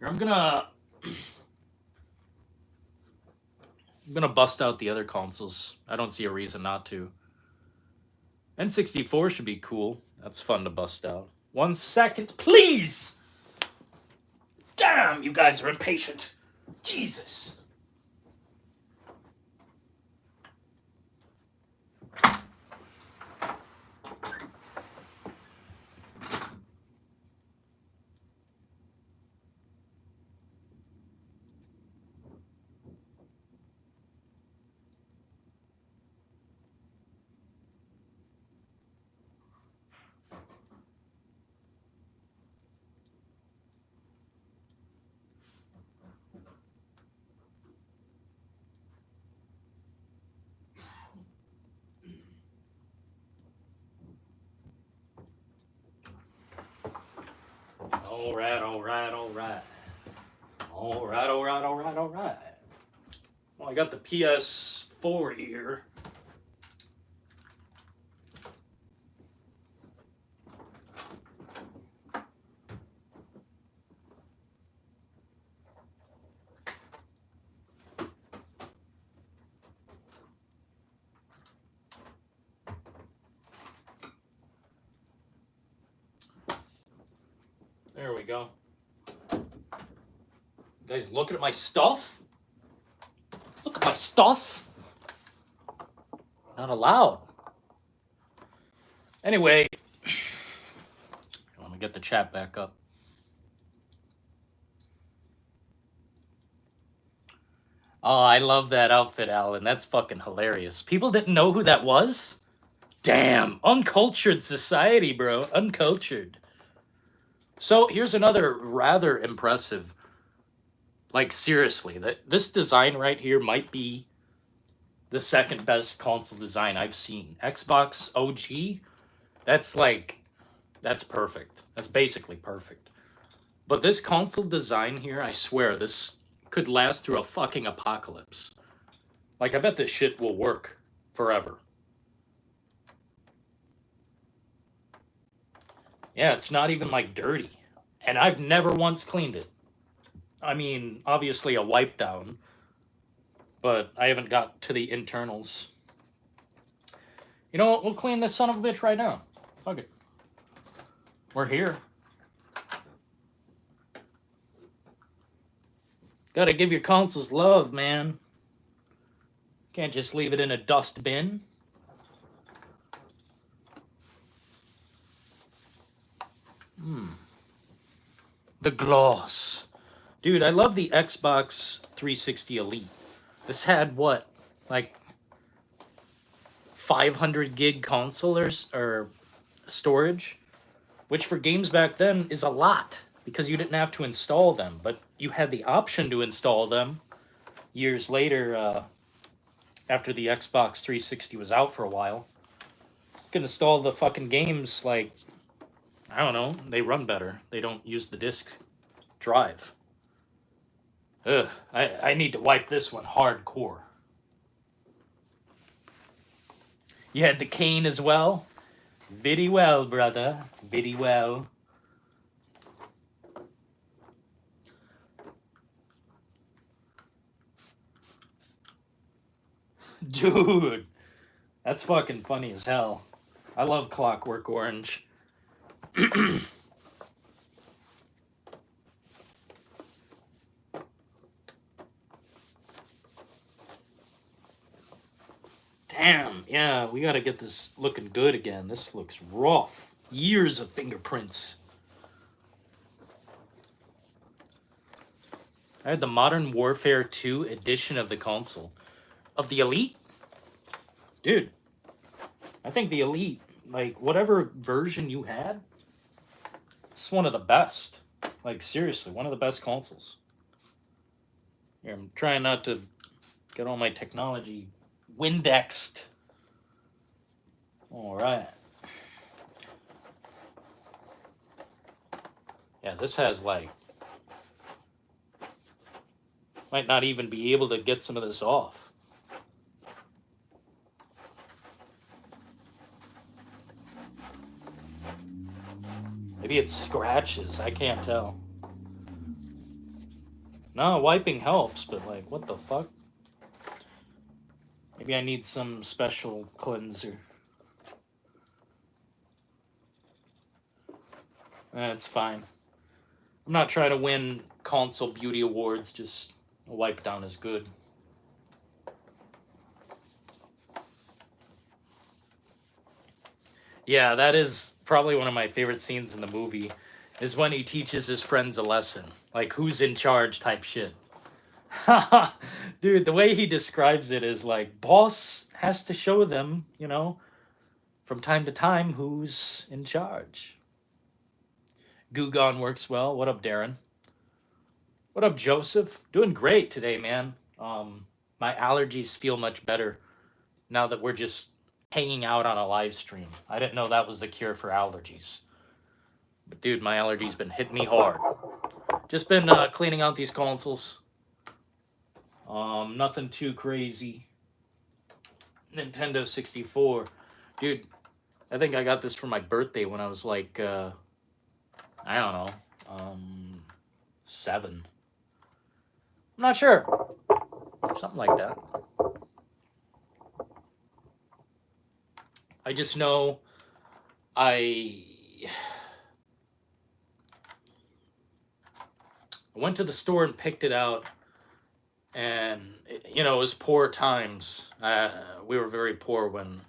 I'm gonna bust out the other consoles. I don't see a reason not to. N64 should be cool. That's fun to bust out. 1 second, please! Damn, you guys are impatient. Jesus. All right. Well, I got the PS4 here. There we go. You guys looking at my stuff? Look at my stuff. Not allowed. Anyway, let me get the chat back up. Oh, I love that outfit, Alan. That's fucking hilarious. People didn't know who that was? Damn, uncultured society, bro. Uncultured. So here's another rather impressive, like seriously, this design right here might be the second best console design I've seen. Xbox OG That's like, that's perfect. That's basically perfect. But this console design here, I swear, this could last through a fucking apocalypse. Like, I bet this shit will work forever. Yeah, it's not even, like, dirty. And I've never once cleaned it. I mean, obviously a wipe down, but I haven't got to the internals. You know what? We'll clean this son of a bitch right now. Fuck it. We're here. Gotta give your consoles love, man. Can't just leave it in a dust bin. The gloss. Dude, I love the Xbox 360 Elite. This had what? Like 500 gig console or storage? Which for games back then is a lot because you didn't have to install them, but you had the option to install them years later after the Xbox 360 was out for a while. You can install the fucking games like, I don't know, they run better. They don't use the disk drive. Ugh, I need to wipe this one hardcore. You had the cane as well? Very well, brother. Very well. Dude, that's fucking funny as hell. I love Clockwork Orange. Damn, yeah, we gotta get this looking good again. This looks rough. Years of fingerprints. I had the Modern Warfare 2 edition of the console. Of the Elite? Dude, I think the Elite, like, whatever version you had, it's one of the best. Like, seriously, one of the best consoles. Here, I'm trying not to get all my technology Windexed. All right. Yeah, this has like, might not even be able to get some of this off. Maybe it's scratches. I can't tell. No, wiping helps, but like, what the fuck? Maybe I need some special cleanser. That's fine. I'm not trying to win console beauty awards, just a wipe down is good. Yeah, that is probably one of my favorite scenes in the movie, is when he teaches his friends a lesson. Like, who's in charge type shit. Dude, the way he describes it is like, boss has to show them, you know, from time to time who's in charge. Gugon works well. What up, Darren? What up, Joseph? Doing great today, man. My allergies feel much better now that we're just hanging out on a live stream. I didn't know that was the cure for allergies. But dude, my allergies been hitting me hard. Just been cleaning out these consoles. Nothing too crazy. Nintendo 64. Dude, I think I got this for my birthday when I was like, I don't know, 7. I'm not sure. Something like that. I just know I went to the store and picked it out, and you know, it was poor times. We were very poor when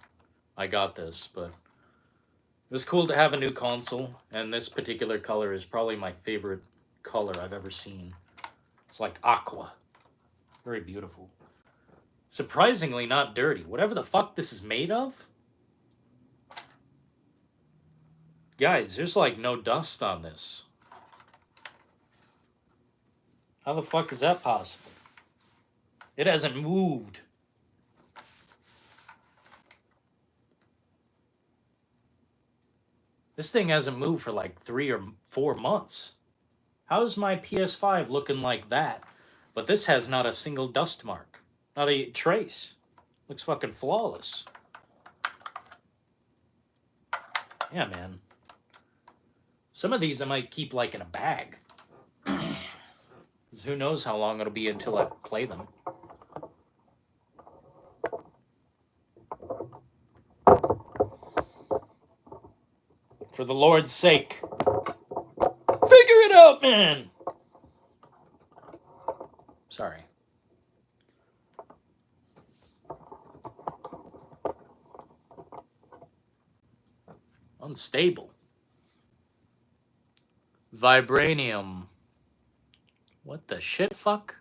I got this, but it was cool to have a new console, and this particular color is probably my favorite color I've ever seen. It's like aqua. Very beautiful. Surprisingly not dirty. Whatever the fuck this is made of? Guys, there's like no dust on this. How the fuck is that possible? It hasn't moved. This thing hasn't moved for like 3 or 4 months. How's my PS5 looking like that? But this has not a single dust mark. Not a trace. Looks fucking flawless. Yeah, man. Some of these I might keep like in a bag. 'Cause who knows how long it'll be until I play them. For the Lord's sake. Figure it out, man! Sorry. Unstable. Vibranium. What the shit fuck?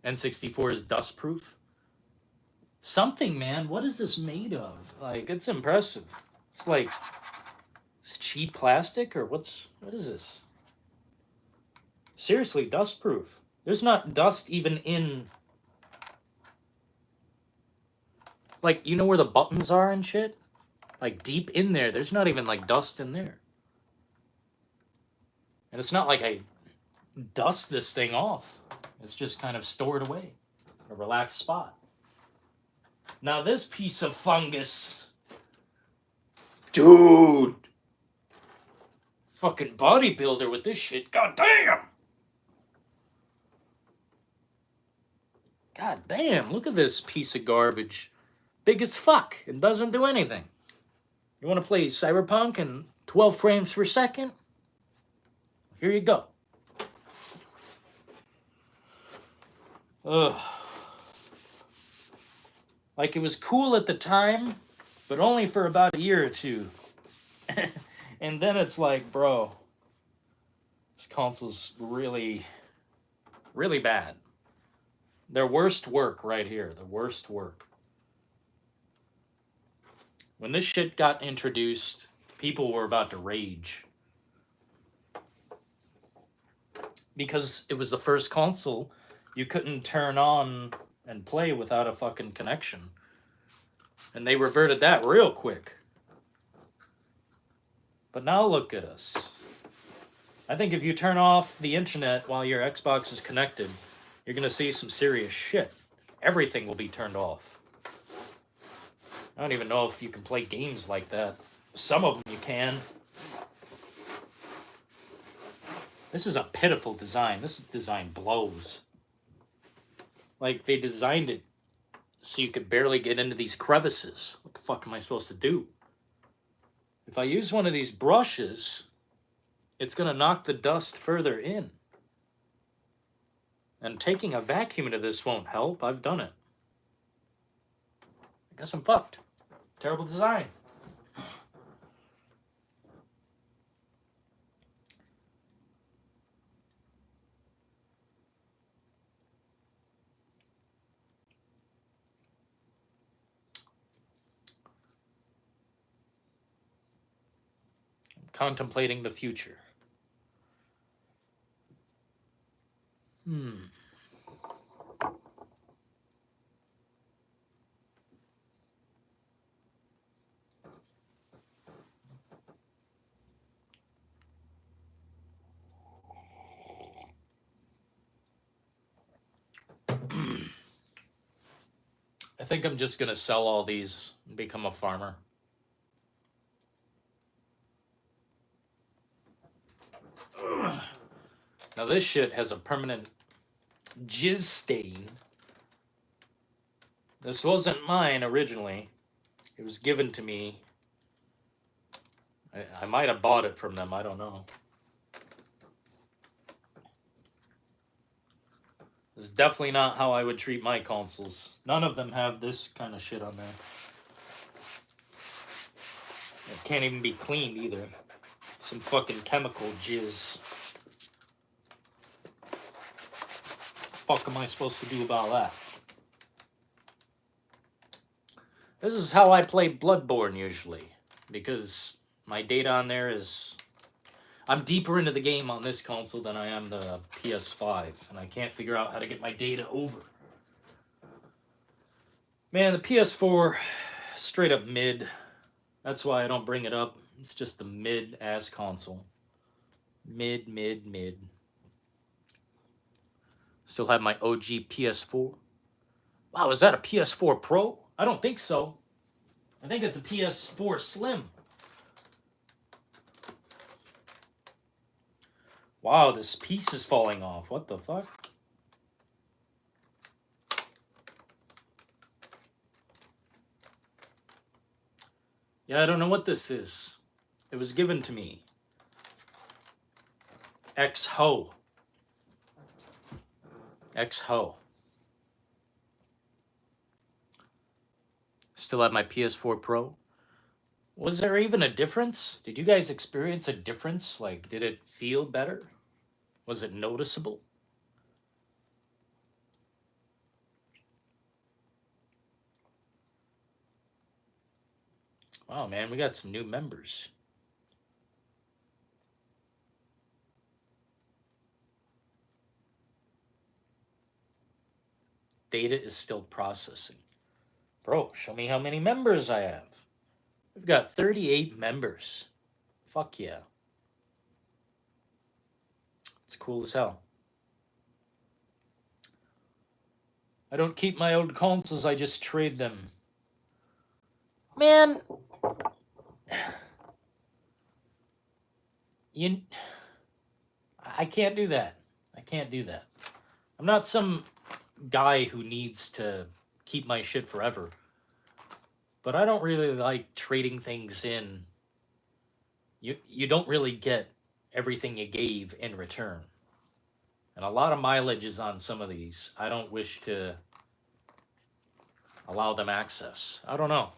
N64 is dust proof. Something, man. What is this made of? Like, it's impressive. It's like, it's cheap plastic or what is this? Seriously, dust proof. There's not dust even in, like, you know where the buttons are and shit? Like, deep in there, there's not even, like, dust in there. And it's not like I dust this thing off. It's just kind of stored away. A relaxed spot. Now this piece of fungus. Dude! Fucking bodybuilder with this shit. God damn! God damn, look at this piece of garbage. Big as fuck and doesn't do anything. You want to play Cyberpunk in 12 frames per second? Here you go. Ugh. Like, it was cool at the time, but only for about a year or two. And then it's like, bro, this console's really, really bad. Their worst work right here. The worst work. When this shit got introduced, people were about to rage. Because it was the first console you couldn't turn on and play without a fucking connection. And they reverted that real quick. But now look at us. I think if you turn off the internet while your Xbox is connected, you're going to see some serious shit. Everything will be turned off. I don't even know if you can play games like that. Some of them you can. This is a pitiful design. This design blows. Like, they designed it so you could barely get into these crevices. What the fuck am I supposed to do? If I use one of these brushes, it's going to knock the dust further in. And taking a vacuum into this won't help. I've done it. I guess I'm fucked. Terrible design. Contemplating the future. I think I'm just gonna sell all these and become a farmer. Now this shit has a permanent jizz stain. This wasn't mine originally. It was given to me. I might have bought it from them, I don't know. This is definitely not how I would treat my consoles. None of them have this kind of shit on there. It can't even be cleaned either. Some fucking chemical jizz. Fuck am I supposed to do about that? This is how I play Bloodborne usually, because my data on there is... I'm deeper into the game on this console than I am the PS5, and I can't figure out how to get my data over. Man, the PS4, straight up mid. That's why I don't bring it up. It's just the mid-ass console. Mid. Still have my OG PS4. Wow, is that a PS4 Pro? I don't think so. I think it's a PS4 Slim. Wow, this piece is falling off. What the fuck? Yeah, I don't know what this is. It was given to me. X-Ho. X-Ho. Still have my PS4 Pro. Was there even a difference? Did you guys experience a difference? Like, did it feel better? Was it noticeable? Wow, man, we got some new members. Data is still processing. Bro, show me how many members I have. We've got 38 members. Fuck yeah. It's cool as hell. I don't keep my old consoles, I just trade them. Man. I can't do that. I can't do that. I'm not some guy who needs to keep my shit forever. But I don't really like trading things in. You don't really get everything you gave in return. And a lot of mileage is on some of these. I don't wish to allow them access. I don't know.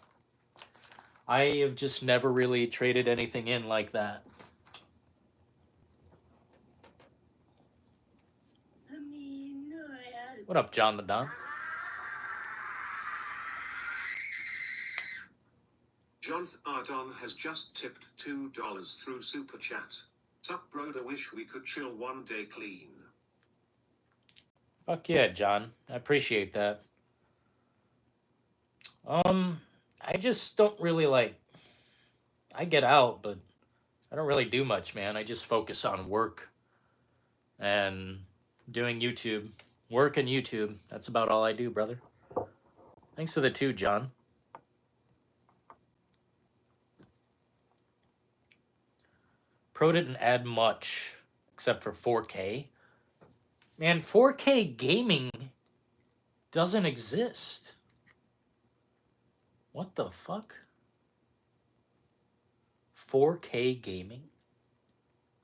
I have just never really traded anything in like that. What up, John the Don? John Ardon has just tipped $2 through Super Chat. Sup, broda, wish we could chill one day clean. Fuck yeah, John. I appreciate that. I just don't really like... I get out, but I don't really do much, man. I just focus on work and doing YouTube. Work and YouTube. That's about all I do, brother. Thanks for the 2, John. Pro didn't add much, except for 4K. Man, 4K gaming doesn't exist. What the fuck? 4K gaming?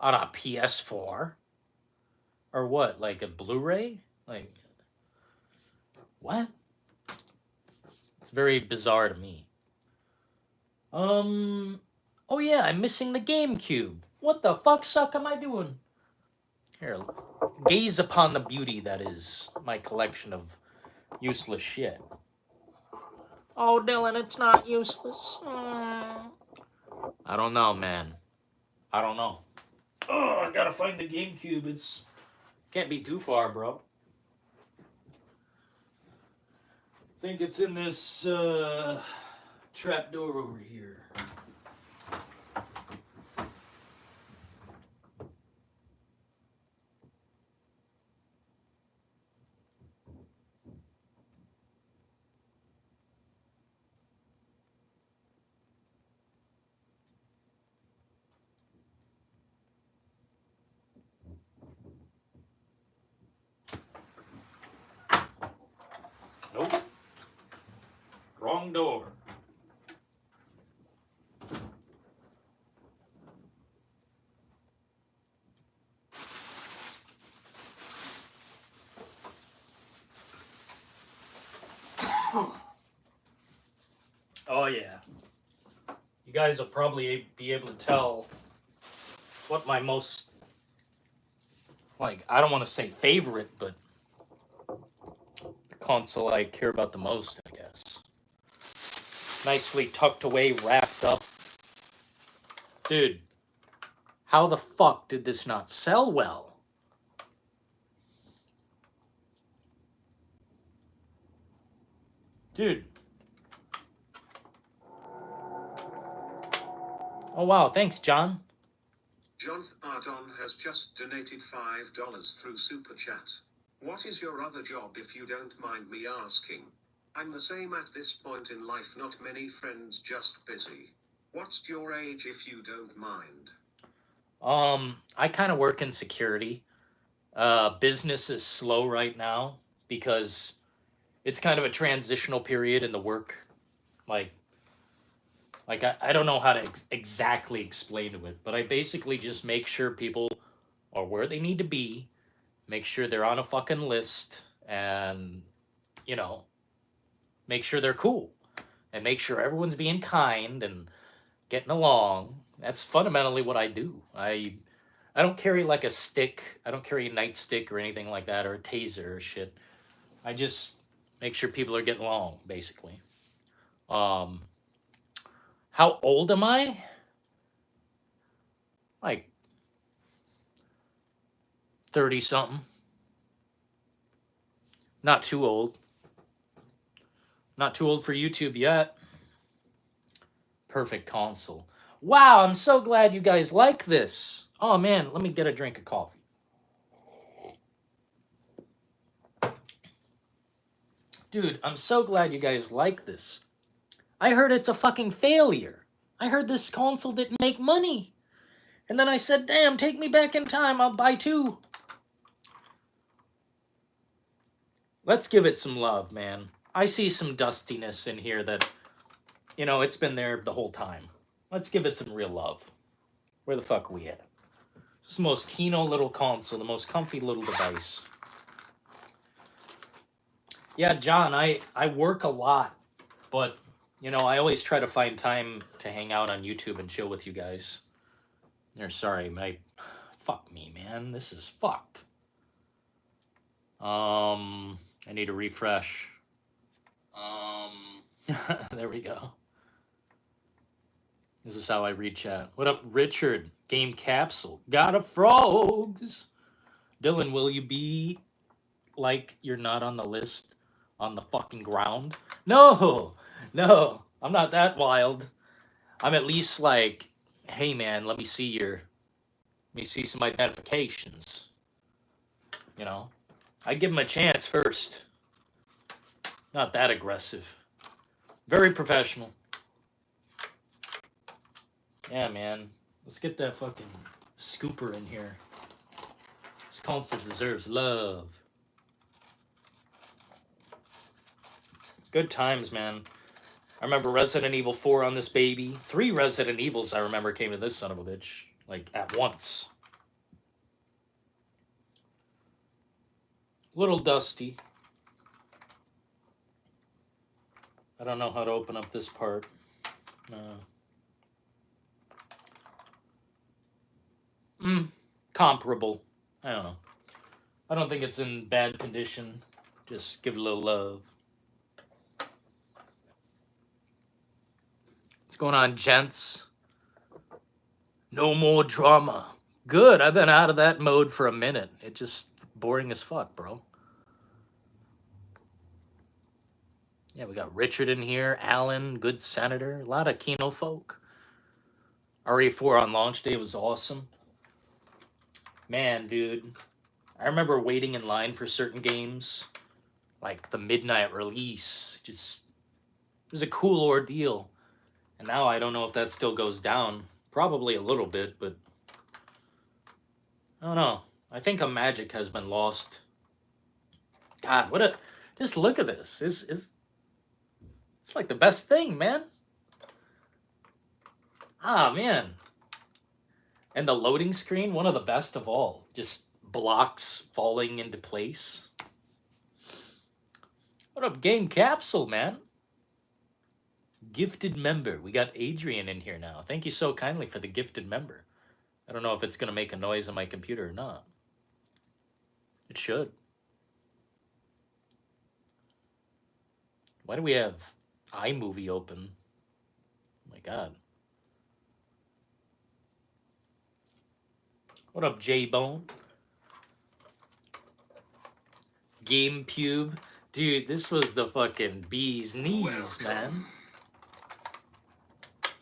On a PS4? Or what, like a Blu-ray? Like, what? It's very bizarre to me. Oh yeah, I'm missing the GameCube. What the fuck suck am I doing? Here, gaze upon the beauty that is my collection of useless shit. Oh, Dillon, it's not useless. I don't know, man. I don't know. Oh, I gotta find the GameCube. It's... Can't be too far, bro. I think it's in this, trapdoor over here. Nope. Wrong door. Oh yeah. You guys will probably be able to tell what my most, like, I don't want to say favorite, but the console I care about the most, I guess. Nicely tucked away, wrapped up. Dude, how the fuck did this not sell well? Dude. Oh, wow. Thanks, John. Jonathan Ardon has just donated $5 through Super Chat. What is your other job if you don't mind me asking? I'm the same at this point in life, not many friends, just busy. What's your age if you don't mind? I kind of work in security. Business is slow right now because it's kind of a transitional period in the work. Like, I don't know how to exactly explain to it, but I basically just make sure people are where they need to be, make sure they're on a fucking list, and, you know, make sure they're cool, and make sure everyone's being kind and getting along. That's fundamentally what I do. I don't carry like a stick. I don't carry a nightstick or anything like that, or a taser or shit. I just make sure people are getting along, basically. Um, how old am I? Like 30 something. Not too old. Not too old for YouTube yet. Perfect console. Wow, I'm so glad you guys like this. Oh man, let me get a drink of coffee. Dude, I'm so glad you guys like this. I heard it's a fucking failure. I heard this console didn't make money. And then I said, damn, take me back in time. I'll buy two. Let's give it some love, man. I see some dustiness in here that, you know, it's been there the whole time. Let's give it some real love. Where the fuck are we at? It's the most Kino little console, the most comfy little device. Yeah, John, I work a lot, but, you know, I always try to find time to hang out on YouTube and chill with you guys. Sorry, fuck me, man. This is fucked. I need a refresh. There we go. This is how I read chat. What up, Richard? Game capsule. Got a frogs. Dillon, will you be like you're not on the list on the fucking ground? No, no, I'm not that wild. I'm at least like, hey man, let me see some identifications. You know, I give him a chance first. Not that aggressive. Very professional. Yeah, man. Let's get that fucking scooper in here. This console deserves love. Good times, man. I remember Resident Evil 4 on this baby. 3 Resident Evils I remember came to this son of a bitch. Like, at once. Little dusty. I don't know how to open up this part. Comparable. I don't know. I don't think it's in bad condition. Just give it a little love. What's going on, gents? No more drama. Good. I've been out of that mode for a minute. It just boring as fuck, bro. Yeah, we got Richard in here, Alan, good senator, a lot of Kino folk. RE4 on launch day was awesome. Man, dude, I remember waiting in line for certain games, like the midnight release. Just, it was a cool ordeal. And now I don't know if that still goes down. Probably a little bit, but I don't know. I think a magic has been lost. God, what a... Just look at this. It's like the best thing, man. Ah, man. And the loading screen, one of the best of all. Just blocks falling into place. What up, Game Capsule, man? Gifted member. We got Adrian in here now. Thank you so kindly for the gifted member. I don't know if it's going to make a noise on my computer or not. It should. Why do we have iMovie open? Oh my God. What up, J-Bone? GameCube. Dude, this was the fucking bee's knees, man.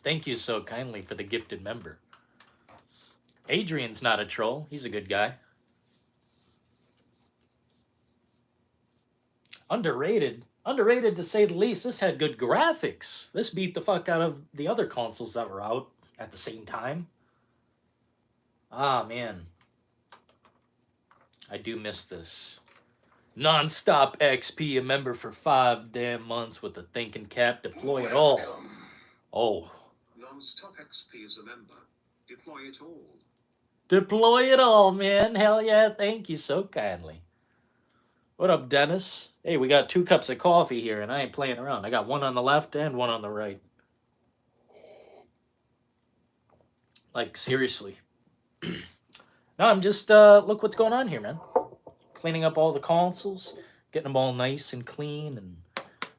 Thank you so kindly for the gifted member. Adrian's not a troll. He's a good guy. Underrated. Underrated to say the least. This had good graphics. This beat the fuck out of the other consoles that were out at the same time. Ah, man. I do miss this. Non-stop XP, a member for 5 damn months with a thinking cap. Deploy it all. Oh. Non-stop XP is a member. Deploy it all. Deploy it all, man. Hell yeah. Thank you so kindly. What up, Dennis? Hey, we got 2 cups of coffee here, and I ain't playing around. I got one on the left and one on the right. Like, seriously. No, I'm just, look what's going on here, man. Cleaning up all the consoles, getting them all nice and clean, and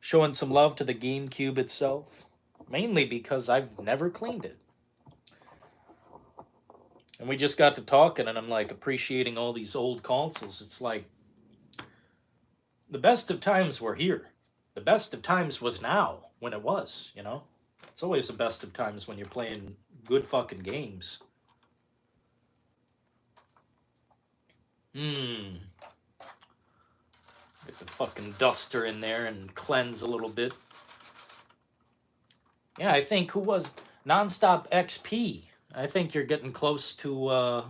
showing some love to the GameCube itself. Mainly because I've never cleaned it. And we just got to talking, and I'm, like, appreciating all these old consoles. It's like, the best of times were here. The best of times was now, when it was, you know? It's always the best of times when you're playing good fucking games. Get the fucking duster in there and cleanse a little bit. Yeah, I think, who was Nonstop XP? I think you're getting close to,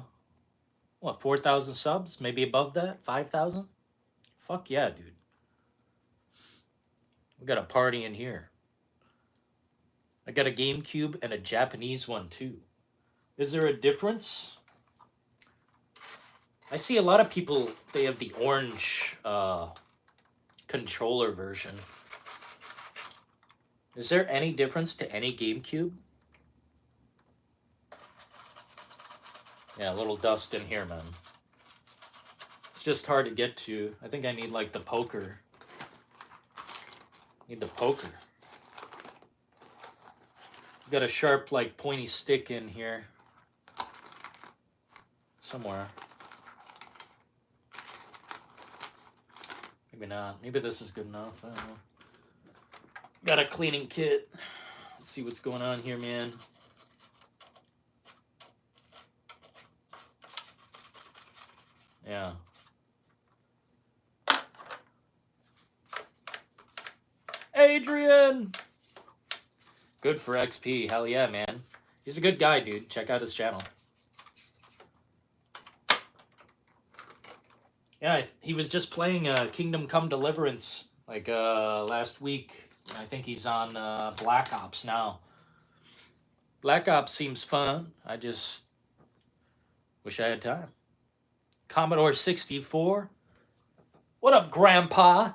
4,000 subs? Maybe above that? 5,000? Fuck yeah, dude. We got a party in here. I got a GameCube and a Japanese one, too. Is there a difference? I see a lot of people, they have the orange controller version. Is there any difference to any GameCube? Yeah, a little dust in here, man. It's just hard to get to. I think I need, like, the poker. Need the poker. Got a sharp, like, pointy stick in here. Somewhere. Maybe not. Maybe this is good enough. I don't know. Got a cleaning kit. Let's see what's going on here, man. Yeah. Adrian! Good for XP. Hell yeah, man. He's a good guy, dude. Check out his channel. Yeah, he was just playing Kingdom Come Deliverance like last week. I think he's on Black Ops now. Black Ops seems fun. I just wish I had time. Commodore 64. What up, Grandpa?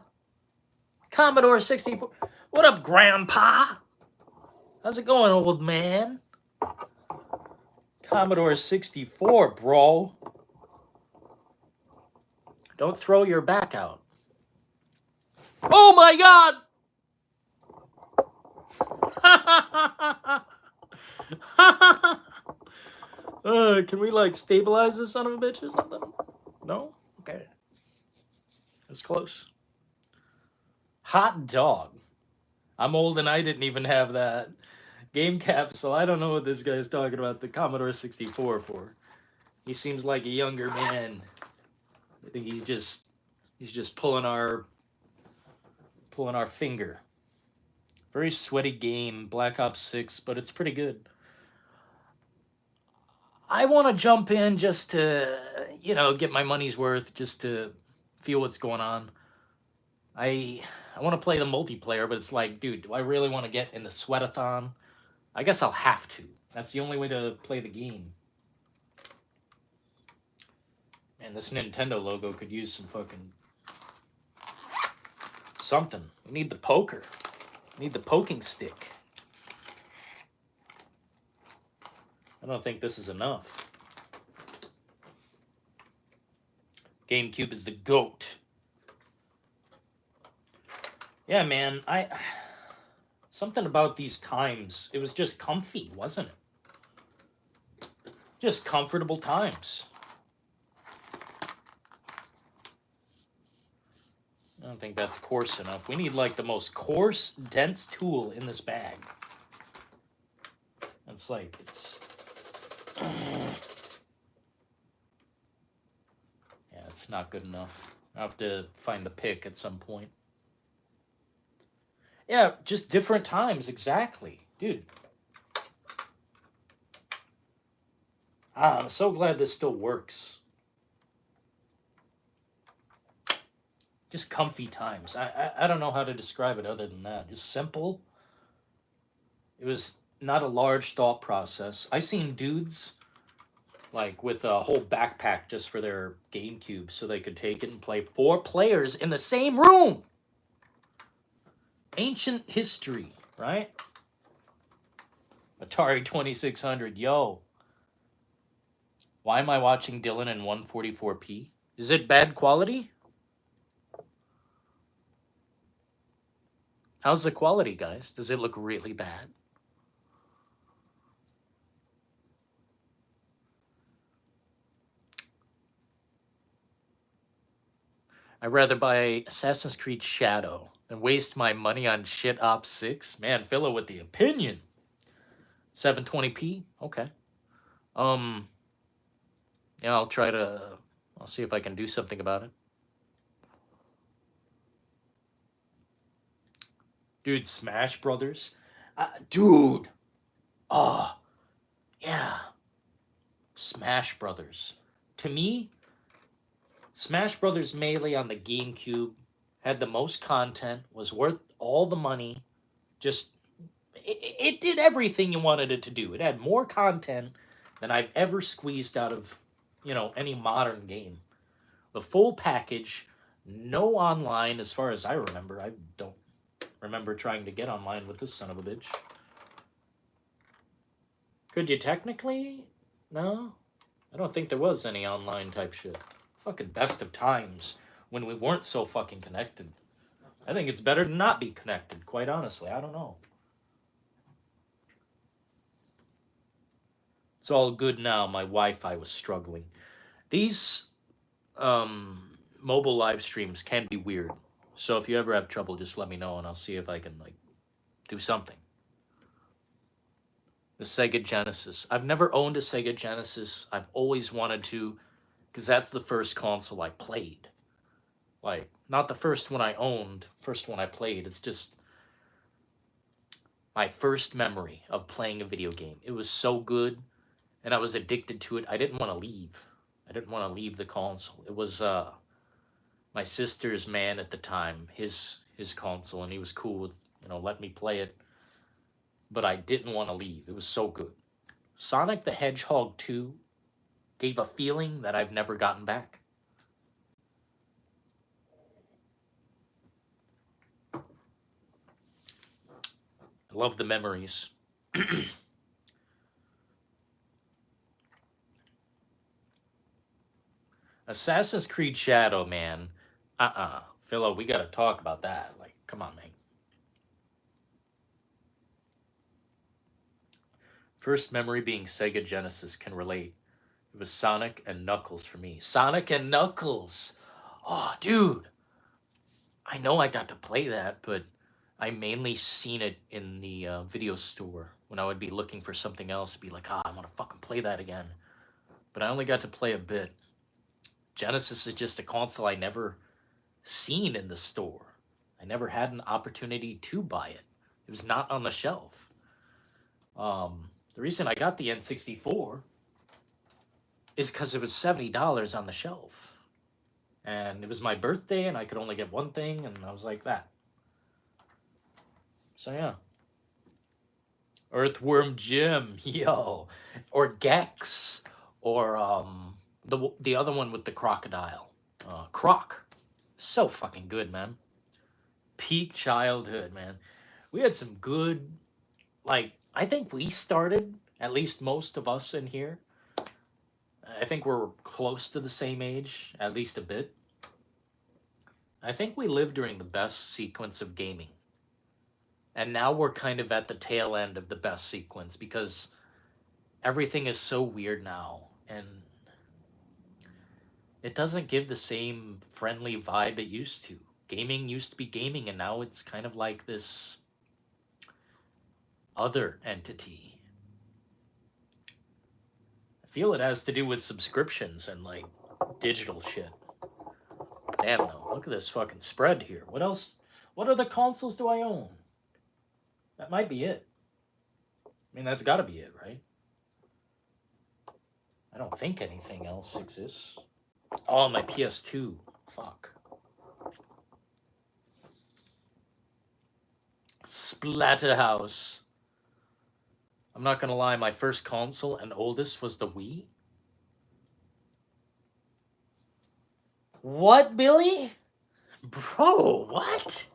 Commodore 64. What up, Grandpa? How's it going, old man? Commodore 64, bro. Don't throw your back out. Oh my god! Can we, like, stabilize this son of a bitch or something? No? Okay. It's close. Hot dog. I'm old and I didn't even have that game capsule. I don't know what this guy's talking about the Commodore 64 for. He seems like a younger man. I think he's just pulling our finger. Very sweaty game, Black Ops 6, but it's pretty good. I want to jump in just to, you know, get my money's worth, just to feel what's going on. I want to play the multiplayer, but it's like, dude, do I really want to get in the sweatathon? I guess I'll have to. That's the only way to play the game. Man, this Nintendo logo could use some fucking something. We need the poker. We need the poking stick. I don't think this is enough. GameCube is the GOAT. Yeah, man, something about these times, it was just comfy, wasn't it? Just comfortable times. I don't think that's coarse enough. We need, like, the most coarse, dense tool in this bag. It's like, it's... Yeah, it's not good enough. I'll have to find the pic at some point. Yeah, just different times, exactly. Dude. I'm so glad this still works. Just comfy times. I don't know how to describe it other than that. Just simple. It was not a large thought process. I've seen dudes like with a whole backpack just for their GameCube so they could take it and play 4 players in the same room. Ancient history, right? Atari 2600, yo. Why am I watching Dillon in 144p? Is it bad quality? How's the quality, guys? Does it look really bad? I'd rather buy Assassin's Creed Shadow than waste my money on shit Ops 6. Man, Philo with the opinion. 720p? Okay. Yeah, I'll see if I can do something about it. Dude, Smash Brothers? Dude! Oh, yeah. Smash Brothers. To me, Smash Brothers Melee on the GameCube had the most content, was worth all the money. Just, it did everything you wanted it to do. It had more content than I've ever squeezed out of, any modern game. The full package, no online as far as I remember. I don't remember trying to get online with this son of a bitch. Could you technically? No? I don't think there was any online type shit. Fucking best of times when we weren't so fucking connected. I think it's better to not be connected, quite honestly. I don't know. It's all good now. My Wi-Fi was struggling. These mobile live streams can be weird. So if you ever have trouble, just let me know and I'll see if I can do something. The Sega Genesis. I've never owned a Sega Genesis. I've always wanted to, because that's the first console I played. Not the first one I owned, first one I played. It's just my first memory of playing a video game. It was so good, and I was addicted to it. I didn't want to leave. I didn't want to leave the console. It was my sister's man at the time, his console, and he was cool with, let me play it. But I didn't want to leave. It was so good. Sonic the Hedgehog 2 gave a feeling that I've never gotten back. I love the memories. Assassin's Creed Shadow, man. Philo, we gotta talk about that. Come on, man. First memory being Sega Genesis, can relate. It was Sonic and Knuckles for me. Sonic and Knuckles! Oh, dude! I know I got to play that, but I mainly seen it in the video store when I would be looking for something else. Be like, I want to fucking play that again. But I only got to play a bit. Genesis is just a console I never seen in the store. I never had an opportunity to buy it. It was not on the shelf. The reason I got the N64 is because it was $70 on the shelf. And it was my birthday, and I could only get one thing, and I was like that. So, yeah. Earthworm Jim, yo. Or Gex. Or the other one with the crocodile. Croc. So fucking good, man. Peak childhood, man. We had some good, I think we started, at least most of us in here, I think we're close to the same age, at least a bit. I think we lived during the best sequence of gaming. And now we're kind of at the tail end of the best sequence because everything is so weird now. And it doesn't give the same friendly vibe it used to. Gaming used to be gaming, and now it's kind of like this other entity. feel it has to do with subscriptions and like digital shit. Damn though, look at this fucking spread here. What else? What other consoles do I own? That might be it. I mean, that's gotta be it, right? I don't think anything else exists. Oh, my PS2. Fuck. Splatterhouse. I'm not gonna lie, my first console and oldest was the Wii. What, Billy? Bro, what?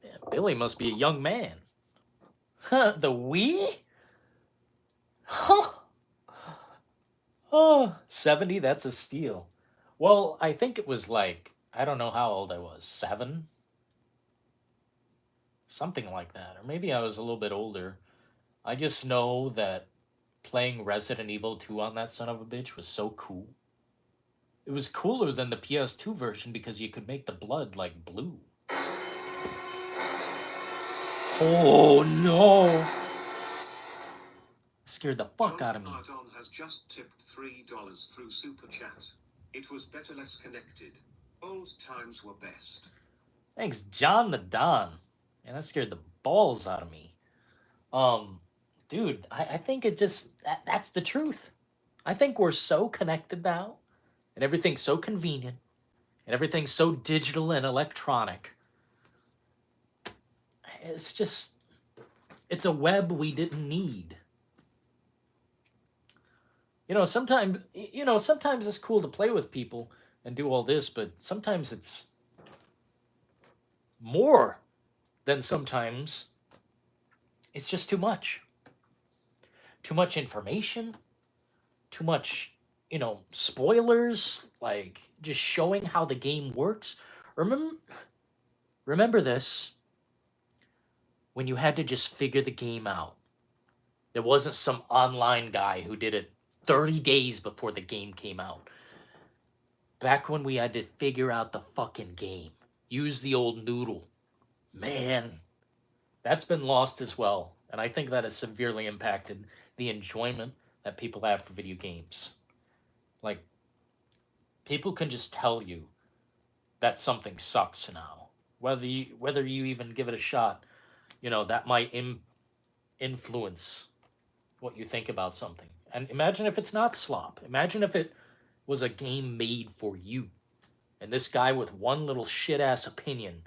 Man, Billy must be a young man. Huh, the Wii? Huh. Oh, 70, that's a steal. Well, I think it was like, I don't know how old I was, 7? Something like that. Or maybe I was a little bit older. I just know that playing Resident Evil 2 on that son of a bitch was so cool. It was cooler than the PS2 version because you could make the blood like blue. Oh no! Scared the fuck out of me. John has just tipped $3 through Super Chat. It was better less connected. Old times were best. Thanks, John the Don. Man, that scared the balls out of me. Dude, I think it just, that's the truth. I think we're so connected now, and everything's so convenient, and everything's so digital and electronic. It's just, it's a web we didn't need. Sometimes it's cool to play with people and do all this, but sometimes it's more than sometimes. It's just too much. Too much information, too much, spoilers, like just showing how the game works. Remember this, when you had to just figure the game out. There wasn't some online guy who did it 30 days before the game came out. Back when we had to figure out the fucking game. Use the old noodle. Man, that's been lost as well. And I think that has severely impacted the enjoyment that people have for video games. Like, people can just tell you that something sucks now. Whether you even give it a shot, that might influence what you think about something. And imagine if it's not slop. Imagine if it was a game made for you. And this guy with one little shit-ass opinion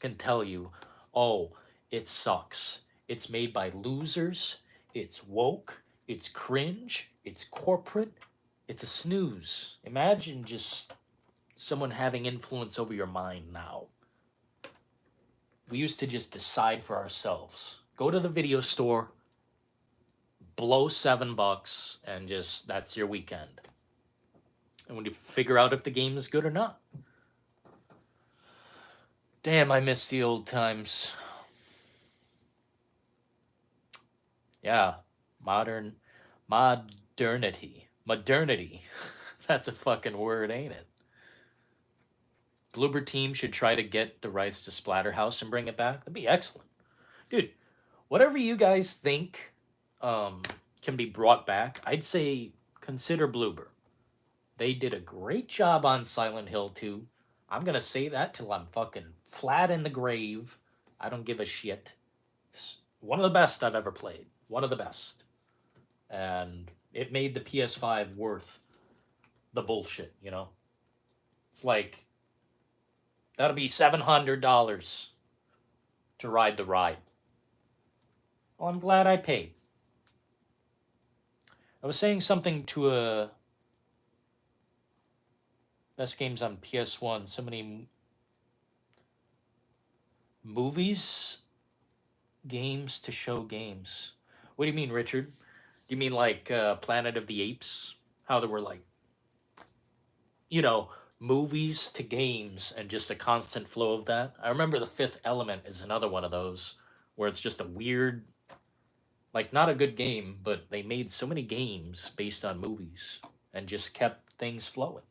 can tell you, oh, it sucks. It's made by losers. It's woke. It's cringe. It's corporate. It's a snooze. Imagine just someone having influence over your mind now. We used to just decide for ourselves. Go to the video store, blow $7, and just, that's your weekend. And when you figure out if the game is good or not. Damn, I miss the old times. Yeah, modernity. That's a fucking word, ain't it? Bloober team should try to get the rights to Splatterhouse and bring it back. That'd be excellent. Dude, whatever you guys think can be brought back, I'd say consider Bloober. They did a great job on Silent Hill 2. I'm going to say that till I'm fucking flat in the grave. I don't give a shit. It's one of the best I've ever played. One of the best. And it made the PS5 worth the bullshit, It's like, that'll be $700 to ride the ride. Well, I'm glad I paid. I was saying something to a best games on PS1. So many movies, games to show games. What do you mean, Richard? Do you mean like Planet of the Apes? How there were like, movies to games and just a constant flow of that? I remember The Fifth Element is another one of those where it's just a weird, like not a good game, but they made so many games based on movies and just kept things flowing.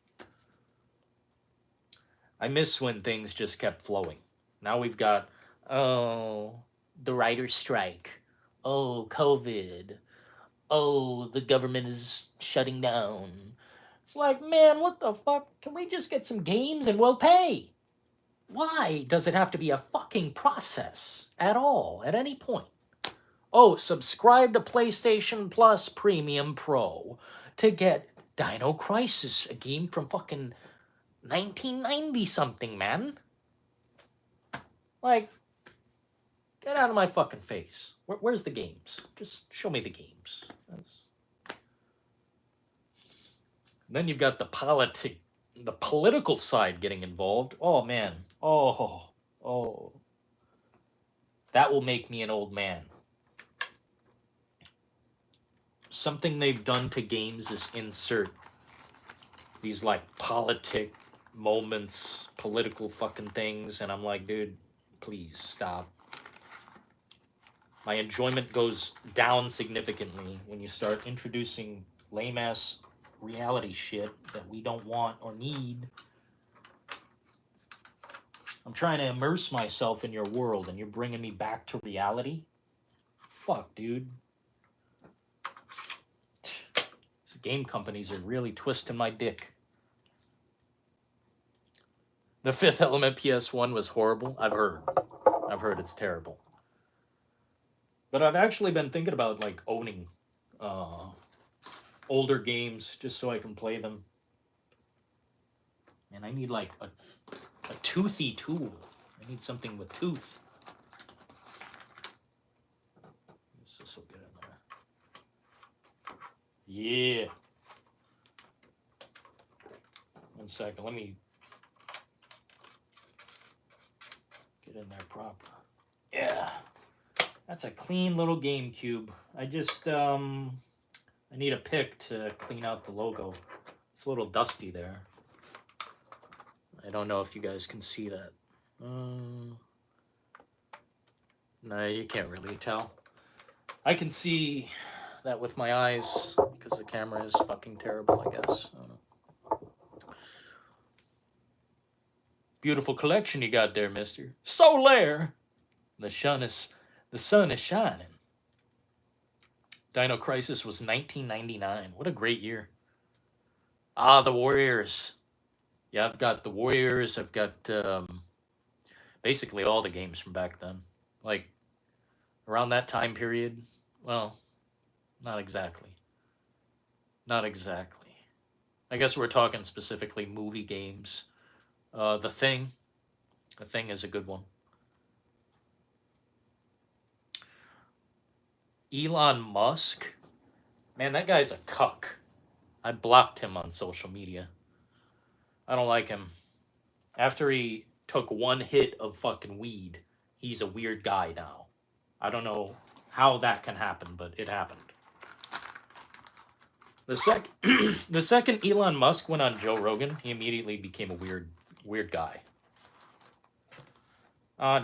I miss when things just kept flowing. Now we've got, the writer's strike. Oh, COVID. oh, the government is shutting down. It's like, man, what the fuck? Can we just get some games and we'll pay? Why does it have to be a fucking process at all, at any point? Oh, subscribe to PlayStation Plus Premium Pro to get Dino Crisis, a game from fucking 1990 something, man. Like, get out of my fucking face. Where's the games? Just show me the games. Then you've got the political side getting involved. Oh man. Oh. That will make me an old man. Something they've done to games is insert these like politic moments, political fucking things, and I'm like, dude, please stop. My enjoyment goes down significantly when you start introducing lame-ass reality shit that we don't want or need. I'm trying to immerse myself in your world, and you're bringing me back to reality? Fuck, dude. These game companies are really twisting my dick. The Fifth Element PS1 was horrible. I've heard it's terrible. But I've actually been thinking about like owning older games just so I can play them. And I need like a toothy tool. I need something with tooth. This will get in there. Yeah. One second. Let me get in there proper. Yeah. That's a clean little GameCube. I just, I need a pick to clean out the logo. It's a little dusty there. I don't know if you guys can see that. No, you can't really tell. I can see that with my eyes because the camera is fucking terrible, I guess. I don't know. Beautiful collection you got there, mister. Solaire! The sun is shining. Dino Crisis was 1999. What a great year. Ah, the Warriors. Yeah, I've got the Warriors. I've got basically all the games from back then. Like, around that time period. Well, not exactly. Not exactly. I guess we're talking specifically movie games. The Thing. The Thing is a good one. Elon Musk. Man, that guy's a cuck. I blocked him on social media. I don't like him. After he took one hit of fucking weed, he's a weird guy now. I don't know how that can happen, but it happened. The second Elon Musk went on Joe Rogan, he immediately became a weird guy.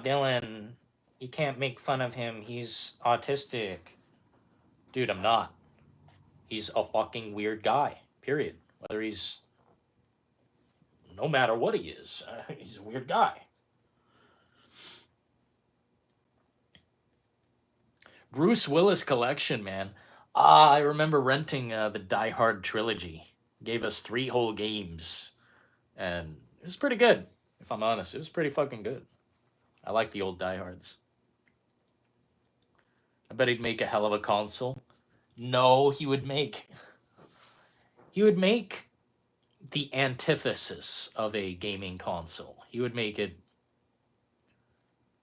Dillon, you can't make fun of him. He's autistic. Dude, I'm not. He's a fucking weird guy, period. Whether he's... No matter what he is, he's a weird guy. Bruce Willis collection, man. I remember renting the Die Hard trilogy. Gave us 3 whole games. And it was pretty good, if I'm honest. It was pretty fucking good. I like the old Die Hards. I bet he'd make a hell of a console. No, he would make the antithesis of a gaming console. He would make it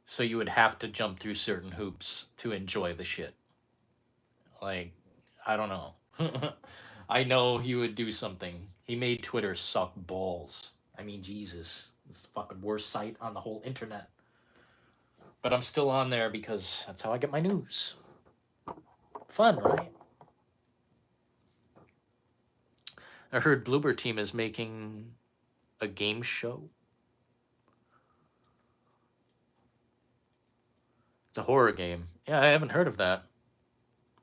so you would have to jump through certain hoops to enjoy the shit. Like, I don't know. I know he would do something. He made Twitter suck balls. I mean, Jesus. It's the fucking worst site on the whole internet. But I'm still on there because that's how I get my news. Fun, right? I heard Bloober Team is making a game show. It's a horror game. Yeah, I haven't heard of that.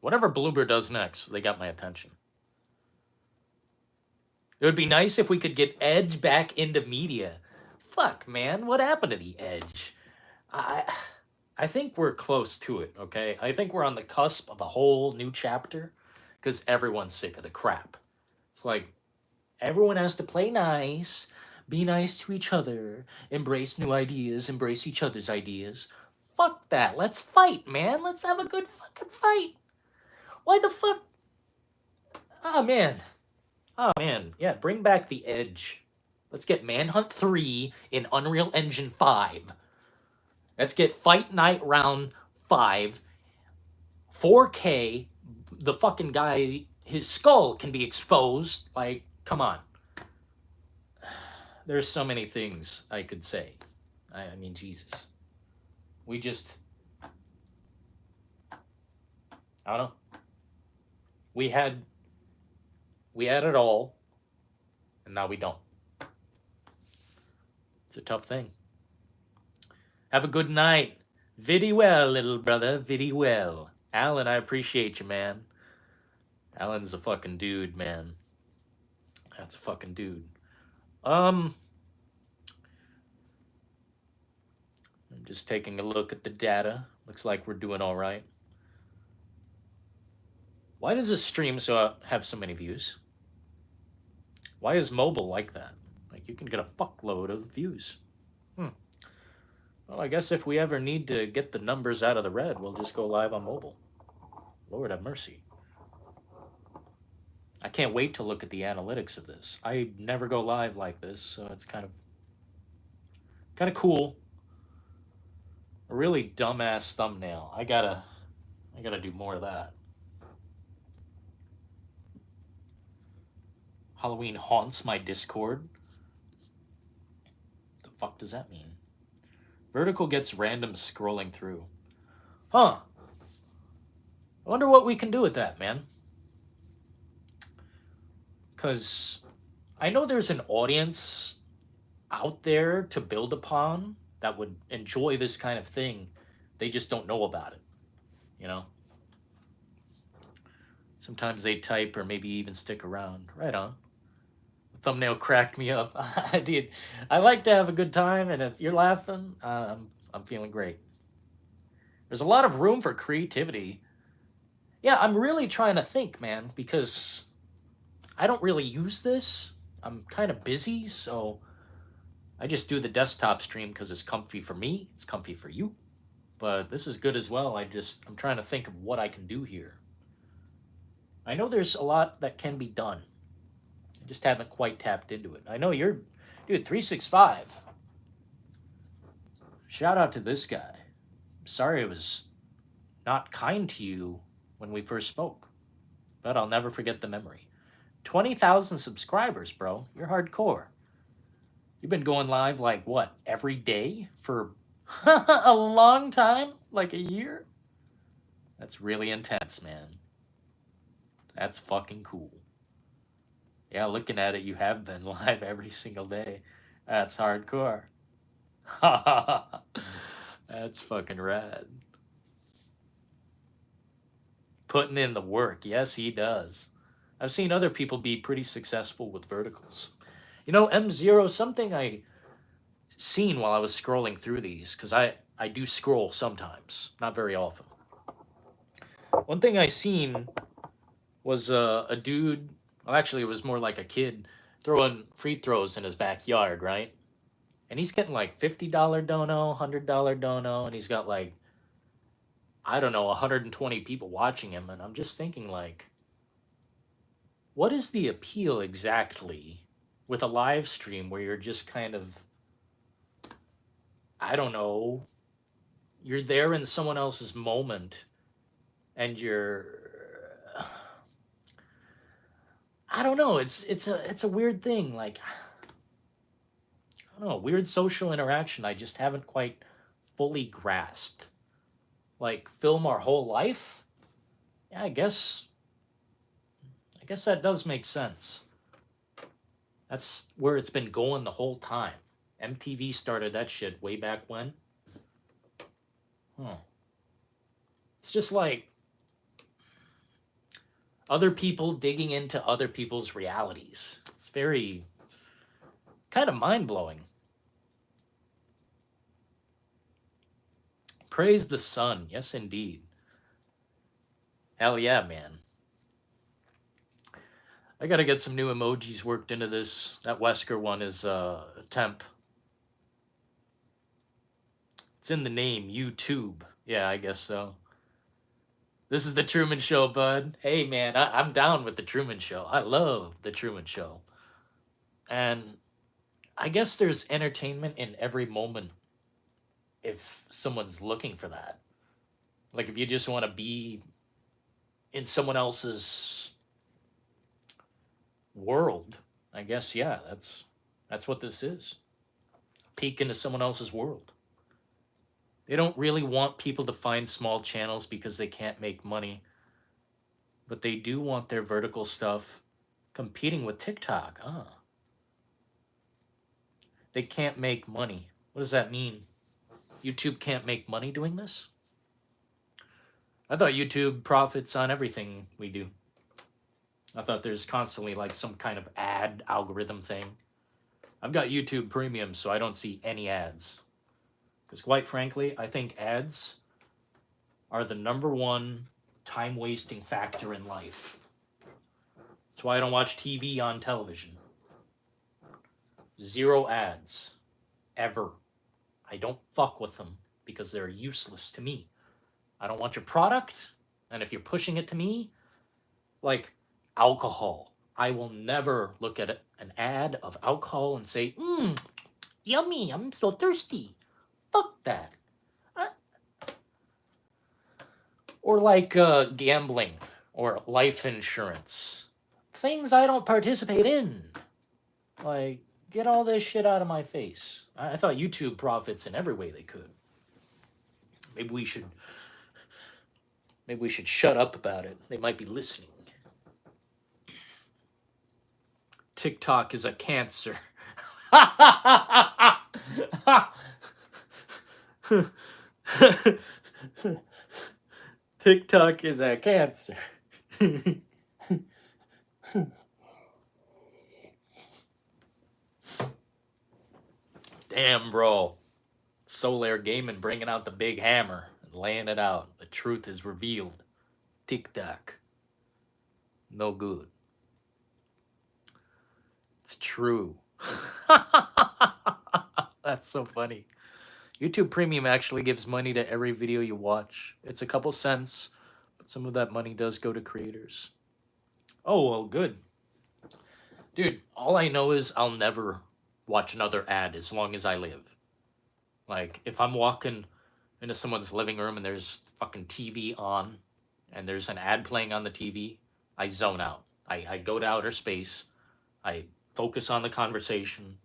Whatever Bloober does next, they got my attention. It would be nice if we could get Edge back into media. Fuck, man, what happened to the Edge? I think we're close to it, okay? I think we're on the cusp of a whole new chapter. because everyone's sick of the crap. It's like everyone has to play nice, be nice to each other, embrace new ideas, embrace each other's ideas. Fuck that. Let's fight, man. Let's have a good fucking fight. Why the fuck? Oh, man. Oh, man. Yeah, bring back the edge. Let's get Manhunt 3 in Unreal Engine 5. Let's get Fight Night Round 5. 4K. The fucking guy, his skull can be exposed. Like, come on. There's so many things I could say. I mean, Jesus. We just... I don't know. We had it all, and now we don't. It's a tough thing. Have a good night. Viddy well, little brother. Viddy well. Alan, I appreciate you, man. Alan's a fucking dude, man. That's a fucking dude. I'm just taking a look at the data. Looks like we're doing all right. Why does this stream have so many views? Why is mobile like that? Like, you can get a fuckload of views. Well, I guess if we ever need to get the numbers out of the red, we'll just go live on mobile. Lord have mercy. I can't wait to look at the analytics of this. I never go live like this, so it's kind of cool. A really dumbass thumbnail. I gotta do more of that. Halloween haunts my Discord. The fuck does that mean? Vertical gets random scrolling through. Huh. I wonder what we can do with that, man. Because I know there's an audience out there to build upon that would enjoy this kind of thing. They just don't know about it, you know? Sometimes they type or maybe even stick around. Right on. The thumbnail cracked me up. Dude, I like to have a good time, and if you're laughing, I'm feeling great. There's a lot of room for creativity. Yeah, I'm really trying to think, man, because I don't really use this. I'm kind of busy, so I just do the desktop stream because it's comfy for me. It's comfy for you. But this is good as well. I'm trying to think of what I can do here. I know there's a lot that can be done. I just haven't quite tapped into it. I know dude, 365. Shout out to this guy. I'm sorry I was not kind to you when we first spoke, but I'll never forget the memory. 20,000 subscribers, bro. You're hardcore. You've been going live like what, every day for a long time? Like a year? That's really intense, man. That's fucking cool. Yeah, looking at it, you have been live every single day. That's hardcore. That's fucking rad. Putting in the work. Yes, he does. I've seen other people be pretty successful with verticals. You know, M0, something I seen while I was scrolling through these, because I do scroll sometimes, not very often. One thing I seen was a dude, well, actually it was more like a kid, throwing free throws in his backyard, right? And he's getting like $50 dono, $100 dono, and he's got like, I don't know, 120 people watching him, and I'm just thinking like, what is the appeal exactly with a live stream where you're just kind of, I don't know, you're there in someone else's moment and I don't know, it's a weird thing, like, I don't know, weird social interaction I just haven't quite fully grasped. Like, film our whole life? Yeah, I guess that does make sense. That's where it's been going the whole time. MTV started that shit way back when. It's just like other people digging into other people's realities. It's very kind of mind-blowing. Praise the sun. Yes, indeed. Hell yeah, man. I gotta get some new emojis worked into this. That Wesker one is temp. It's in the name, YouTube. Yeah, I guess so. This is the Truman Show, bud. Hey, man, I'm down with the Truman Show. I love the Truman Show. And I guess there's entertainment in every moment if someone's looking for that. Like, if you just want to be in someone else's world, I guess, yeah, that's what this is. Peek into someone else's world. They don't really want people to find small channels because they can't make money. But they do want their vertical stuff competing with TikTok. They can't make money. What does that mean? YouTube can't make money doing this? I thought YouTube profits on everything we do. I thought there's constantly like some kind of ad algorithm thing. I've got YouTube Premium, so I don't see any ads. Because quite frankly, I think ads are the #1 time-wasting factor in life. That's why I don't watch TV on television. 0 ads. Ever. I don't fuck with them because they're useless to me. I don't want your product, and if you're pushing it to me, like alcohol, I will never look at an ad of alcohol and say, yummy, I'm so thirsty. Fuck that. Or like gambling or life insurance. Things I don't participate in. Like, get all this shit out of my face. I thought YouTube profits in every way they could. Maybe we should shut up about it. They might be listening. TikTok is a cancer. TikTok is a cancer. Damn, bro. Solar Gaming bringing out the big hammer and laying it out. The truth is revealed. TikTok. No good. It's true. That's so funny. YouTube Premium actually gives money to every video you watch. It's a couple cents, but some of that money does go to creators. Oh, well, good. Dude, all I know is I'll never watch another ad as long as I live. Like, if I'm walking into someone's living room and there's fucking TV on and there's an ad playing on the TV, I zone out. I go to outer space. I focus on the conversation.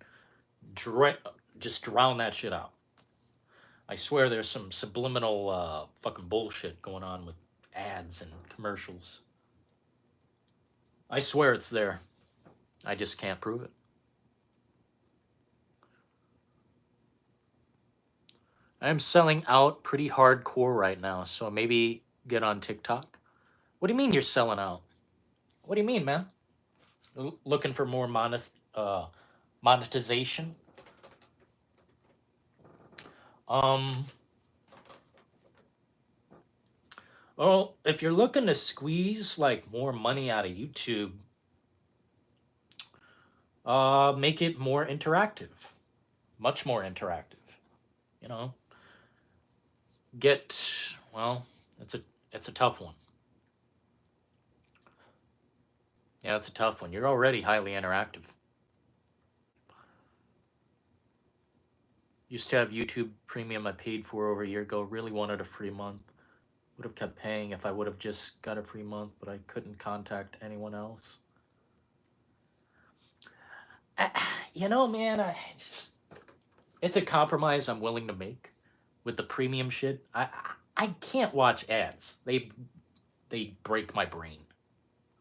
Just drown that shit out. I swear there's some subliminal fucking bullshit going on with ads and commercials. I swear it's there. I just can't prove it. I am selling out pretty hardcore right now, so maybe get on TikTok. What do you mean you're selling out? What do you mean, man? Looking for more monetization? Well, if you're looking to squeeze like more money out of YouTube, make it more interactive, much more interactive. You know, well, it's a tough one. Yeah, it's a tough one. You're already highly interactive. Used to have YouTube Premium I paid for over a year ago. Really wanted a free month. Would have kept paying if I would have just got a free month, but I couldn't contact anyone else. You know, man, it's a compromise I'm willing to make with the premium shit. I can't watch ads. They break my brain.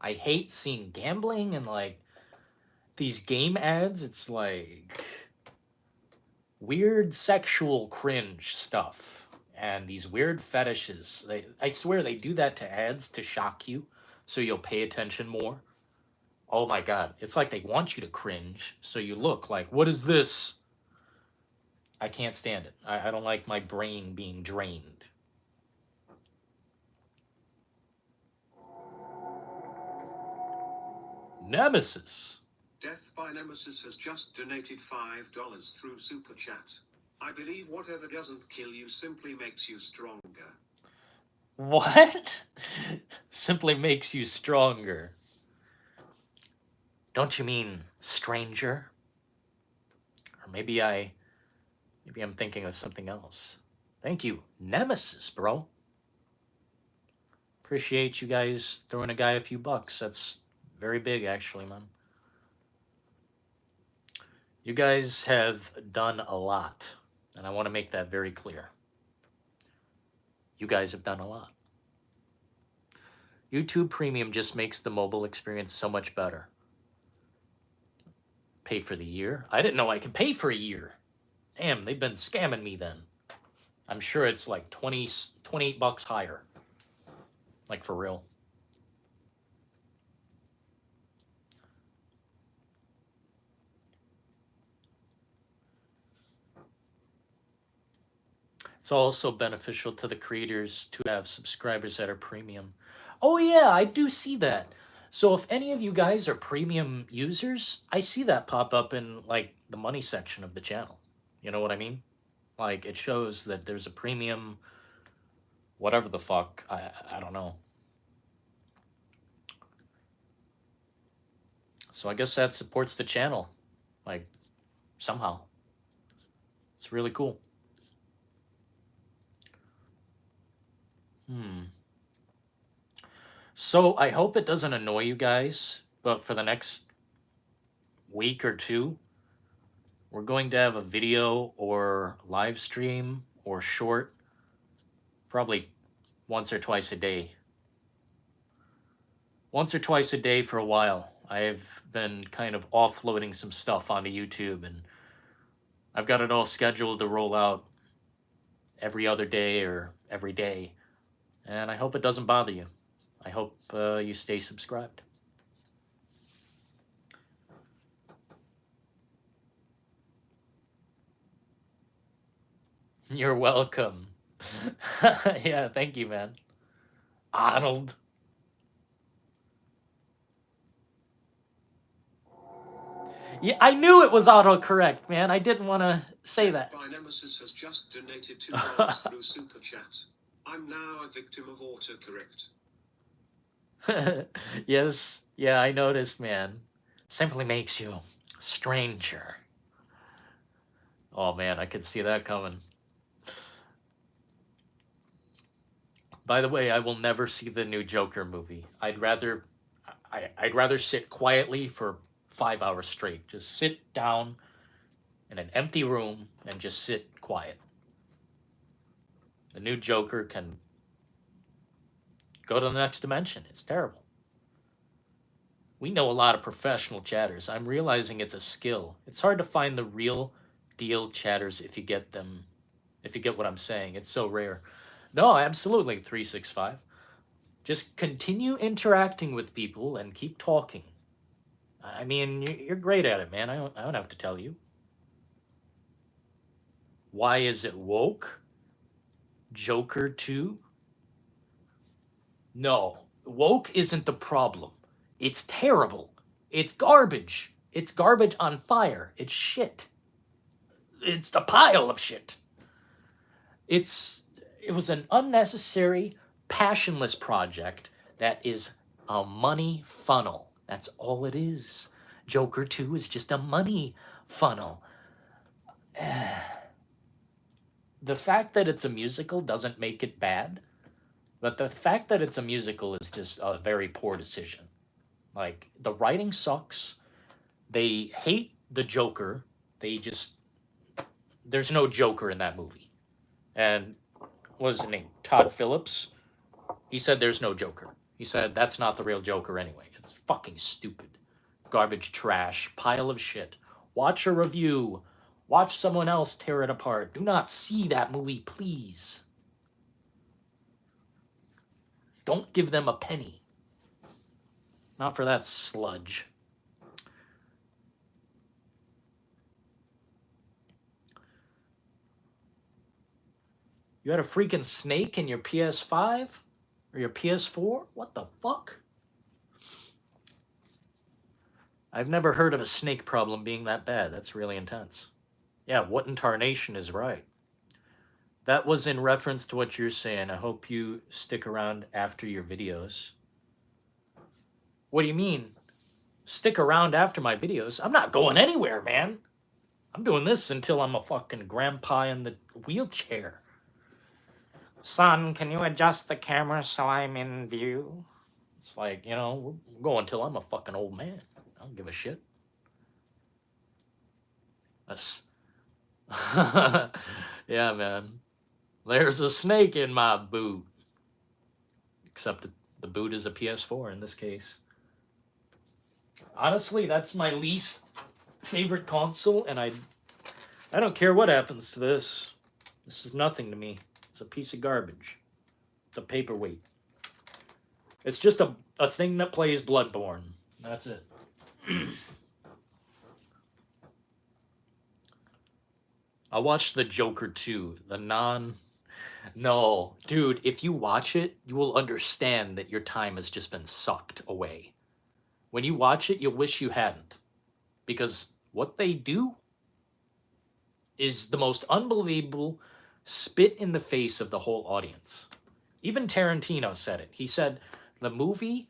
I hate seeing gambling and like these game ads. It's like weird sexual cringe stuff and these weird fetishes. I swear they do that to ads to shock you so you'll pay attention more. Oh my god, it's like they want you to cringe so you look like, what is this? I can't stand it. I don't like my brain being drained. Nemesis. Death by Nemesis has just donated $5 through Super Chat. I believe whatever doesn't kill you simply makes you stronger. What? Simply makes you stronger. Don't you mean stranger? Or maybe I'm thinking of something else. Thank you, Nemesis, bro. Appreciate you guys throwing a guy a few bucks. That's very big, actually, man. You guys have done a lot, and I want to make that very clear. You guys have done a lot. YouTube Premium just makes the mobile experience so much better. Pay for the year? I didn't know I could pay for a year. Damn, they've been scamming me then. I'm sure it's like 28 bucks higher. Like, for real. It's also beneficial to the creators to have subscribers that are premium. Oh yeah, I do see that. So if any of you guys are premium users, I see that pop up in like the money section of the channel. You know what I mean? Like it shows that there's a premium whatever the fuck. I don't know. So I guess that supports the channel. Like somehow. It's really cool. So I hope it doesn't annoy you guys, but for the next week or two, we're going to have a video or live stream or short, probably once or twice a day. Once or twice a day for a while. I've been kind of offloading some stuff onto YouTube, and I've got it all scheduled to roll out every other day or every day. And I hope it doesn't bother you. I hope you stay subscribed. You're welcome. Yeah, thank you, man. Arnold. Yeah, I knew it was autocorrect, man. I didn't want to say that. Death by Nemesis has just donated $2 through Super Chat. I'm now a victim of autocorrect. Yes, yeah, I noticed, man. Simply makes you stranger. Oh man, I could see that coming. By the way, I will never see the new Joker movie. I'd rather sit quietly for 5 hours straight. Just sit down in an empty room and just sit quiet. The new Joker can go to the next dimension. It's terrible. We know a lot of professional chatters. I'm realizing it's a skill. It's hard to find the real deal chatters if you get them, if you get what I'm saying. It's so rare. No, absolutely, 365. Just continue interacting with people and keep talking. I mean, you're great at it, man. I don't have to tell you. Why is it woke? Joker 2? No, woke isn't the problem. It's terrible. It's garbage. It's garbage on fire. It's shit. It's a pile of shit. It was an unnecessary, passionless project that is a money funnel. That's all it is. Joker 2 is just a money funnel. The fact that it's a musical doesn't make it bad, but the fact that it's a musical is just a very poor decision. Like, the writing sucks. They hate the Joker. There's no Joker in that movie. And what was his name? Todd Phillips? He said there's no Joker. He said that's not the real Joker anyway. It's fucking stupid. Garbage trash. Pile of shit. Watch a review. Watch someone else tear it apart. Do not see that movie, please. Don't give them a penny. Not for that sludge. You had a freaking snake in your PS5? Or your PS4? What the fuck? I've never heard of a snake problem being that bad. That's really intense. Yeah, what in tarnation is right? That was in reference to what you're saying. I hope you stick around after your videos. What do you mean? Stick around after my videos? I'm not going anywhere, man. I'm doing this until I'm a fucking grandpa in the wheelchair. Son, can you adjust the camera so I'm in view? It's like, you know, we're going until I'm a fucking old man. I don't give a shit. That's... yeah, man. There's a snake in my boot. Except the boot is a PS4 in this case. Honestly, that's my least favorite console, and I don't care what happens to this. This is nothing to me. It's a piece of garbage. It's a paperweight. It's just a thing that plays Bloodborne. That's it. I watched The Joker 2, No, dude, if you watch it, you will understand that your time has just been sucked away. When you watch it, you'll wish you hadn't. Because what they do is the most unbelievable spit in the face of the whole audience. Even Tarantino said it. He said the movie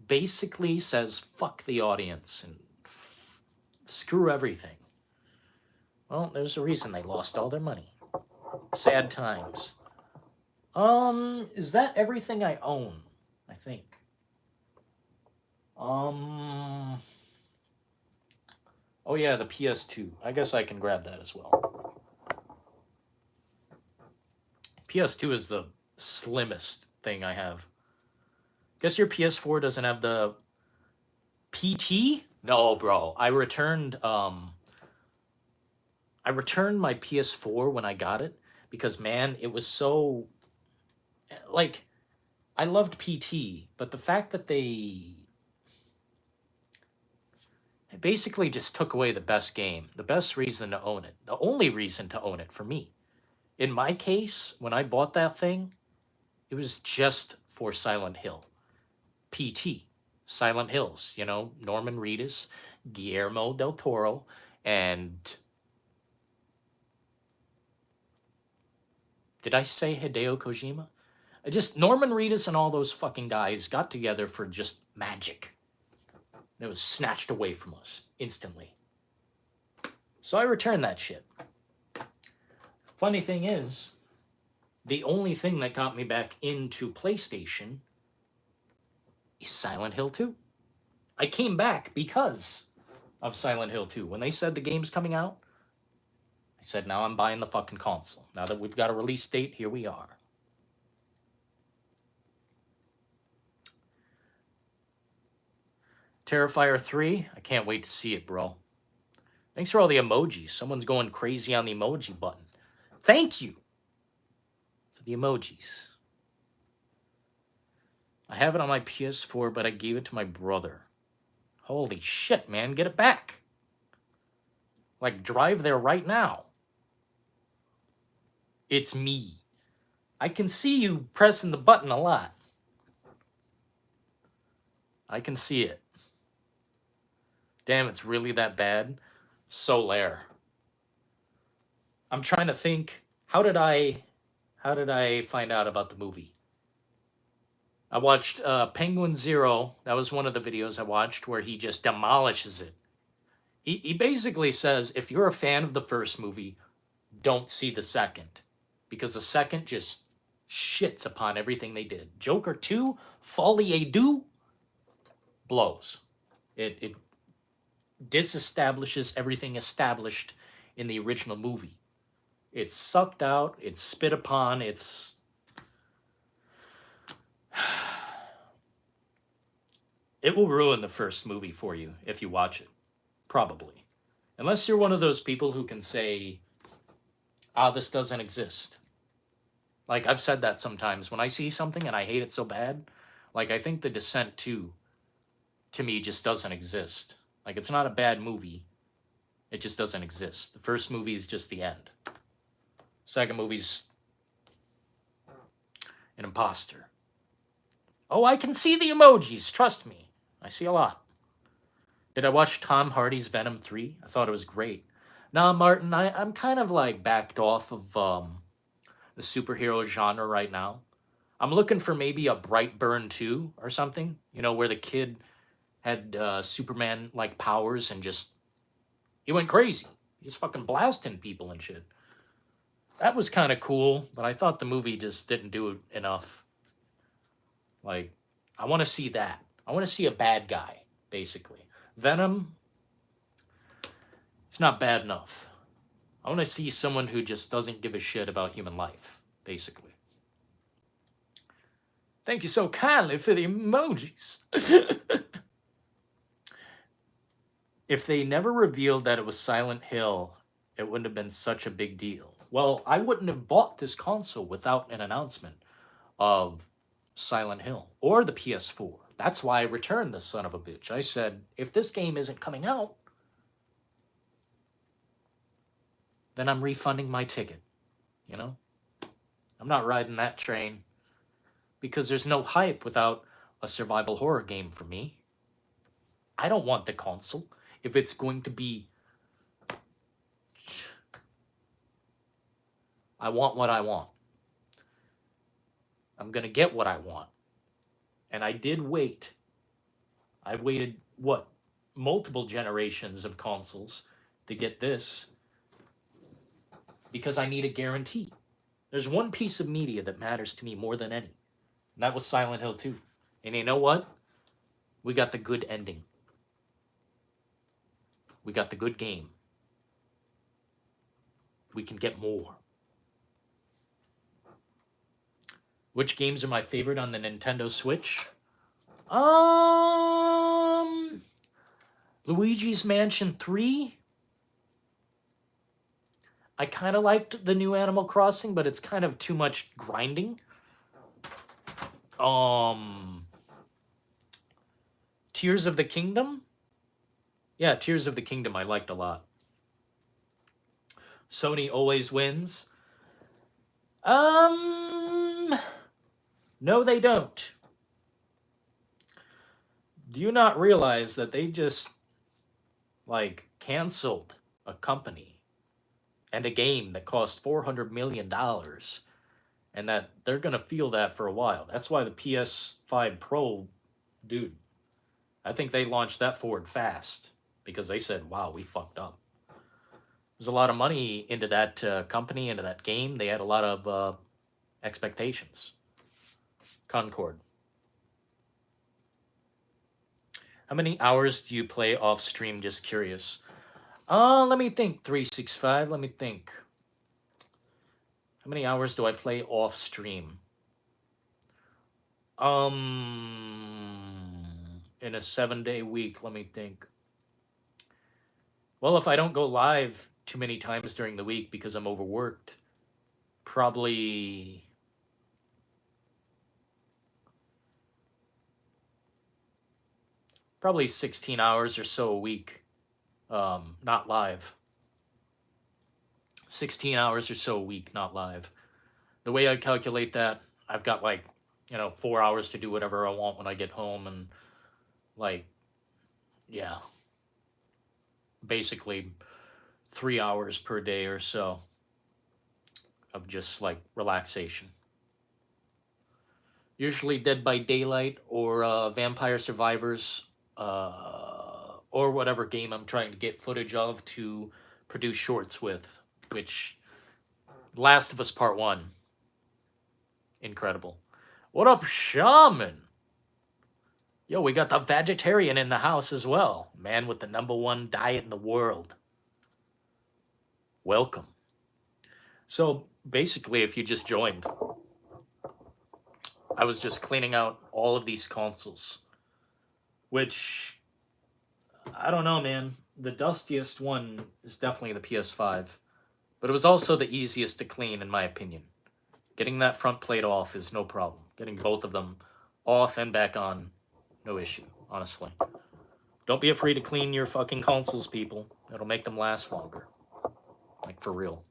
basically says fuck the audience and screw everything. Well, there's a reason they lost all their money. Sad times. Is that everything I own? I think. Oh yeah, the PS2. I guess I can grab that as well. PS2 is the slimmest thing I have. Guess your PS4 doesn't have the PT? No, bro. I returned my PS4 when I got it because, man, it was so... Like, I loved PT, but the fact that they basically just took away the best game, the best reason to own it, the only reason to own it for me. In my case, when I bought that thing, it was just for Silent Hill. PT, Silent Hills, you know, Norman Reedus, Guillermo del Toro, and... Did I say Hideo Kojima? Norman Reedus and all those fucking guys got together for just magic. It was snatched away from us instantly. So I returned that shit. Funny thing is, the only thing that got me back into PlayStation is Silent Hill 2. I came back because of Silent Hill 2. When they said the game's coming out, I said, now I'm buying the fucking console. Now that we've got a release date, here we are. Terrifier 3, I can't wait to see it, bro. Thanks for all the emojis. Someone's going crazy on the emoji button. Thank you for the emojis. I have it on my PS4, but I gave it to my brother. Holy shit, man, get it back. Like, drive there right now. It's me. I can see you pressing the button a lot. I can see it. Damn, it's really that bad? Solaire. I'm trying to think, how did I find out about the movie? I watched Penguin Zero. That was one of the videos I watched where he just demolishes it. He basically says, if you're a fan of the first movie, don't see the second. Because the second just shits upon everything they did. Joker 2, Folie à Deux, blows. It disestablishes everything established in the original movie. It's sucked out, it's spit upon, it's... It will ruin the first movie for you if you watch it. Probably. Unless you're one of those people who can say, this doesn't exist. Like, I've said that sometimes. When I see something and I hate it so bad, like, I think The Descent 2, to me, just doesn't exist. Like, it's not a bad movie. It just doesn't exist. The first movie is just the end. Second movie's an imposter. Oh, I can see the emojis. Trust me. I see a lot. Did I watch Tom Hardy's Venom 3? I thought it was great. Nah, Martin, I'm kind of like backed off of the superhero genre right now. I'm looking for maybe a Brightburn 2 or something, you know, where the kid had Superman like powers and just he went crazy. He's fucking blasting people and shit. That was kind of cool, but I thought the movie just didn't do enough. Like, I want to see that. I want to see a bad guy, basically. Venom, it's not bad enough. I want to see someone who just doesn't give a shit about human life, basically. Thank you so kindly for the emojis. If they never revealed that it was Silent Hill, it wouldn't have been such a big deal. Well, I wouldn't have bought this console without an announcement of Silent Hill or the PS4. That's why I returned this son of a bitch. I said, if this game isn't coming out, then I'm refunding my ticket. You know? I'm not riding that train because there's no hype without a survival horror game for me. I don't want the console if it's going to be. I want what I want. I'm going to get what I want. And I did wait. I waited, what, multiple generations of consoles to get this because I need a guarantee. There's one piece of media that matters to me more than any. And that was Silent Hill 2. And you know what? We got the good ending. We got the good game. We can get more. Which games are my favorite on the Nintendo Switch? Luigi's Mansion 3. I kind of liked the new Animal Crossing, but it's kind of too much grinding. Tears of the Kingdom? Yeah, Tears of the Kingdom I liked a lot. Sony always wins. No, they don't. Do you not realize that they just, like, canceled a company and a game that cost $400 million and that they're going to feel that for a while? That's why the PS5 Pro, dude, I think they launched that forward fast because they said, wow, we fucked up. There's a lot of money into that company, into that game. They had a lot of expectations. Concord. How many hours do you play off stream? Just curious. Let me think. 365. Let me think. How many hours do I play off stream? In a 7-day week. Let me think. Well, if I don't go live too many times during the week because I'm overworked, probably 16 hours or so a week, not live. 16 hours or so a week, not live. The way I calculate that, I've got 4 hours to do whatever I want when I get home, and yeah, basically 3 hours per day or so of just relaxation. Usually Dead by Daylight or Vampire Survivors, or whatever game I'm trying to get footage of to produce shorts with, which Last of Us Part 1, incredible. What up, Shaman? Yo, we got the vegetarian in the house as well. Man with the #1 diet in the world. Welcome. So basically, if you just joined, I was just cleaning out all of these consoles, which, I don't know, man. The dustiest one is definitely the PS5, but it was also the easiest to clean, in my opinion. Getting that front plate off is no problem. Getting both of them off and back on, no issue, honestly. Don't be afraid to clean your fucking consoles, people. It'll make them last longer. Like, for real.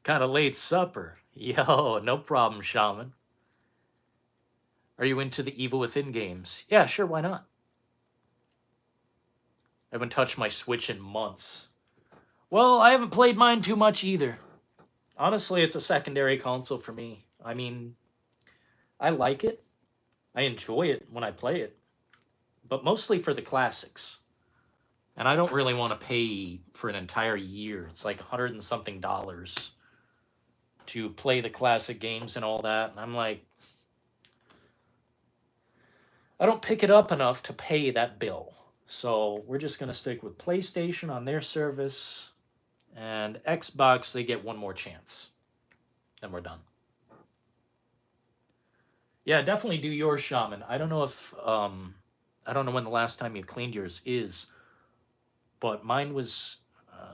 Kind of late supper. Yo, no problem, Shaman. Are you into the Evil Within games? Yeah, sure, why not? I haven't touched my Switch in months. Well, I haven't played mine too much either. Honestly, it's a secondary console for me. I mean, I like it. I enjoy it when I play it. But mostly for the classics. And I don't really want to pay for an entire year. It's like $100 and something to play the classic games and all that. And I'm like, I don't pick it up enough to pay that bill. So we're just going to stick with PlayStation on their service. And Xbox, they get one more chance. Then we're done. Yeah, definitely do yours, Shaman. I don't know if, I don't know when the last time you cleaned yours is, but mine was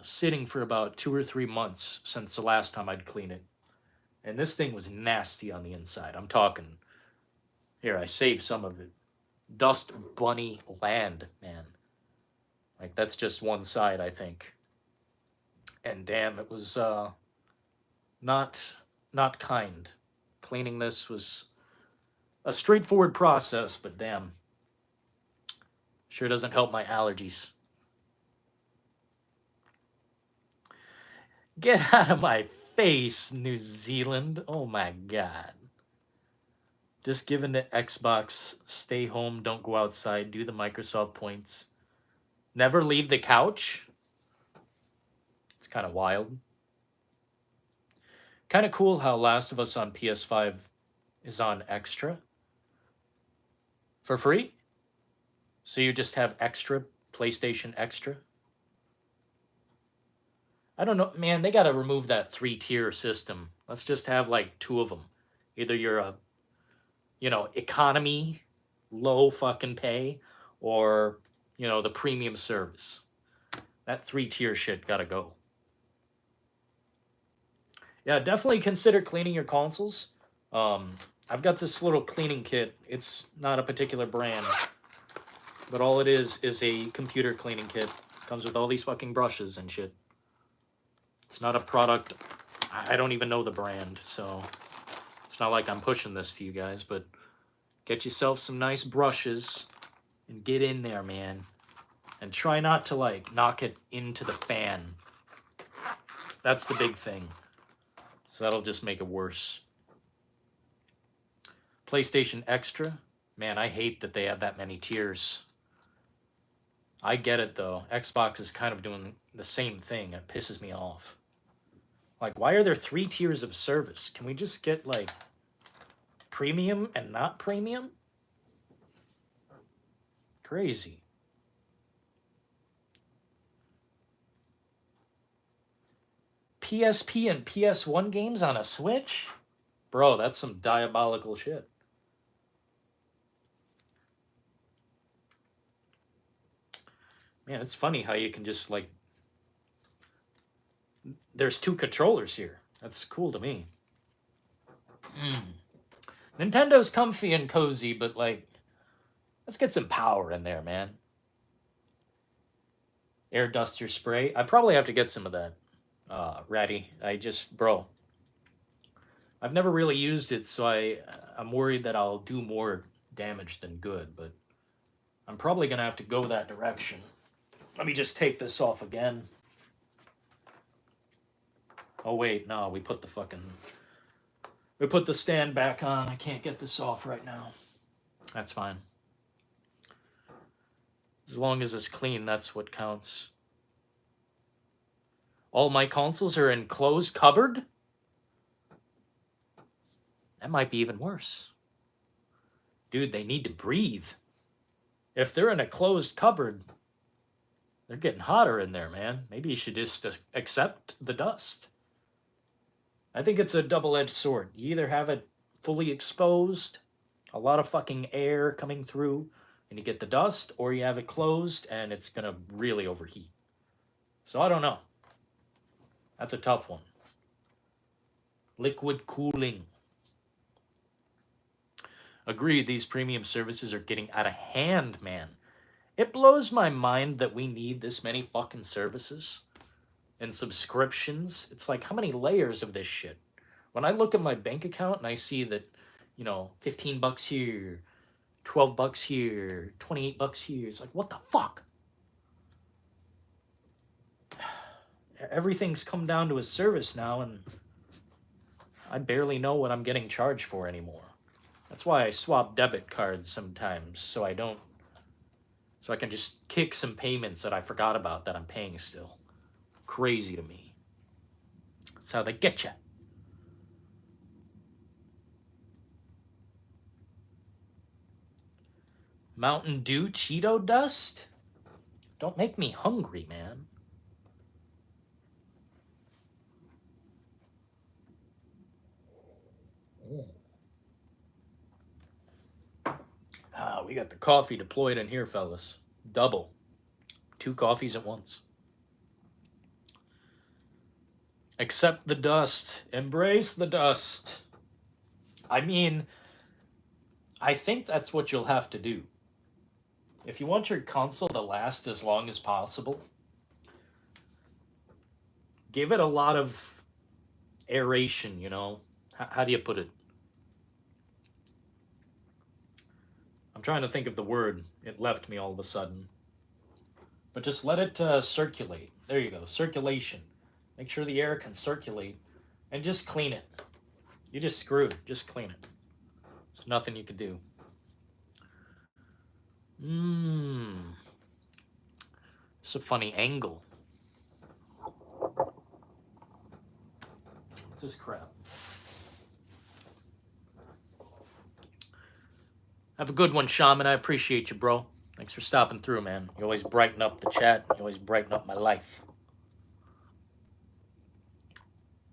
sitting for about 2 or 3 months since the last time I'd clean it. And this thing was nasty on the inside. I'm talking, here, I saved some of it. Dust bunny land, man. Like, that's just one side, I think. And damn, it was not kind. Cleaning this was a straightforward process, but damn. Sure doesn't help my allergies. Get out of my face, New Zealand. Oh my god. Just giving the Xbox, stay home, don't go outside, do the Microsoft points. Never leave the couch? It's kind of wild. Kind of cool how Last of Us on PS5 is on Extra. For free? So you just have Extra, PlayStation Extra? I don't know, man, they gotta remove that 3-tier system. Let's just have like 2 of them. Either you're a, economy, low fucking pay, or, the premium service. That 3-tier shit gotta go. Yeah, definitely consider cleaning your consoles. I've got this little cleaning kit. It's not a particular brand, but all it is a computer cleaning kit. Comes with all these fucking brushes and shit. It's not a product. I don't even know the brand, so it's not like I'm pushing this to you guys, but get yourself some nice brushes and get in there, man. And try not to, knock it into the fan. That's the big thing. So that'll just make it worse. PlayStation Extra? Man, I hate that they have that many tiers. I get it, though. Xbox is kind of doing the same thing. It pisses me off. Like, why are there 3 tiers of service? Can we just get, premium and not premium? Crazy. PSP and PS1 games on a Switch? Bro, that's some diabolical shit. Man, it's funny how you can just, there's 2 controllers here. That's cool to me. Nintendo's comfy and cozy, but, let's get some power in there, man. Air duster spray. I probably have to get some of that. Ratty. Bro. I've never really used it, so I'm worried that I'll do more damage than good, but I'm probably going to have to go that direction. Let me just take this off again. Oh, wait, no, we put the stand back on. I can't get this off right now. That's fine. As long as it's clean, that's what counts. All my consoles are in closed cupboard? That might be even worse. Dude, they need to breathe. If they're in a closed cupboard, they're getting hotter in there, man. Maybe you should just accept the dust. I think it's a double-edged sword. You either have it fully exposed, a lot of fucking air coming through, and you get the dust, or you have it closed, and it's going to really overheat. So I don't know. That's a tough one. Liquid cooling. Agreed, these premium services are getting out of hand, man. It blows my mind that we need this many fucking services and subscriptions. It's like, how many layers of this shit? When I look at my bank account and I see that, you know, 15 bucks here, 12 bucks here, 28 bucks here. It's like, what the fuck? Everything's come down to a service now, and I barely know what I'm getting charged for anymore. That's why I swap debit cards sometimes, so I can just kick some payments that I forgot about that I'm paying still. Crazy to me. That's how they get you. Mountain Dew Cheeto dust? Don't make me hungry, man. We got the coffee deployed in here, fellas. Double. 2 coffees at once. Accept the dust. Embrace the dust. I mean, I think that's what you'll have to do. If you want your console to last as long as possible, give it a lot of aeration, you know? How do you put it? I'm trying to think of the word. It left me all of a sudden. But just let it circulate. There you go. Circulation. Make sure the air can circulate. And just clean it. You just screwed. Just clean it. There's nothing you can do. It's a funny angle. What's this crap? Have a good one, Shaman. I appreciate you, bro. Thanks for stopping through, man. You always brighten up the chat. You always brighten up my life.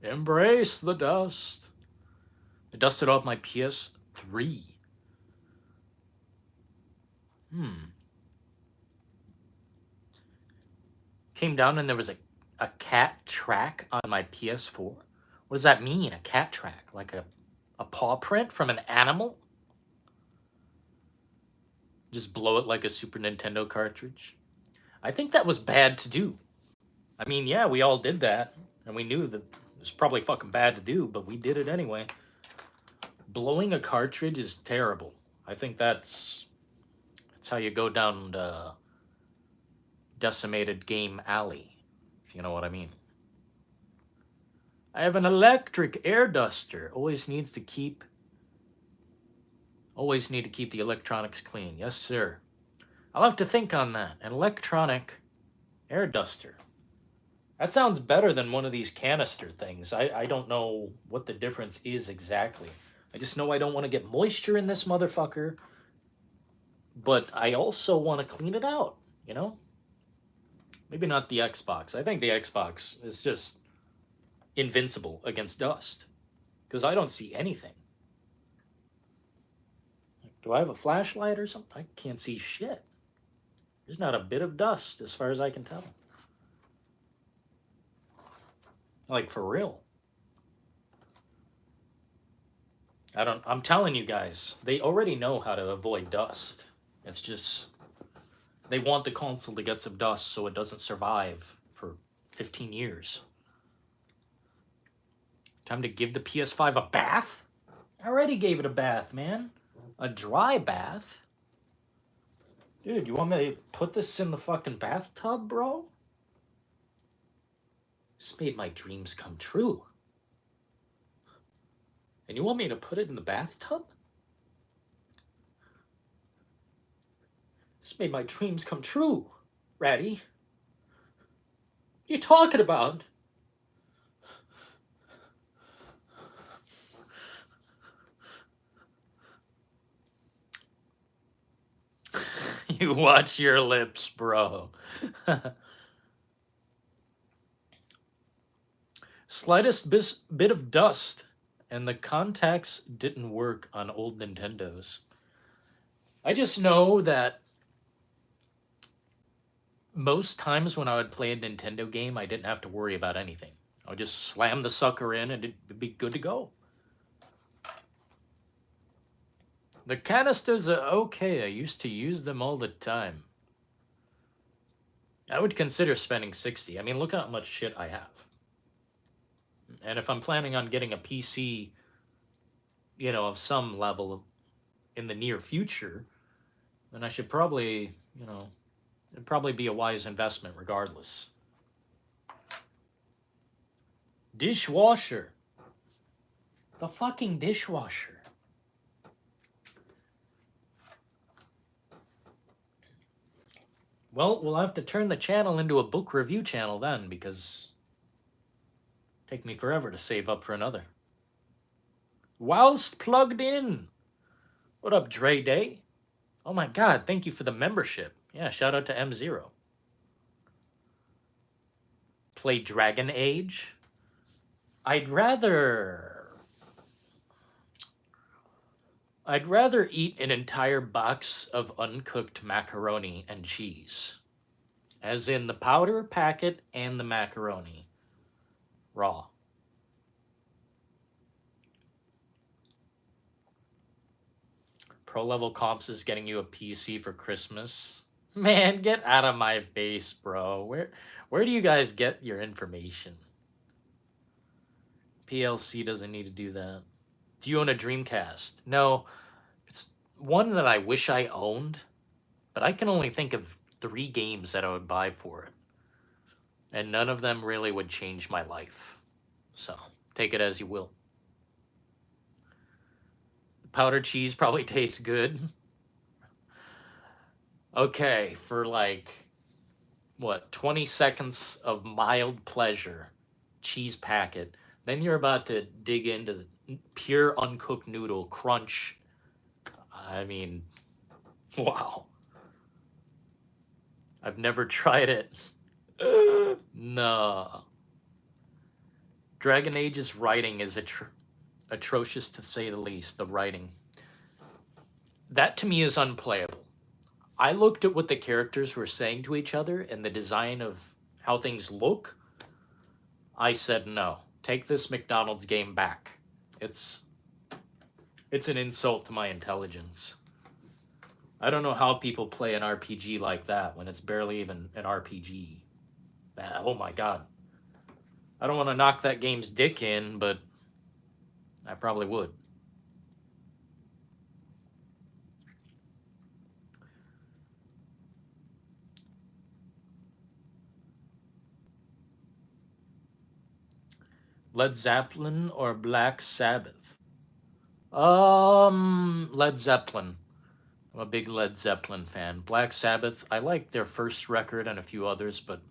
Embrace the dust. I dusted off my PS3. Came down and there was a cat track on my PS4. What does that mean, a cat track? Like a paw print from an animal? Just blow it like a Super Nintendo cartridge? I think that was bad to do. I mean, yeah, we all did that. And we knew that it was probably fucking bad to do, but we did it anyway. Blowing a cartridge is terrible. I think that's how you go down decimated game alley, if you know what I mean. I have an electric air duster. Always need to keep the electronics clean. Yes, sir. I'll have to think on that. An electronic air duster. That sounds better than one of these canister things. I don't know what the difference is exactly. I just know I don't want to get moisture in this motherfucker. But I also want to clean it out, you know? Maybe not the Xbox. I think the Xbox is just invincible against dust. Because I don't see anything. Do I have a flashlight or something? I can't see shit. There's not a bit of dust as far as I can tell. Like, for real. I'm telling you guys, they already know how to avoid dust. It's just, they want the console to get some dust so it doesn't survive for 15 years. Time to give the PS5 a bath? I already gave it a bath, man. A dry bath? Dude, you want me to put this in the fucking bathtub, bro? This made my dreams come true. And you want me to put it in the bathtub? This made my dreams come true, Ratty. What are you talking about? You watch your lips, bro. Slightest bit of dust, and the contacts didn't work on old Nintendos. I just know that most times when I would play a Nintendo game, I didn't have to worry about anything. I would just slam the sucker in and it'd be good to go. The canisters are okay. I used to use them all the time. I would consider spending 60. I mean, look how much shit I have. And if I'm planning on getting a PC of some level in the near future, then I should probably, it'd probably be a wise investment regardless. Dishwasher. The fucking dishwasher. Well, we'll have to turn the channel into a book review channel then, because it'll take me forever to save up for another. Whilst plugged in. What up, Dre Day? Oh my god, thank you for the membership. Yeah, shout out to M0. Play Dragon Age? I'd rather eat an entire box of uncooked macaroni and cheese. As in the powder packet and the macaroni. Raw. Pro level comps is getting you a PC for Christmas. Man, get out of my face, bro. Where do you guys get your information? PLC doesn't need to do that. Do you own a Dreamcast? No. It's one that I wish I owned, but I can only think of 3 games that I would buy for it. And none of them really would change my life. So, take it as you will. Powdered cheese probably tastes good. Okay, for like, 20 seconds of mild pleasure, cheese packet. Then you're about to dig into the pure uncooked noodle crunch. I mean, wow. I've never tried it. No. Dragon Age's writing is atrocious to say the least, the writing. That to me is unplayable. I looked at what the characters were saying to each other and the design of how things look. I said no. Take this McDonald's game back. It's an insult to my intelligence. I don't know how people play an RPG like that when it's barely even an RPG. Oh my god. I don't want to knock that game's dick in, but I probably would. Led Zeppelin or Black Sabbath? Led Zeppelin. I'm a big Led Zeppelin fan. Black Sabbath, I like their first record and a few others, but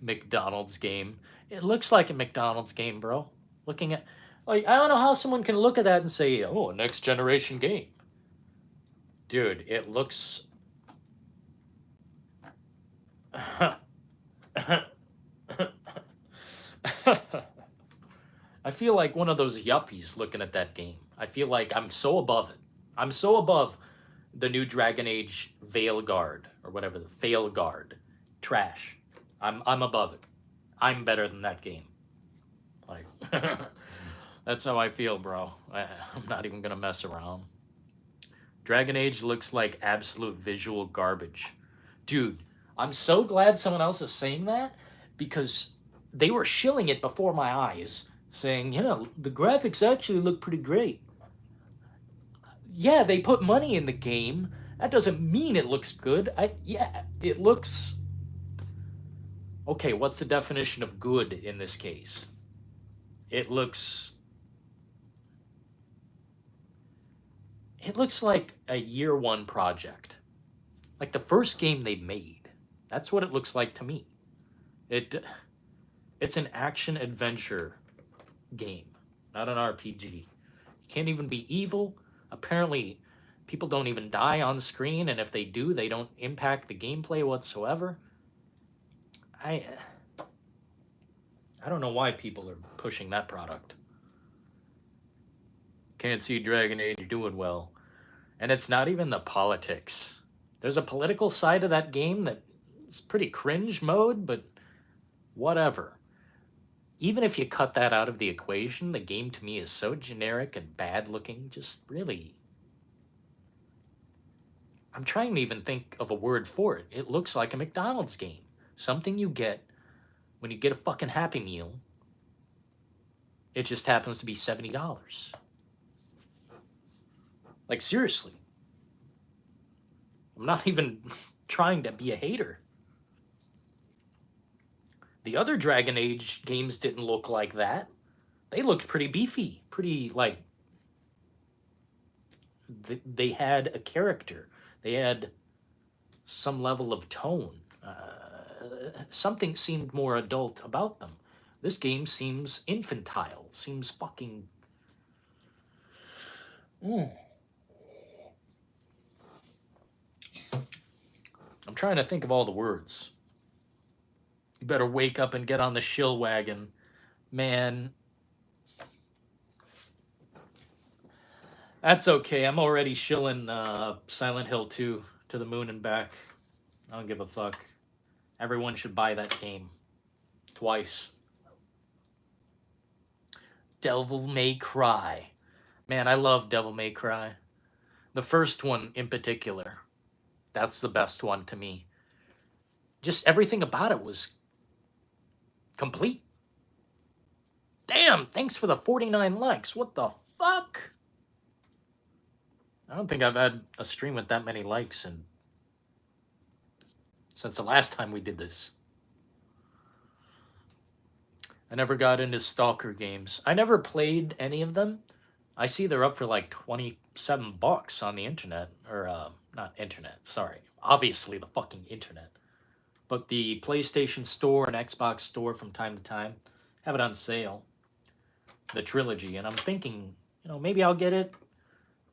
McDonald's game. It looks like a McDonald's game, bro. Looking at, I don't know how someone can look at that and say, oh, a next generation game. Dude, it looks... I feel like one of those yuppies looking at that game. I feel like I'm so above it. I'm so above the new Dragon Age Veilguard, or whatever, the Failguard. Trash. I'm above it. I'm better than that game. Like, that's how I feel, bro. I'm not even gonna mess around. Dragon Age looks like absolute visual garbage. Dude, I'm so glad someone else is saying that, because they were shilling it before my eyes, saying, yeah, the graphics actually look pretty great. Yeah, they put money in the game. That doesn't mean it looks good. Yeah, it looks... Okay, what's the definition of good in this case? It looks like a year one project. Like the first game they made. That's what it looks like to me. It's an action adventure game, not an RPG. You can't even be evil. Apparently, people don't even die on screen, and if they do, they don't impact the gameplay whatsoever. I don't know why people are pushing that product. Can't see Dragon Age doing well. And it's not even the politics. There's a political side of that game that's pretty cringe mode, but whatever. Even if you cut that out of the equation, the game to me is so generic and bad looking, just really... I'm trying to even think of a word for it. It looks like a McDonald's game. Something you get when you get a fucking Happy Meal It just happens to be $70. Like, seriously. I'm not even trying to be a hater. The other Dragon Age games didn't look like that. They looked pretty beefy, pretty, like, they had a character. They had some level of tone. Something seemed more adult about them. This game seems infantile, seems fucking... I'm trying to think of all the words. You better wake up and get on the shill wagon. Man. That's okay. I'm already shilling Silent Hill 2 to the moon and back. I don't give a fuck. Everyone should buy that game. Twice. Devil May Cry. Man, I love Devil May Cry. The first one in particular. That's the best one to me. Just everything about it was complete. Damn, thanks for the 49 likes. What the fuck? I don't think I've had a stream with that many likes since the last time we did this. I never got into Stalker games. I never played any of them. I see they're up for like $27 on the internet. Or, not internet, sorry. Obviously the fucking internet. But the PlayStation Store and Xbox Store from time to time have it on sale. The trilogy. And I'm thinking, you know, maybe I'll get it.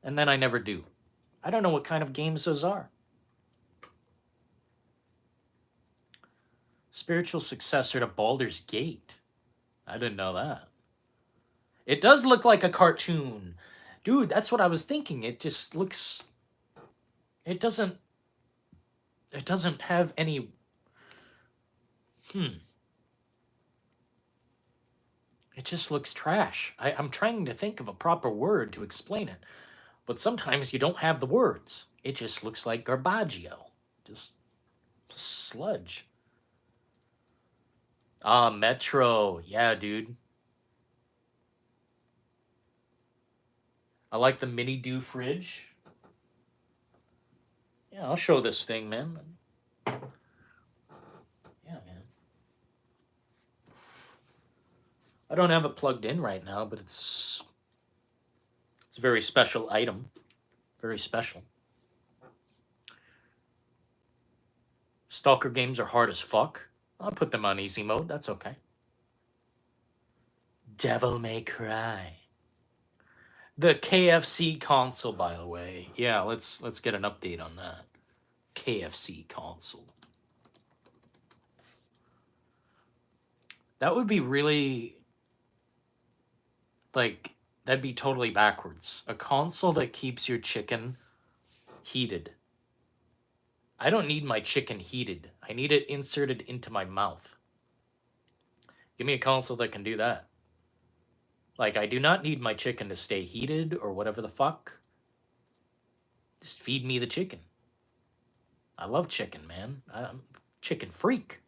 And then I never do. I don't know what kind of games those are. Spiritual successor to Baldur's Gate. I didn't know that. It does look like a cartoon. Dude, that's what I was thinking. It just looks... It doesn't have any... It just looks trash. I'm trying to think of a proper word to explain it. But sometimes you don't have the words. It just looks like garbaggio. Just sludge. Ah, Metro. Yeah, dude. I like the mini do fridge. Yeah, I'll show this thing, man. Yeah, man. I don't have it plugged in right now, but it's a very special item. Very special. Stalker games are hard as fuck. I'll put them on easy mode. That's okay. Devil May Cry. The KFC console, by the way. Yeah, let's get an update on that. KFC console. That would be really... Like, that'd be totally backwards. A console that keeps your chicken heated. I don't need my chicken heated. I need it inserted into my mouth. Give me a console that can do that. Like, I do not need my chicken to stay heated or whatever the fuck. Just feed me the chicken. I love chicken, man. I'm a chicken freak.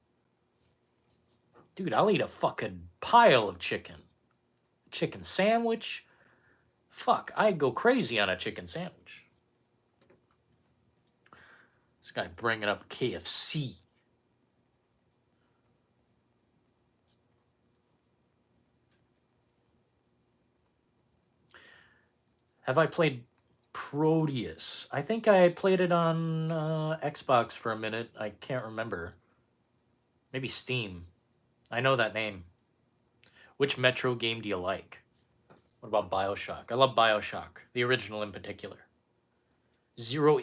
Dude, I'll eat a fucking pile of chicken. Chicken sandwich. Fuck, I'd go crazy on a chicken sandwich. This guy bringing up KFC. Have I played Proteus? I think I played it on Xbox for a minute. I can't remember. Maybe Steam. I know that name. Which Metro game do you like? What about BioShock? I love BioShock, the original in particular. Zero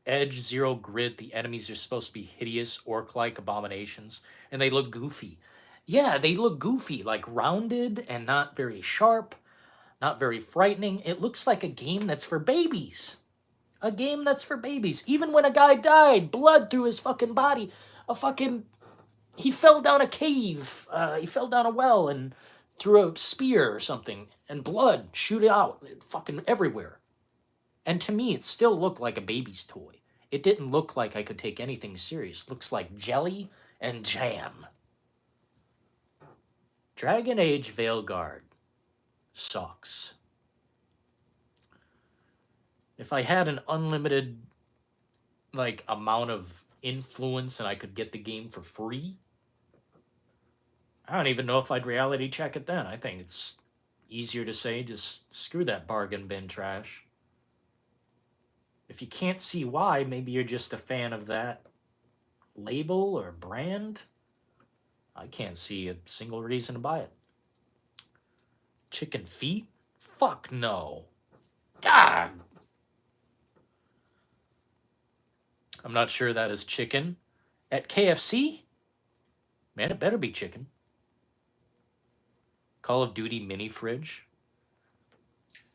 edge, zero grid. The enemies are supposed to be hideous, orc-like abominations, and they look goofy. Yeah, they look goofy, like rounded and not very sharp, not very frightening. It looks like a game that's for babies. A game that's for babies. Even when a guy died, blood through his fucking body. He fell down a cave. He fell down a well and threw a spear or something, and blood shoot out fucking everywhere. And to me, it still looked like a baby's toy. It didn't look like I could take anything serious. It looks like jelly and jam. Dragon Age Veilguard. Sucks. If I had an unlimited, like, amount of influence and I could get the game for free, I don't even know if I'd reality check it then. I think it's easier to say, just screw that bargain bin trash. If you can't see why, maybe you're just a fan of that label or brand. I can't see a single reason to buy it. Chicken feet? Fuck no. God. I'm not sure that is chicken. At KFC? Man, it better be chicken. Call of Duty mini fridge.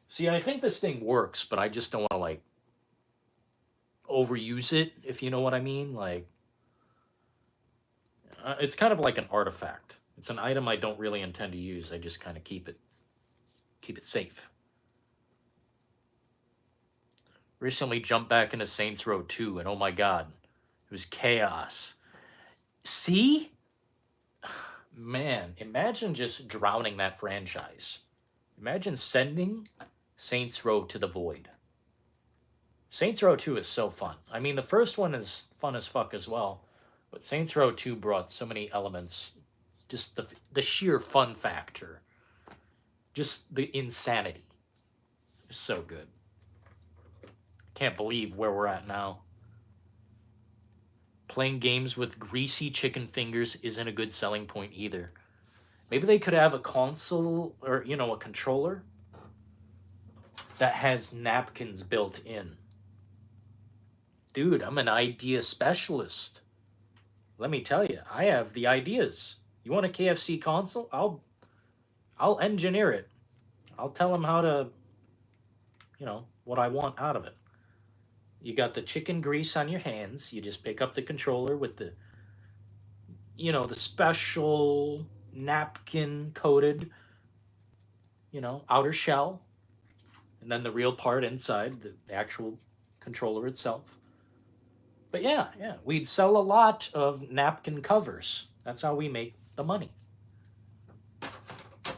See, I think this thing works, but I just don't want to, like, overuse it, if you know what I mean. Like, it's kind of like an artifact. It's an item I don't really intend to use. I just kind of keep it safe. Recently jumped back into Saints Row 2, and oh my god, it was chaos. See? Man, imagine just drowning that franchise. Imagine sending Saints Row to the void. Saints Row 2 is so fun. I mean, the first one is fun as fuck as well, but Saints Row 2 brought so many elements. Just the sheer fun factor. Just the insanity. It's so good. Can't believe where we're at now. Playing games with greasy chicken fingers isn't a good selling point either. Maybe they could have a console or, you know, a controller that has napkins built in. Dude, I'm an idea specialist. Let me tell you, I have the ideas. You want a KFC console? I'll engineer it. I'll tell them how to, you know, what I want out of it. You got the chicken grease on your hands. You just pick up the controller with the, you know, the special napkin coated, you know, outer shell. And then the real part inside, the actual controller itself. But yeah, we'd sell a lot of napkin covers. That's how we make the money.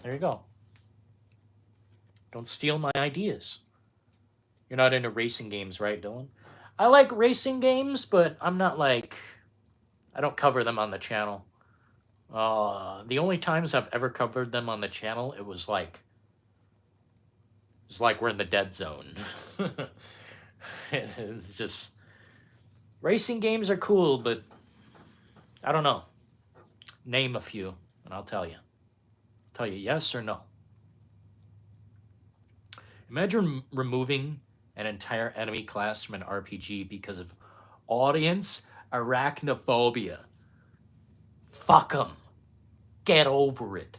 There you go. Don't steal my ideas. You're not into racing games, right, Dillon? I like racing games, but I'm not like... I don't cover them on the channel. The only times I've ever covered them on the channel, it was like we're in the dead zone. It's just... Racing games are cool, but I don't know. Name a few, and I'll tell you. Tell you yes or no. Imagine removing an entire enemy class from an RPG because of audience arachnophobia. Fuck them. Get over it.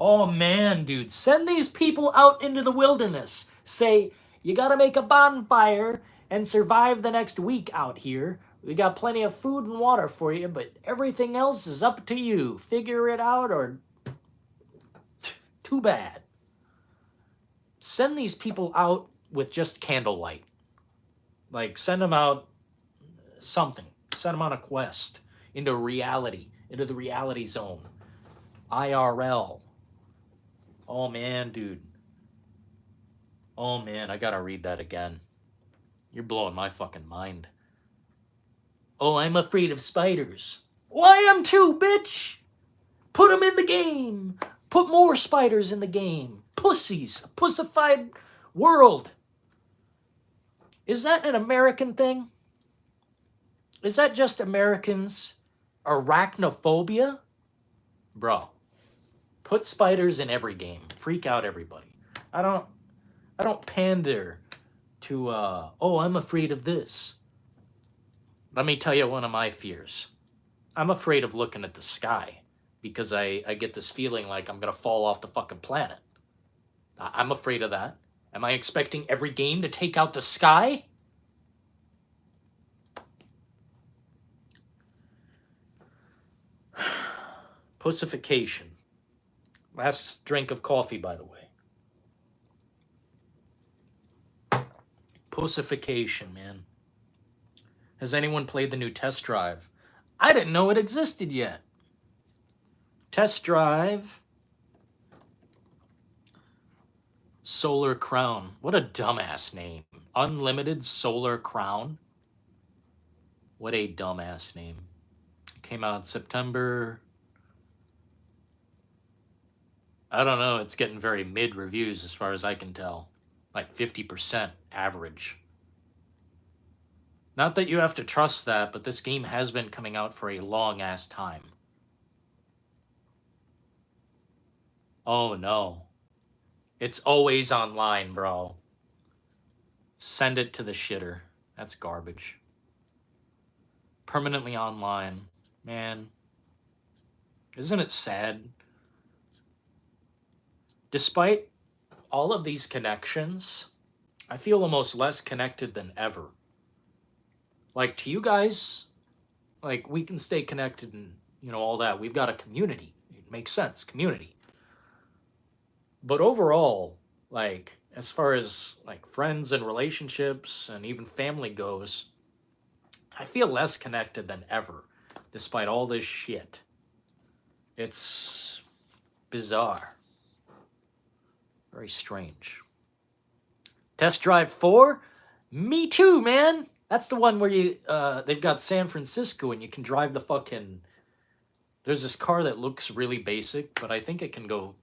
Oh man, dude. Send these people out into the wilderness. Say, you gotta make a bonfire and survive the next week out here. We got plenty of food and water for you, but everything else is up to you. Figure it out or... Too bad. Send these people out with just candlelight. Like, send them out something. Send them on a quest into reality, into the reality zone. IRL. Oh, man, dude. Oh, man, I gotta read that again. You're blowing my fucking mind. Oh, I'm afraid of spiders. Well, I am too, bitch! Put them in the game! Put more spiders in the game. Pussies. A pussified world. Is that an American thing? Is that just Americans? Arachnophobia? Bro. Put spiders in every game. Freak out everybody. I don't pander to, oh, I'm afraid of this. Let me tell you one of my fears. I'm afraid of looking at the sky because I get this feeling like I'm going to fall off the fucking planet. I'm afraid of that. Am I expecting every game to take out the sky? Pussification. Last drink of coffee, by the way. Pussification, man. Has anyone played the new Test Drive? I didn't know it existed yet. Test Drive Solar Crown. What a dumbass name. Unlimited Solar Crown. What a dumbass name. It came out in September. I don't know. It's getting very mid reviews as far as I can tell. Like 50% average. Not that you have to trust that, but this game has been coming out for a long ass time. Oh no. It's always online, bro. Send it to the shitter. That's garbage. Permanently online. Man. Isn't it sad? Despite all of these connections, I feel almost less connected than ever. Like, to you guys, like, we can stay connected and, all that. We've got a community. It makes sense. Community. But overall, like, as far as, like, friends and relationships and even family goes, I feel less connected than ever, despite all this shit. It's bizarre. Very strange. Test Drive 4? Me too, man! That's the one where they've got San Francisco and you can drive the fucking... There's this car that looks really basic, but I think it can go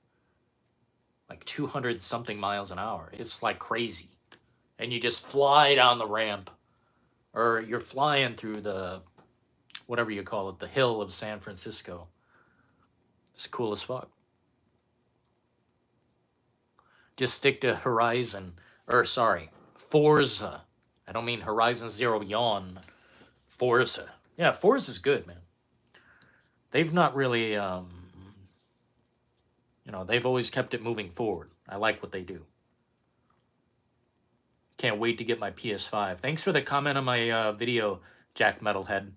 like 200 something miles an hour. It's like crazy. And you just fly down the ramp. Or you're flying through the, whatever you call it, the hill of San Francisco. It's cool as fuck. Just stick to Forza. I don't mean Horizon Zero Yawn. Forza. Yeah, Forza's good, man. They've not really, they've always kept it moving forward. I like what they do. Can't wait to get my PS5. Thanks for the comment on my video, Jack Metalhead.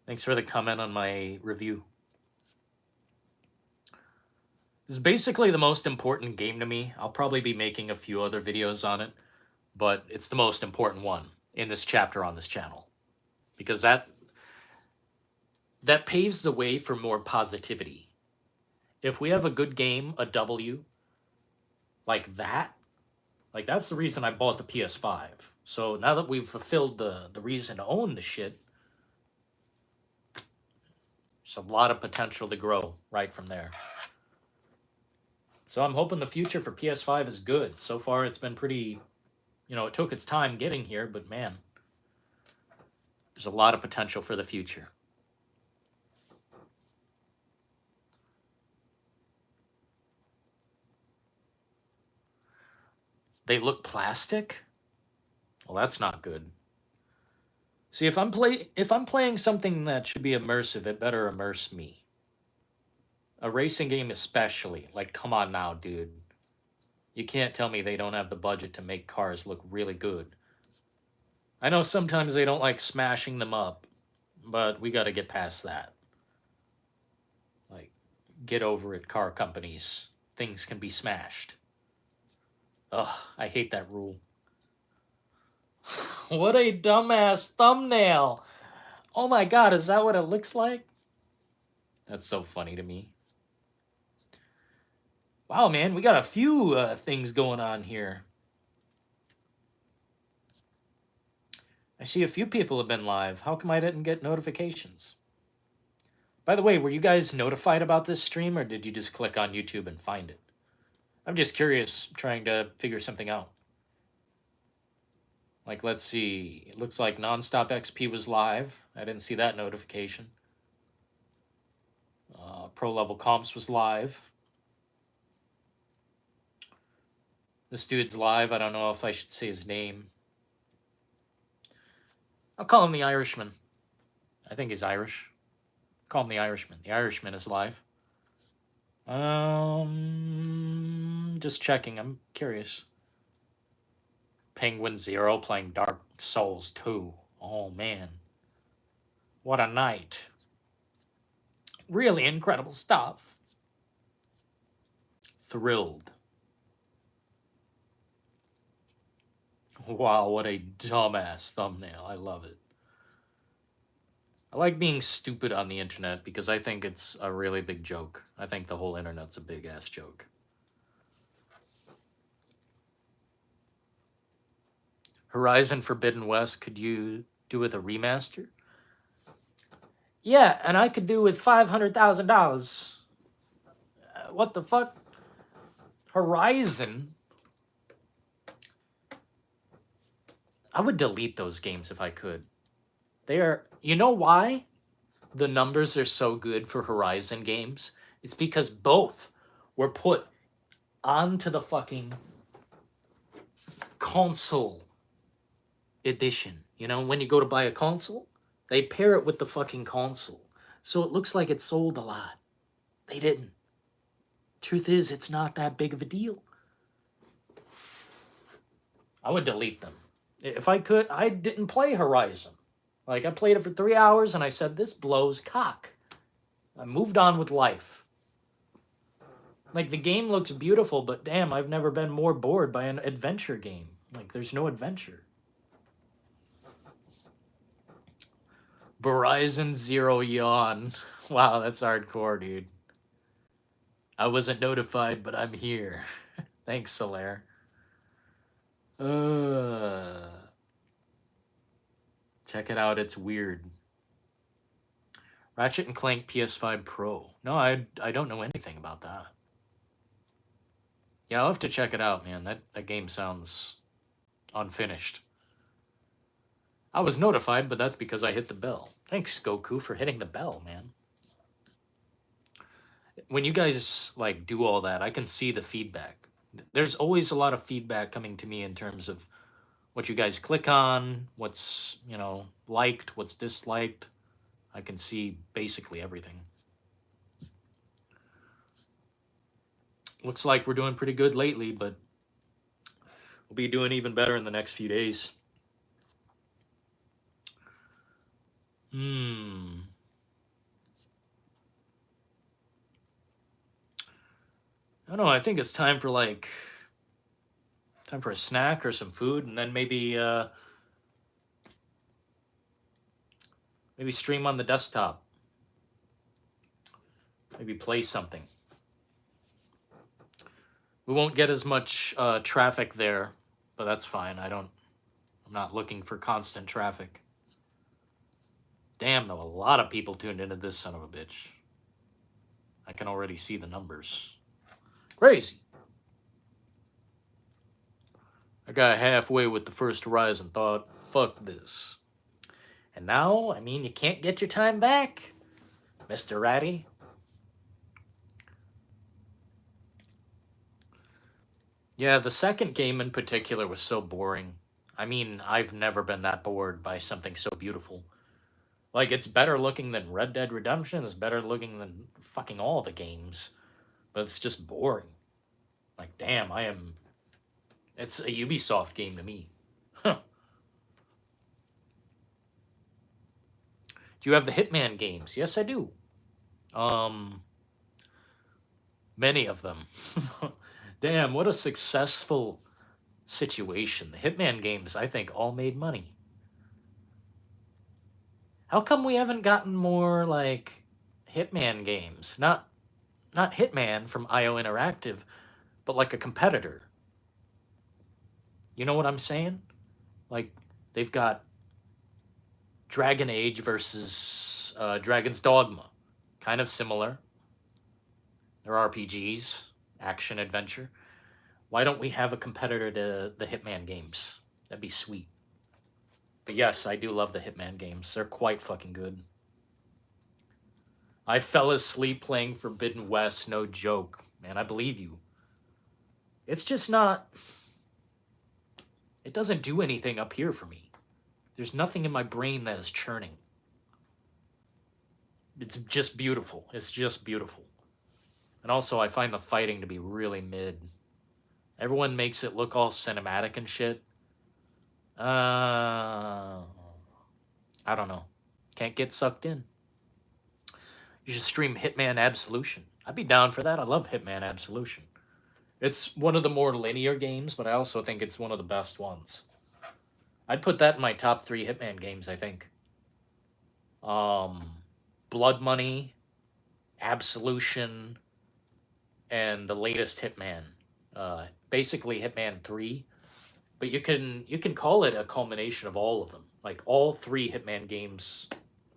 Thanks for the comment on my review. This is basically the most important game to me. I'll probably be making a few other videos on it, but it's the most important one in this chapter on this channel. Because that paves the way for more positivity. If we have a good game, a W, like that's the reason I bought the PS5. So now that we've fulfilled the reason to own the shit, there's a lot of potential to grow right from there. So I'm hoping the future for PS5 is good. So far it's been pretty, it took its time getting here, but man, there's a lot of potential for the future. They look plastic? Well, that's not good. See, if I'm playing something that should be immersive, it better immerse me. A racing game especially. Like, come on now, dude. You can't tell me they don't have the budget to make cars look really good. I know sometimes they don't like smashing them up, but we got to get past that. Like, get over it, car companies. Things can be smashed. Ugh, I hate that rule. What a dumbass thumbnail. Oh my god, is that what it looks like? That's so funny to me. Wow, man, we got a few things going on here. I see a few people have been live. How come I didn't get notifications? By the way, were you guys notified about this stream, or did you just click on YouTube and find it? I'm just curious, trying to figure something out. Like, let's see. It looks like Nonstop XP was live. I didn't see that notification. Pro Level Comps was live. This dude's live. I don't know if I should say his name. I'll call him the Irishman. I think he's Irish. Call him the Irishman. The Irishman is live. Just checking. I'm curious. Penguin Zero playing Dark Souls 2. Oh, man. What a night. Really incredible stuff. Thrilled. Wow, what a dumbass thumbnail. I love it. I like being stupid on the internet because I think it's a really big joke. I think the whole internet's a big-ass joke. Horizon Forbidden West, could you do with a remaster? Yeah, and I could do with $500,000. What the fuck? Horizon? I would delete those games if I could. They are... You know why the numbers are so good for Horizon games? It's because both were put onto the fucking console edition. You know, when you go to buy a console, they pair it with the fucking console. So it looks like it sold a lot. They didn't. Truth is, it's not that big of a deal. I would delete them. If I could, I didn't play Horizon. Like, I played it for 3 hours and I said, this blows cock. I moved on with life. Like, the game looks beautiful, but damn, I've never been more bored by an adventure game. Like, there's no adventure. Verizon Zero Yawn. Wow, that's hardcore, dude. I wasn't notified, but I'm here. Thanks, Solaire. Check it out, it's weird. Ratchet and Clank PS5 Pro. No, I don't know anything about that. Yeah, I'll have to check it out, man. That game sounds unfinished. I was notified, but that's because I hit the bell. Thanks, Goku, for hitting the bell, man. When you guys, like, do all that, I can see the feedback. There's always a lot of feedback coming to me in terms of what you guys click on, what's, you know, liked, what's disliked. I can see basically everything. Looks like we're doing pretty good lately, but we'll be doing even better in the next few days. I don't know, I think it's time for a snack or some food, and then maybe stream on the desktop. Maybe play something. We won't get as much traffic there, but that's fine. I'm not looking for constant traffic. Damn, though, a lot of people tuned into this son of a bitch. I can already see the numbers. Crazy. I got halfway with the first Horizon, thought, fuck this. And now, I mean, you can't get your time back, Mr. Ratty. Yeah, the second game in particular was so boring. I mean, I've never been that bored by something so beautiful. Like, it's better looking than Red Dead Redemption, it's better looking than fucking all the games, but it's just boring. Like, damn, it's a Ubisoft game to me. Huh. Do you have the Hitman games? Yes, I do. Many of them. Damn, what a successful situation. The Hitman games, I think, all made money. How come we haven't gotten more, like, Hitman games? Not Hitman from IO Interactive, but like a competitor. You know what I'm saying? Like, they've got Dragon Age versus Dragon's Dogma. Kind of similar. They're RPGs, action adventure. Why don't we have a competitor to the Hitman games? That'd be sweet. But yes, I do love the Hitman games. They're quite fucking good. I fell asleep playing Forbidden West, no joke. Man, I believe you. It's just not... It doesn't do anything up here for me. There's nothing in my brain that is churning. It's just beautiful. It's just beautiful. And also, I find the fighting to be really mid. Everyone makes it look all cinematic and shit. I don't know. Can't get sucked in. You should stream Hitman Absolution. I'd be down for that. I love Hitman Absolution. It's one of the more linear games, but I also think it's one of the best ones. I'd put that in my top 3 Hitman games, I think. Blood Money, Absolution, and the latest Hitman. Basically Hitman 3. But you can call it a culmination of all of them. Like all 3 Hitman games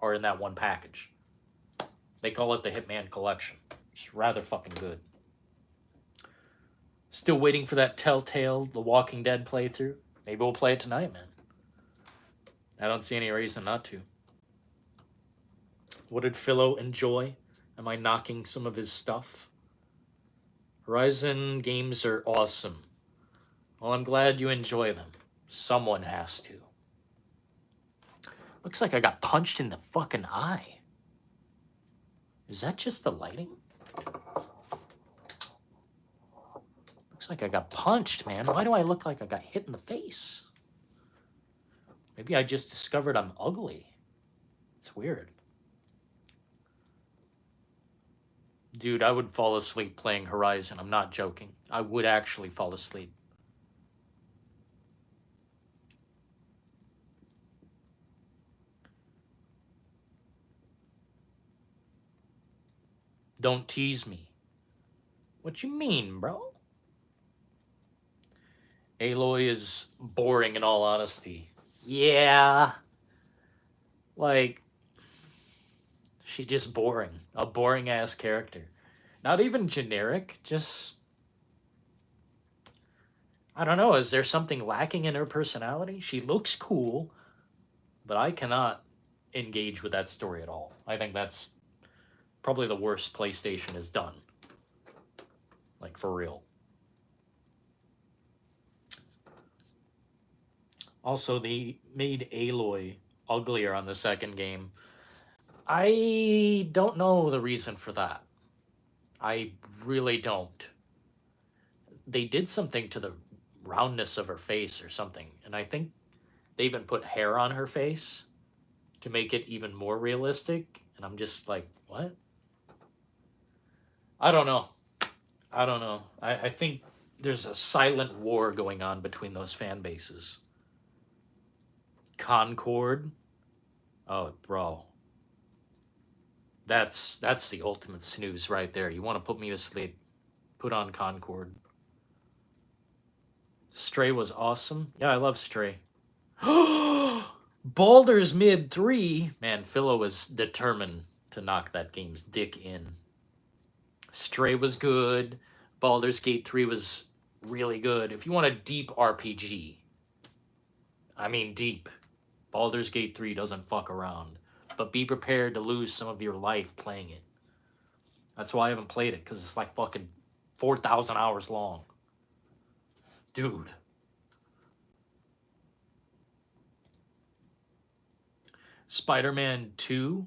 are in that one package. They call it the Hitman Collection. It's rather fucking good. Still waiting for that Telltale The Walking Dead playthrough. Maybe we'll play it tonight, man. I don't see any reason not to. What did Philo enjoy? Am I knocking some of his stuff? Horizon games are awesome. Well, I'm glad you enjoy them. Someone has to. Looks like I got punched in the fucking eye. Is that just the lighting? Looks like I got punched, man. Why do I look like I got hit in the face? Maybe I just discovered I'm ugly. It's weird. Dude, I would fall asleep playing Horizon. I'm not joking. I would actually fall asleep. Don't tease me. What you mean, bro? Aloy is boring in all honesty. Yeah. Like, she's just boring. A boring ass character. Not even generic, just... I don't know, is there something lacking in her personality? She looks cool, but I cannot engage with that story at all. I think that's probably the worst PlayStation has done. Like, for real. Also, they made Aloy uglier on the second game. I don't know the reason for that. I really don't. They did something to the roundness of her face or something, and I think they even put hair on her face to make it even more realistic, and I'm just like, what? I don't know. I think there's a silent war going on between those fan bases. Concord? Oh, bro. That's the ultimate snooze right there. You want to put me to sleep, put on Concord. Stray was awesome. Yeah, I love Stray. Baldur's Mid 3. Man, Philo was determined to knock that game's dick in. Stray was good. Baldur's Gate 3 was really good. If you want a deep RPG, I mean deep, Baldur's Gate 3 doesn't fuck around. But be prepared to lose some of your life playing it. That's why I haven't played it, because it's like fucking 4,000 hours long. Dude. Spider-Man 2?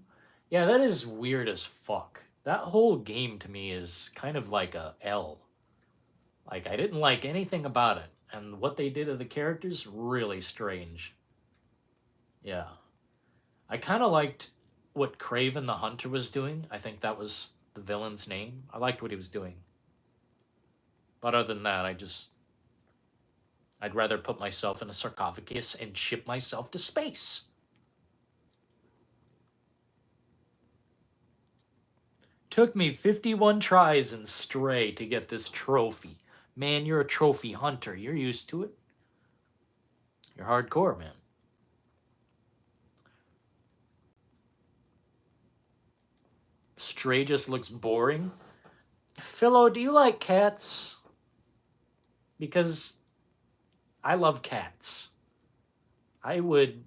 Yeah, that is weird as fuck. That whole game to me is kind of like a L. Like, I didn't like anything about it. And what they did to the characters, really strange. Yeah. I kind of liked what Kraven the Hunter was doing. I think that was the villain's name. I liked what he was doing. But other than that, I'd rather put myself in a sarcophagus and ship myself to space. Took me 51 tries in Stray to get this trophy. Man, you're a trophy hunter. You're used to it. You're hardcore, man. Stray just looks boring. Philo, do you like cats? Because I love cats. I would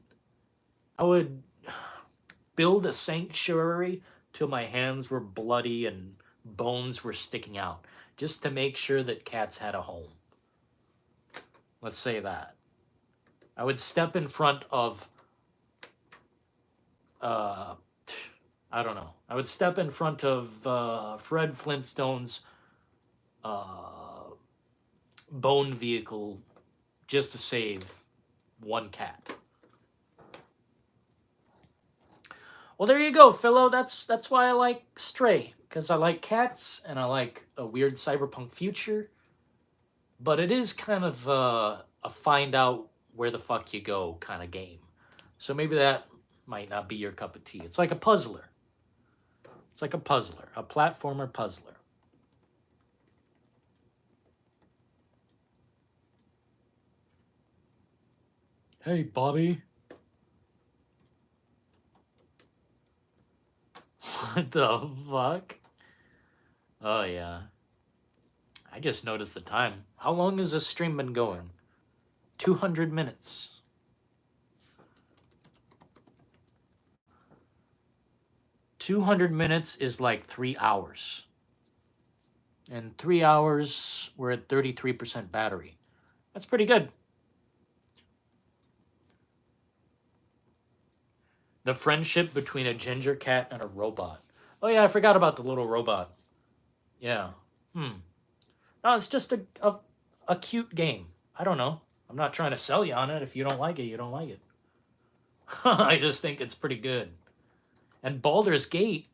build a sanctuary till my hands were bloody and bones were sticking out, just to make sure that cats had a home. Let's say that. I would step in front of, I don't know. I would step in front of Fred Flintstone's bone vehicle just to save one cat. Well, there you go, Philo. That's why I like Stray, because I like cats and I like a weird cyberpunk future. But it is kind of a find out where the fuck you go kind of game. So maybe that might not be your cup of tea. It's like a puzzler. It's like a puzzler, a platformer puzzler. Hey, Bobby. What the fuck? Oh, yeah. I just noticed the time. How long has this stream been going? 200 minutes. 200 minutes is like 3 hours. And 3 hours, we're at 33% battery. That's pretty good. The friendship between a ginger cat and a robot. Oh yeah, I forgot about the little robot. Yeah. No, it's just a cute game. I don't know. I'm not trying to sell you on it. If you don't like it, you don't like it. I just think it's pretty good. And Baldur's Gate,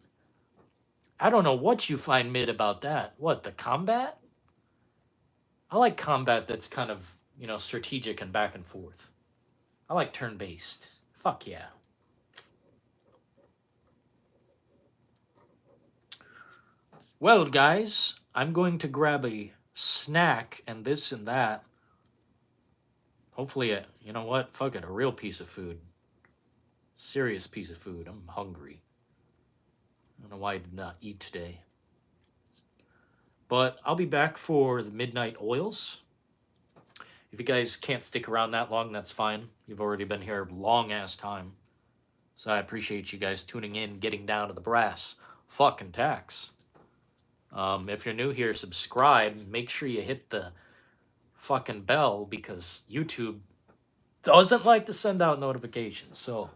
I don't know what you find mid about that. What, the combat? I like combat that's kind of, you know, strategic and back and forth. I like turn-based. Fuck yeah. Well, guys, I'm going to grab a snack and this and that. Hopefully, you know what? Fuck it, a real piece of food. Serious piece of food. I'm hungry. I don't know why I did not eat today. But I'll be back for the midnight oils. If you guys can't stick around that long, that's fine. You've already been here a long-ass time. So I appreciate you guys tuning in, getting down to the brass. Fucking tax. If you're new here, subscribe. Make sure you hit the fucking bell because YouTube doesn't like to send out notifications. So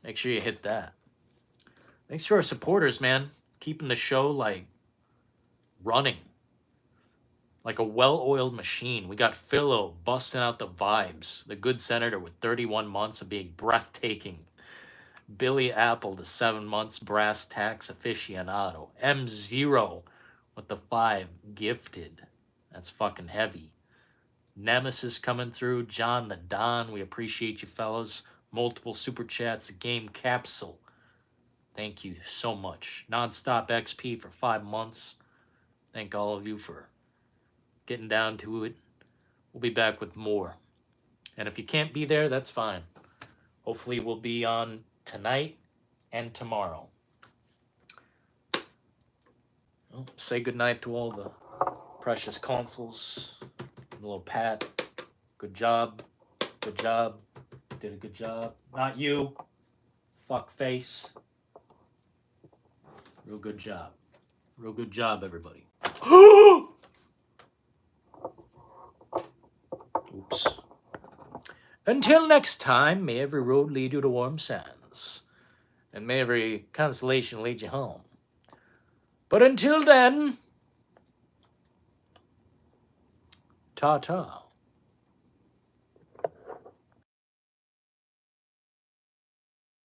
make sure you hit that. Thanks to our supporters, man. Keeping the show, like, running. Like a well-oiled machine. We got Philo busting out the vibes. The good senator with 31 months of being breathtaking. Billy Apple, the 7 months brass tax aficionado. M0 with the 5 gifted. That's fucking heavy. Nemesis coming through. John the Don, we appreciate you fellas. Multiple super chats. Game capsule. Thank you so much. Nonstop XP for 5 months. Thank all of you for getting down to it. We'll be back with more. And if you can't be there, that's fine. Hopefully we'll be on tonight and tomorrow. Well, say goodnight to all the precious consoles. A little pat. Good job. Good job. Did a good job. Not you. Fuck face. Real good job. Real good job, everybody. Oops. Until next time, may every road lead you to warm sands, and may every constellation lead you home. But until then, ta-ta.